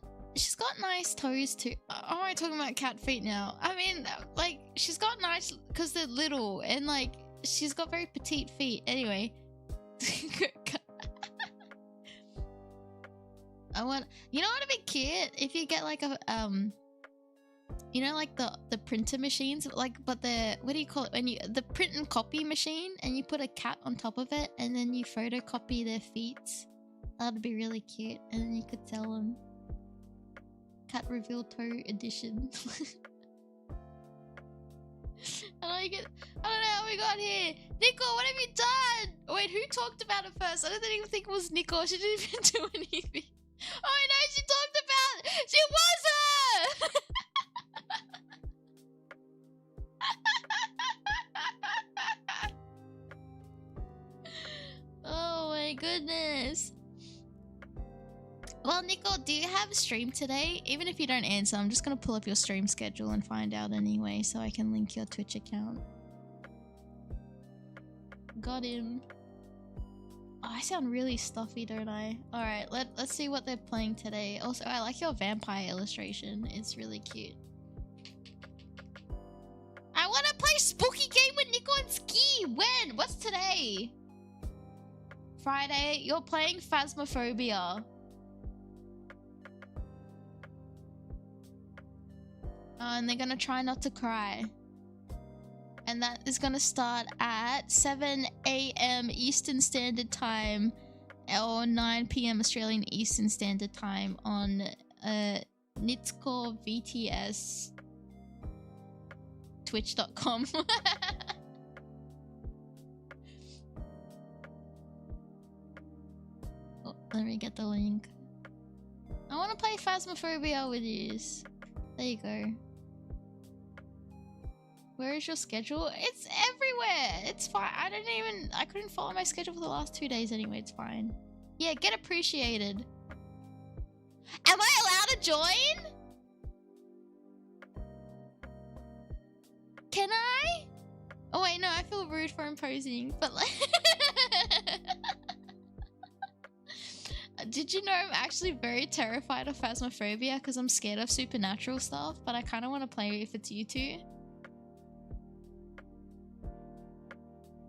nice toes too. Am I talking about cat feet now? I mean, like, she's got nice, because they're little, and like, she's got very petite feet. Anyway. You know what'd be cute? If you get like a, you know, like the printer machines, like, but what do you call it? The print and copy machine, and you put a cat on top of it, and then you photocopy their feet. That'd be really cute, and then you could sell them. Cat reveal toe edition. I don't know how we got here. Nico, what have you done? Wait, who talked about it first? I didn't even think it was Nico. She didn't even do anything. Oh no, she talked about it. She wasn't. Oh my goodness. Well, Nico, do you have a stream today? Even if you don't answer, I'm just gonna pull up your stream schedule and find out anyway, so I can link your Twitch account. Got him. Oh, I sound really stuffy, don't I? Alright, let's see what they're playing today. Also, I like your vampire illustration. It's really cute. I wanna play spooky game with Nico and Ski! When? What's today? Friday. You're playing Phasmophobia. And they're gonna try not to cry. And that is gonna start at 7 AM Eastern Standard Time or 9 PM Australian Eastern Standard Time on Nitscore VTS Twitch.com. Let me get the link. I want to play Phasmophobia with you. There you go. Where is your schedule? It's everywhere. It's fine. I couldn't follow my schedule for the last 2 days anyway. It's fine. Yeah, get appreciated. Am I allowed to join? Can I? Oh wait, no, I feel rude for imposing, but like... Did you know I'm actually very terrified of Phasmophobia because I'm scared of supernatural stuff, but I kind of want to play if it's you two.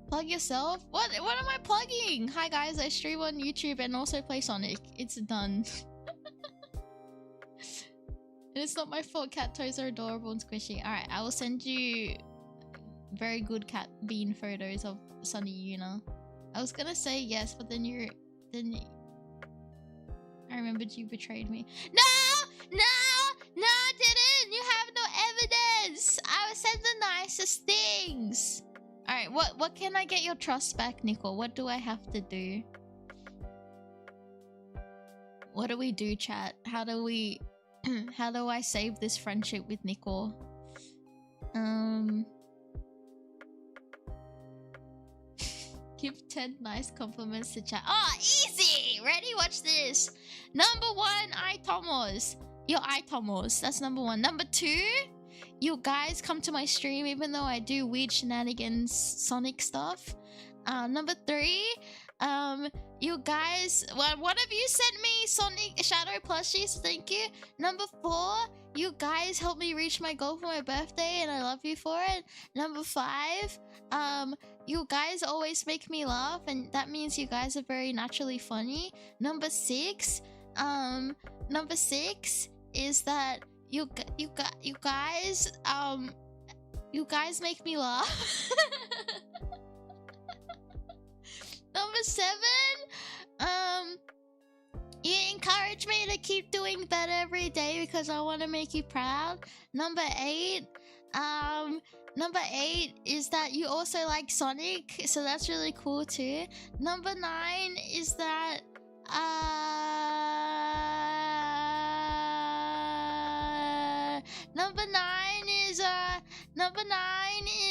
Plug yourself? What am I plugging? Hi guys, I stream on YouTube and also play Sonic. It's done. And it's not my fault. Cat toys are adorable and squishy. Alright, I will send you very good cat bean photos of Sunny Yuna. I was gonna say yes, but then I remembered you betrayed me. No, I didn't. You have no evidence. I said the nicest things. All right, what can I get your trust back, Nicole? What do I have to do? What do we do, chat? How do we how do I save this friendship with Nicole? Give 10 nice compliments to chat. Oh, easy! Ready? Watch this. Number 1, Aitomos. Your Aitomos. That's number 1. Number 2, you guys come to my stream even though I do weird shenanigans Sonic stuff. Number 3, you guys... Well, one of you sent me Sonic Shadow plushies. Thank you. Number 4, you guys helped me reach my goal for my birthday and I love you for it. Number 5, you guys always make me laugh and that means you guys are very naturally funny. Number 6 is that you guys make me laugh. Number 7, you encourage me to keep doing better every day because I want to make you proud. Number 8 is that you also like Sonic, so that's really cool too. Number 9 is that number 9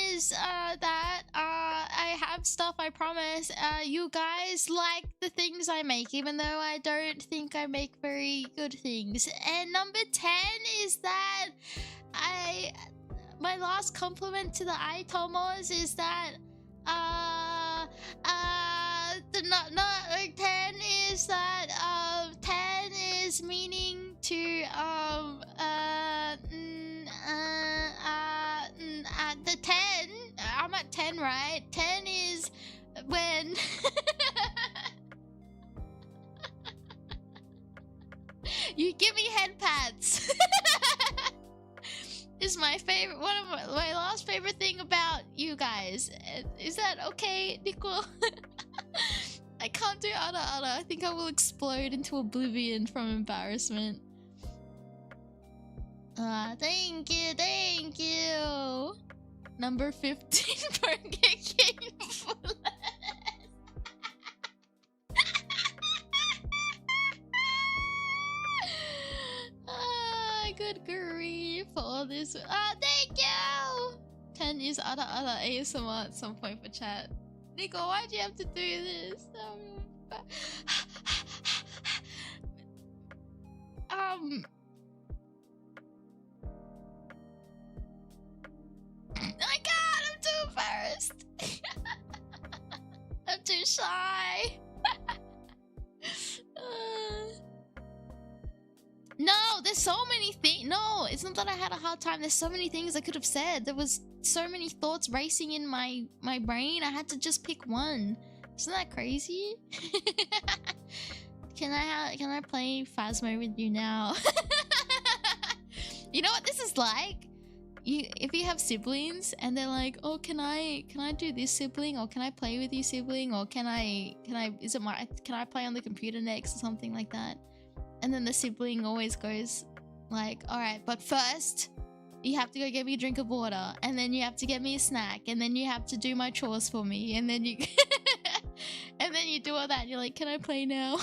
is that I have stuff, I promise. You guys like the things I make even though I don't think I make very good things. And number 10 is that my last compliment to the Aitomos is that 10 is that 10 is meaning to the 10. I'm at 10, right? 10 is when you give me head pats. Is my favorite, one of my last favorite thing about you guys. Is that okay, Nicole? I can't do Ada. I think I will explode into oblivion from embarrassment. Thank you. Number 15, Burger King. Good grief for all this. Thank you! 10 is Ada ASMR at some point for chat. Nico, why'd you have to do this? I can't, I'm too embarrassed. I'm too shy. No, there's so many things. No, it's not that I had a hard time. There's so many things I could have said. There was so many thoughts racing in my brain. I had to just pick one. Isn't that crazy? Can I play Phasmo with you now? You know what this is like? If you have siblings and they're like, oh, can I do this, sibling, or can I play with you, sibling, or can I play on the computer next or something like that? And then the sibling always goes like, all right, but first you have to go get me a drink of water, and then you have to get me a snack, and then you have to do my chores for me, and then you and then you do all that and you're like, can I play now?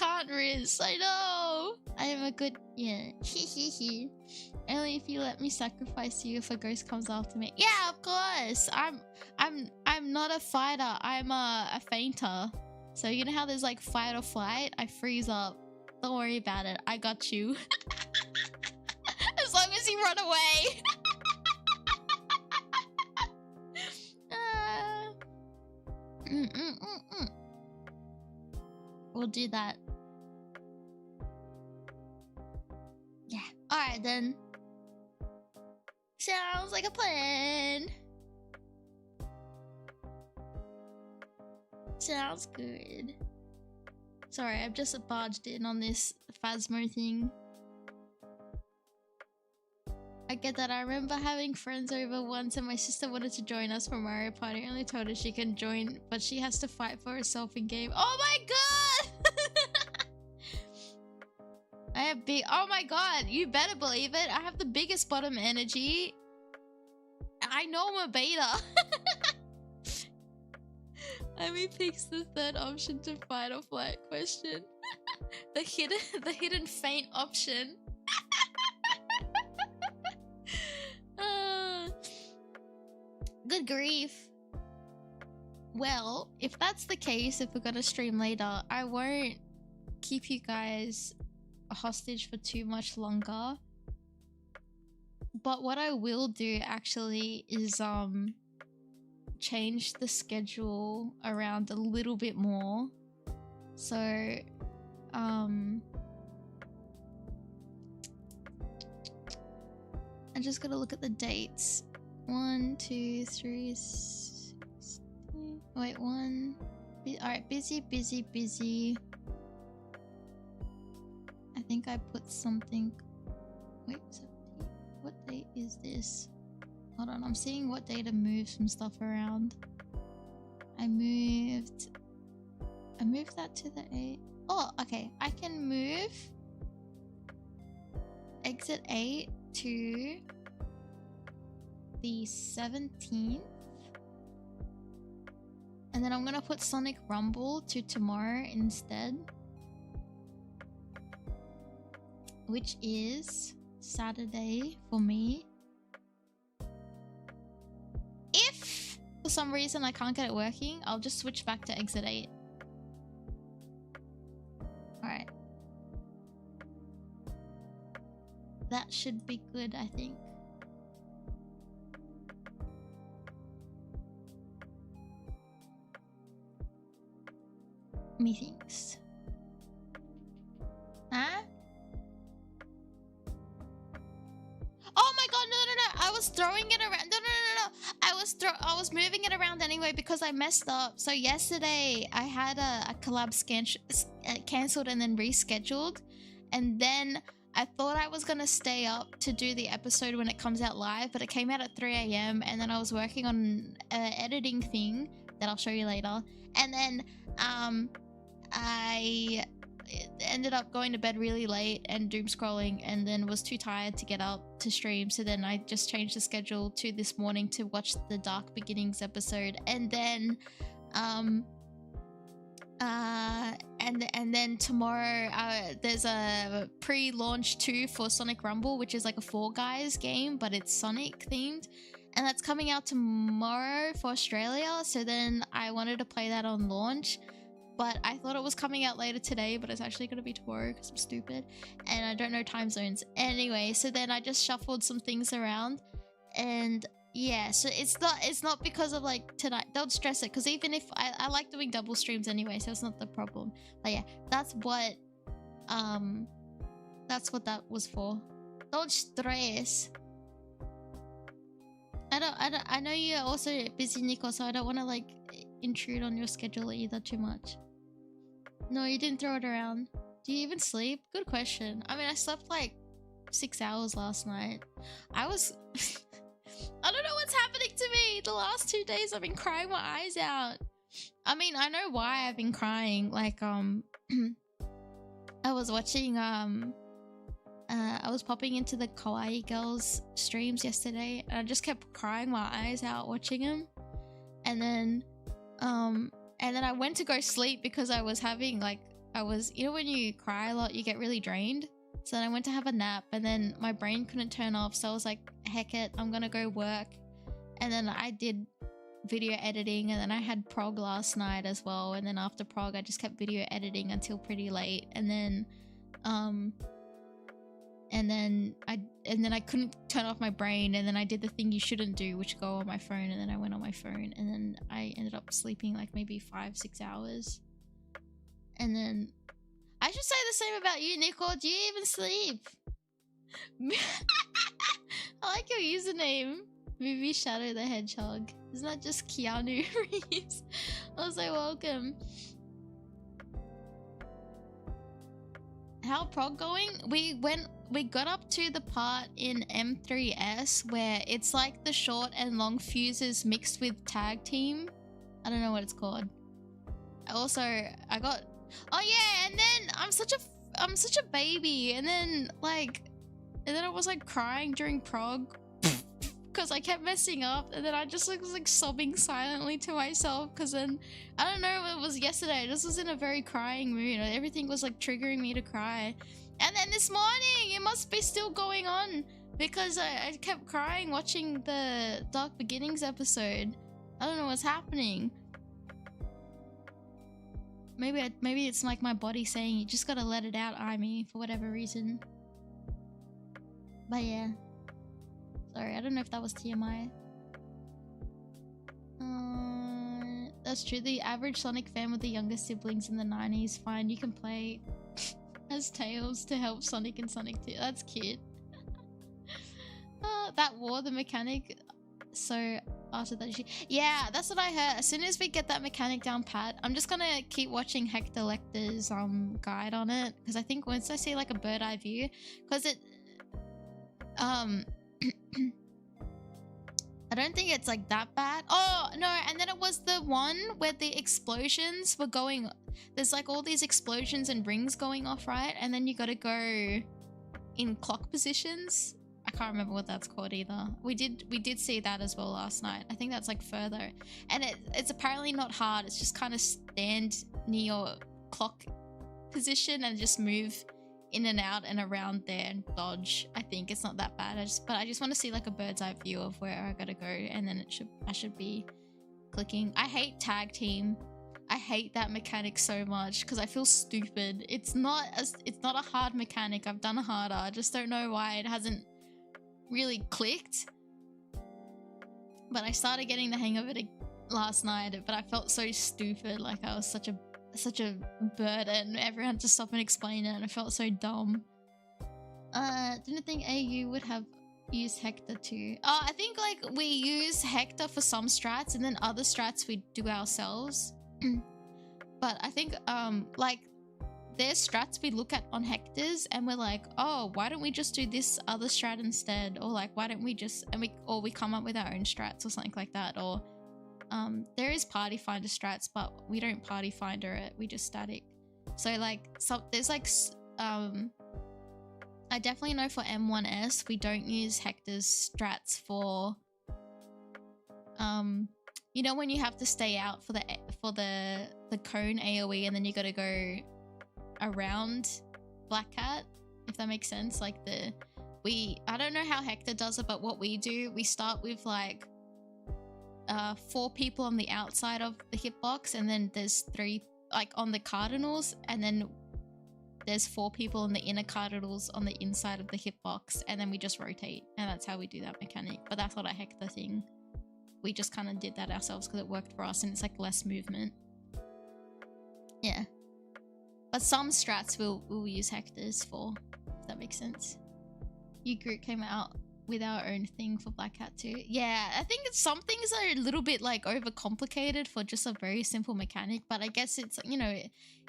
can't risk. I know. I am a good, yeah. Only if you let me sacrifice you if a ghost comes after me. Yeah, of course. I'm not a fighter. I'm a fainter. So you know how there's like fight or flight? I freeze up. Don't worry about it. I got you. As long as you run away. We'll do that. Yeah. Alright then. Sounds like a plan. Sounds good. Sorry, I've just barged in on this Phasmo thing. I get that. I remember having friends over once and my sister wanted to join us for Mario Party. I only told her she can join, but she has to fight for herself in game. Oh my god! I have big... Oh my god, you better believe it. I have the biggest bottom energy. I know I'm a beta. Aimee picks the third option to fight or flight question. the hidden faint option. Good grief. Well, if that's the case, if we're gonna stream later, I won't keep you guys hostage for too much longer. But what I will do actually is change the schedule around a little bit more. So I just gotta look at the dates. 1, 2, 3, 6, wait, 1. Alright, busy. I think I put something. Wait, 17. What date is this? Hold on, I'm seeing what day to move some stuff around. I moved that to the 8th. Oh, okay. I can move exit 8 to the 17th. And then I'm gonna put Sonic Rumble to tomorrow instead. Which is Saturday for me. If for some reason I can't get it working, I'll just switch back to exit 8. Alright. That should be good, I think. Methinks. Huh? Oh my god, no. I was throwing it around. No. I was moving it around anyway because I messed up. So yesterday I had a collab cancelled and then rescheduled. And then I thought I was gonna stay up to do the episode when it comes out live, but it came out at 3 AM and then I was working on an editing thing that I'll show you later. And then I ended up going to bed really late and doom scrolling and then was too tired to get up to stream, so then I just changed the schedule to this morning to watch the Dark Beginnings episode. And then and then tomorrow there's a pre-launch 2 for Sonic Rumble, which is like a Fall Guys game but it's Sonic themed, and that's coming out tomorrow for Australia. So then I wanted to play that on launch, but I thought it was coming out later today, but it's actually going to be tomorrow because I'm stupid and I don't know time zones. Anyway, so then I just shuffled some things around, and yeah, so it's not because of like tonight. Don't stress it, because even if I like doing double streams anyway, so it's not the problem. But yeah, that's what that was for. Don't stress. I know you're also busy, Nico, so I don't want to like intrude on your schedule either too much. No, you didn't throw it around. Do you even sleep? Good question. I mean, I slept like 6 hours last night. I was I don't know what's happening to me. The last 2 days I've been crying my eyes out. I mean, I know why I've been crying. Like I was watching I was popping into the Kawaii Girls streams yesterday and I just kept crying my eyes out watching them. And then I went to go sleep because I was having like I was, you know, when you cry a lot, you get really drained. So then I went to have a nap and then my brain couldn't turn off. So I was like, heck it, I'm gonna go work. And then I did video editing and then I had prog last night as well. And then after prog, I just kept video editing until pretty late. And then I couldn't turn off my brain, and then I did the thing you shouldn't do, which go on my phone, and then I went on my phone, and then I ended up sleeping like maybe 5-6 hours. And then I should say the same about you, Nico. Do you even sleep? I like your username, Movie Shadow the Hedgehog. Isn't that just Keanu Reeves? Also welcome. How prog going? We got up to the part in M3S where it's like the short and long fuses mixed with tag team. I don't know what it's called. I got, oh yeah, and then I'm such a baby, and then I was like crying during prog because I kept messing up, and then I just was like sobbing silently to myself because then I don't know what it was yesterday. I just was in a very crying mood. Everything was like triggering me to cry. And then this morning it must be still going on because I kept crying watching the Dark Beginnings episode. I don't know what's happening. Maybe it's like my body saying you just gotta let it out, Aimee, for whatever reason. But yeah. Sorry, I don't know if that was TMI. That's true. The average Sonic fan with the younger siblings in the 90s, fine, you can play as Tails to help Sonic and Sonic 2. That's cute. That war, the mechanic. So after that, yeah, that's what I heard. As soon as we get that mechanic down pat, I'm just gonna keep watching Hector Lecter's guide on it, because I think once I see like a bird eye view, because it I don't think it's like that bad. Oh no, and then it was the one where the explosions were going, there's like all these explosions and rings going off, right? And then you gotta go in clock positions. I can't remember what that's called either. We did see that as well last night. I think that's like further, and it's apparently not hard. It's just kind of stand near your clock position and just move in and out and around there and dodge. I think it's not that bad. But I just want to see like a bird's eye view of where I gotta go, and then I should be clicking. I hate tag team. I hate that mechanic so much because I feel stupid. It's not a hard mechanic. I've done a harder. I just don't know why it hasn't really clicked. But I started getting the hang of it last night, but I felt so stupid. Like I was such a burden. Everyone had to stop and explain it, and I felt so dumb. Didn't think AU would have used Hector too. I think like we use Hector for some strats, and then other strats we do ourselves. But I think like there's strats we look at on Hector's and we're like, oh, why don't we just do this other strat instead? Or like, why don't we just, we come up with our own strats or something like that. Or there is party finder strats, but we don't party finder it, we just static. So like, there's like I definitely know for M1S we don't use Hector's strats for you know when you have to stay out for the cone AoE and then you gotta go around Black Cat, if that makes sense. Like I don't know how Hector does it, but what we do, we start with like 4 people on the outside of the hitbox, and then there's 3 like on the cardinals, and then there's 4 people in the inner cardinals on the inside of the hitbox, and then we just rotate, and that's how we do that mechanic. But that's not a Hector thing. We just kind of did that ourselves because it worked for us, and it's like less movement. Yeah. But some strats we'll use Hector's for, if that makes sense. You group came out with our own thing for Black Cat too. Yeah, I think some things are a little bit like overcomplicated for just a very simple mechanic, but I guess it's, you know,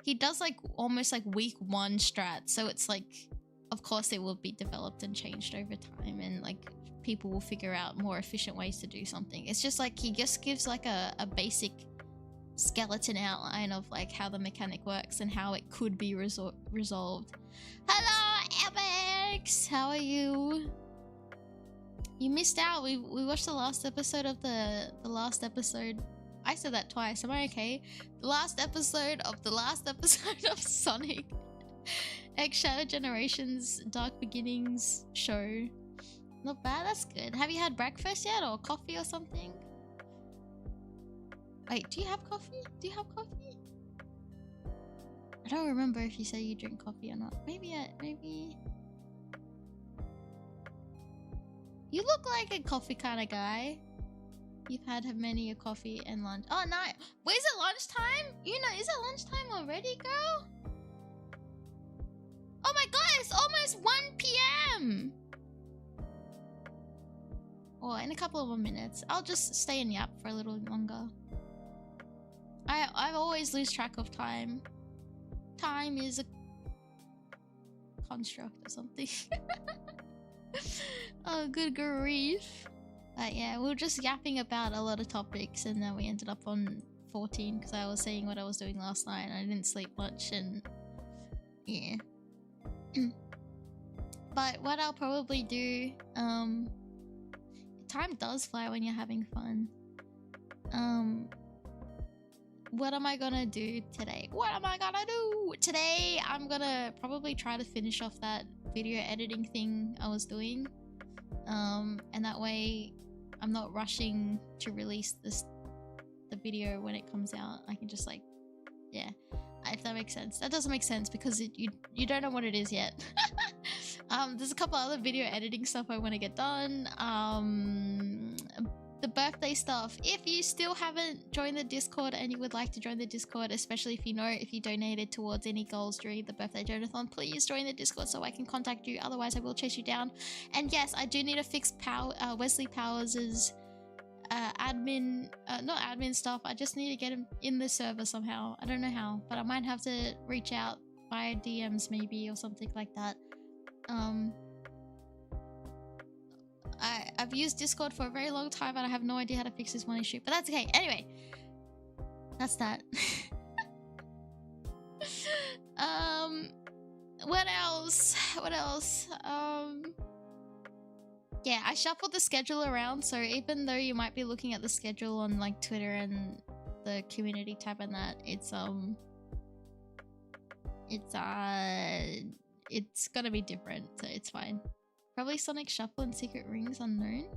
he does like almost like week 1 strat, so it's like, of course it will be developed and changed over time, and like people will figure out more efficient ways to do something. It's just like he just gives like a basic skeleton outline of like how the mechanic works and how it could be resolved. Hello, Alex! How are you? You missed out. We watched the last episode of the last episode I said that twice. Am I okay? The last episode of Sonic X Shadow Generations Dark Beginnings show. Not bad, that's good. Have you had breakfast yet or coffee or something? Wait, do you have coffee? Do you have coffee? I don't remember if you say you drink coffee or not. Maybe. You look like a coffee kind of guy. You've had many a coffee and lunch. Oh, no. Wait, is it lunchtime? You know, is it lunchtime already, girl? Oh my god, it's almost 1 p.m. Well, in a couple of more minutes. I'll just stay and yap for a little longer. I always lose track of time. Time is a construct or something. Oh, good grief. But yeah, we were just yapping about a lot of topics and then we ended up on 14 because I was saying what I was doing last night and I didn't sleep much and yeah. But what I'll probably do, time does fly when you're having fun. What am I gonna do today? Today, I'm gonna probably try to finish off that video editing thing I was doing. And that way I'm not rushing to release the video when it comes out. I can just like, yeah, if that makes sense. That doesn't make sense because you don't know what it is yet. There's a couple other video editing stuff I want to get done. The birthday stuff. If you still haven't joined the Discord and you would like to join the Discord, especially if you donated towards any goals during the birthday donathon, please join the Discord so I can contact you. Otherwise, I will chase you down. And yes, I do need to fix Wesley Powers' admin, not admin stuff. I just need to get him in the server somehow. I don't know how, but I might have to reach out via DMs maybe or something like that. I've used Discord for a very long time and I have no idea how to fix this one issue, but that's okay. Anyway, that's that. What else? Yeah, I shuffled the schedule around, so even though you might be looking at the schedule on like Twitter and the community tab and that, it's gonna be different, so it's fine. Probably Sonic Shuffle and Secret Rings Unknown.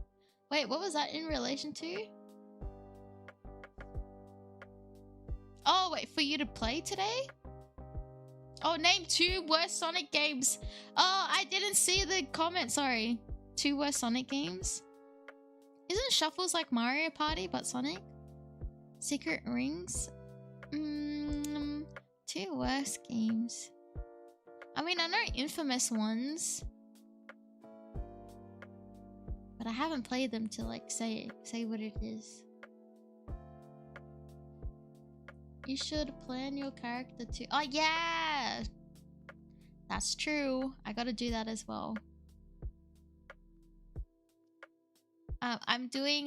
Wait, what was that in relation to? Oh, wait, for you to play today? Oh, name 2 worst Sonic games. Oh, I didn't see the comment, sorry. 2 worst Sonic games? Isn't Shuffles like Mario Party, but Sonic? Secret Rings? 2 worst games. I mean, I know infamous ones. But I haven't played them to like say what it is. You should plan your character to... Oh yeah! That's true. I gotta do that as well. I'm doing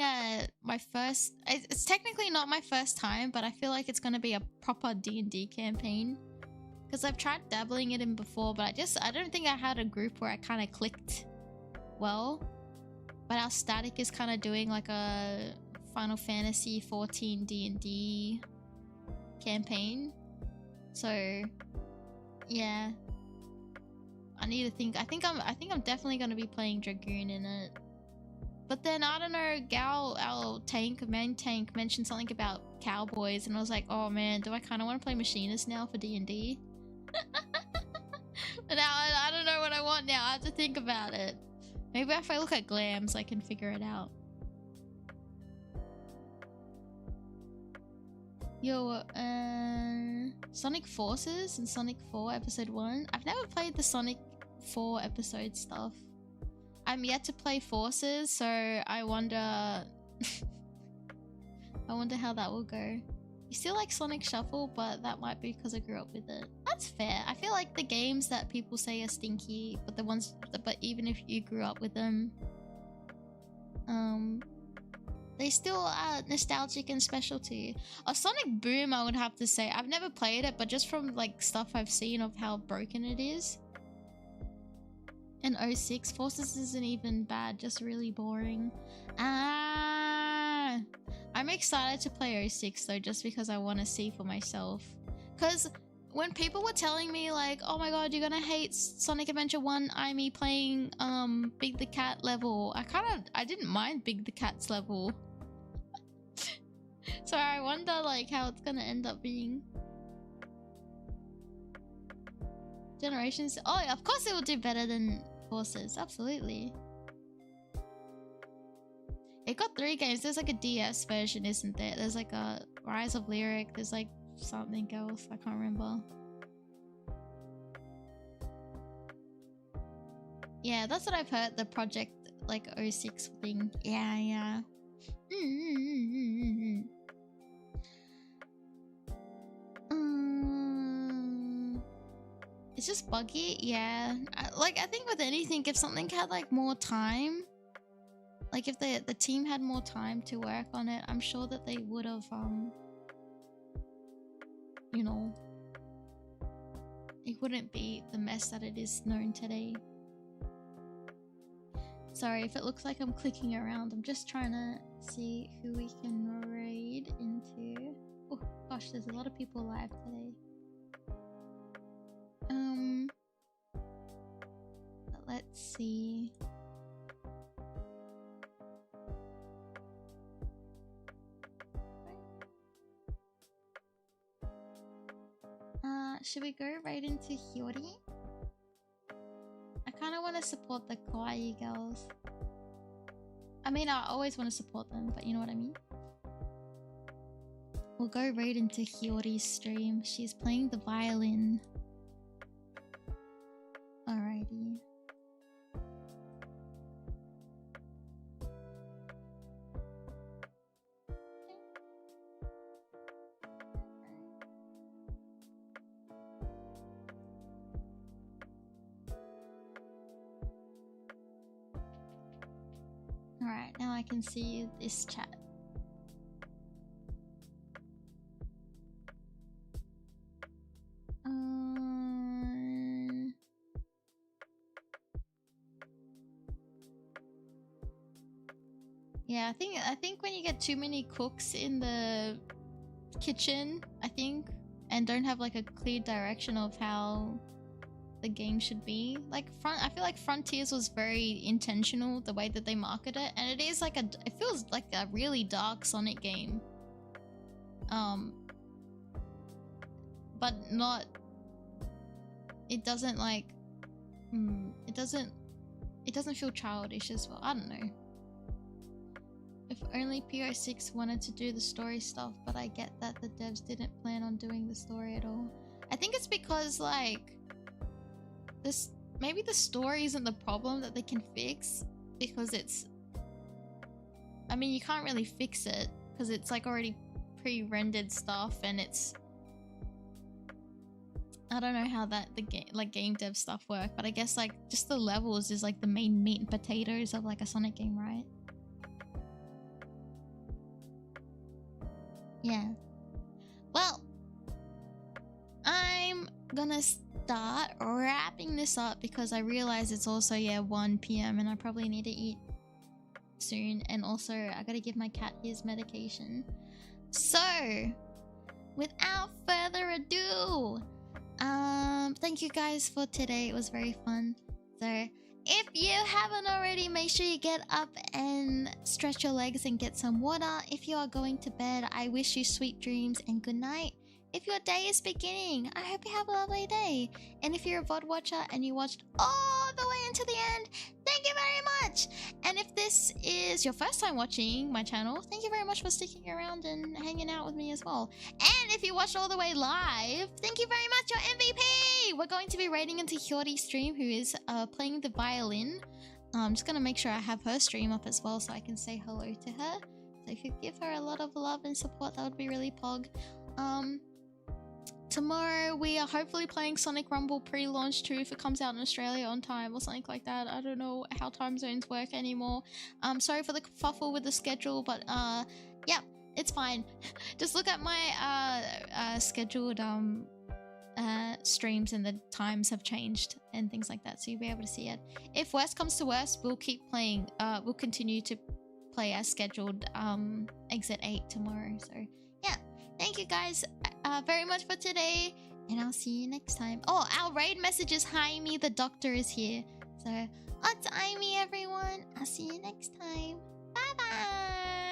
my first... It's technically not my first time, but I feel like it's gonna be a proper D&D campaign. Because I've tried dabbling it in before, but I don't think I had a group where I kind of clicked well. But our static is kind of doing like a Final Fantasy 14 D&D campaign. So yeah, I need to think. I think I'm definitely going to be playing Dragoon in it. But then I don't know, Gal, our main tank mentioned something about cowboys, and I was like, oh man, do I kind of want to play machinist now for D&D? But now I don't know what I want now. I have to think about it. Maybe if I look at glams, I can figure it out. Yo, Sonic Forces and Sonic 4 Episode 1. I've never played the Sonic 4 episode stuff. I'm yet to play Forces, so I wonder... I wonder how that will go. You still like Sonic Shuffle, but that might be because I grew up with it. That's fair. I feel like the games that people say are stinky, but even if you grew up with them, they still are nostalgic and special to you. A Sonic Boom, I would have to say. I've never played it, but just from like stuff I've seen of how broken it is. And 06, Forces isn't even bad, just really boring. I excited to play 06 though, just because I want to see for myself. Because when people were telling me like, oh my god, you're gonna hate Sonic Adventure 1 Aimee playing Big the Cat level, I didn't mind Big the Cat's level. So I wonder like how it's gonna end up being. Generations, oh of course it will do better than Forces, absolutely. It got 3 games. There's like a DS version, isn't there? There's like a Rise of Lyric, there's like something else, I can't remember. Yeah, that's what I've heard, the project like 06 thing. Yeah. It's just buggy, yeah. Like I think with anything, if something had like more time, like if the team had more time to work on it, I'm sure that they would have you know, it wouldn't be the mess that it is known today. Sorry if it looks like I'm clicking around. I'm just trying to see who we can raid into. Oh gosh, there's a lot of people live today. But let's see. Should we go right into Hyori? I kind of want to support the kawaii girls. I mean, I always want to support them, but you know what I mean? We'll go right into Hyori's stream. She's playing the violin. Alrighty. Alright, now I can see this chat. Yeah, I think when you get too many cooks in the kitchen, I think, and don't have like a clear direction of how the game should be. Like I feel like Frontiers was very intentional the way that they market it, and it is like it feels like a really dark Sonic game. But not, it doesn't like it doesn't feel childish as well. I don't know. If only PO6 wanted to do the story stuff, but I get that the devs didn't plan on doing the story at all. I think it's because like maybe the story isn't the problem that they can fix, because it's, I mean, you can't really fix it because it's like already pre-rendered stuff, and it's, I don't know how that the game dev stuff work, but I guess like just the levels is like the main meat and potatoes of like a Sonic game, right? Yeah. Well, I'm gonna start wrapping this up because I realize it's also 1 PM and I probably need to eat soon, and also I gotta give my cat his medication. So without further ado, thank you guys for today. It was very fun. So if you haven't already, make sure you get up and stretch your legs and get some water. If you are going to bed, I wish you sweet dreams and good night. If your day is beginning, I hope you have a lovely day. And if you're a VOD watcher and you watched all the way into the end, thank you very much. And if this is your first time watching my channel, thank you very much for sticking around and hanging out with me as well. And if you watched all the way live, thank you very much, your MVP. We're going to be raiding into Hyori's stream, who is playing the violin. I'm just going to make sure I have her stream up as well so I can say hello to her. So if you give her a lot of love and support, that would be really pog. Tomorrow we are hopefully playing Sonic Rumble pre-launch 2 if it comes out in Australia on time or something like that. I don't know how time zones work anymore. Sorry for the kerfuffle with the schedule, but yeah, it's fine. Just look at my scheduled streams and the times have changed and things like that, so you'll be able to see it. If worst comes to worst, we'll keep playing. We'll continue to play as scheduled Exit 8 tomorrow. So yeah, thank you guys very much for today, and I'll see you next time. Oh, our raid message is Aimee, the doctor is here. So it's Aimee, everyone. I'll see you next time. Bye bye.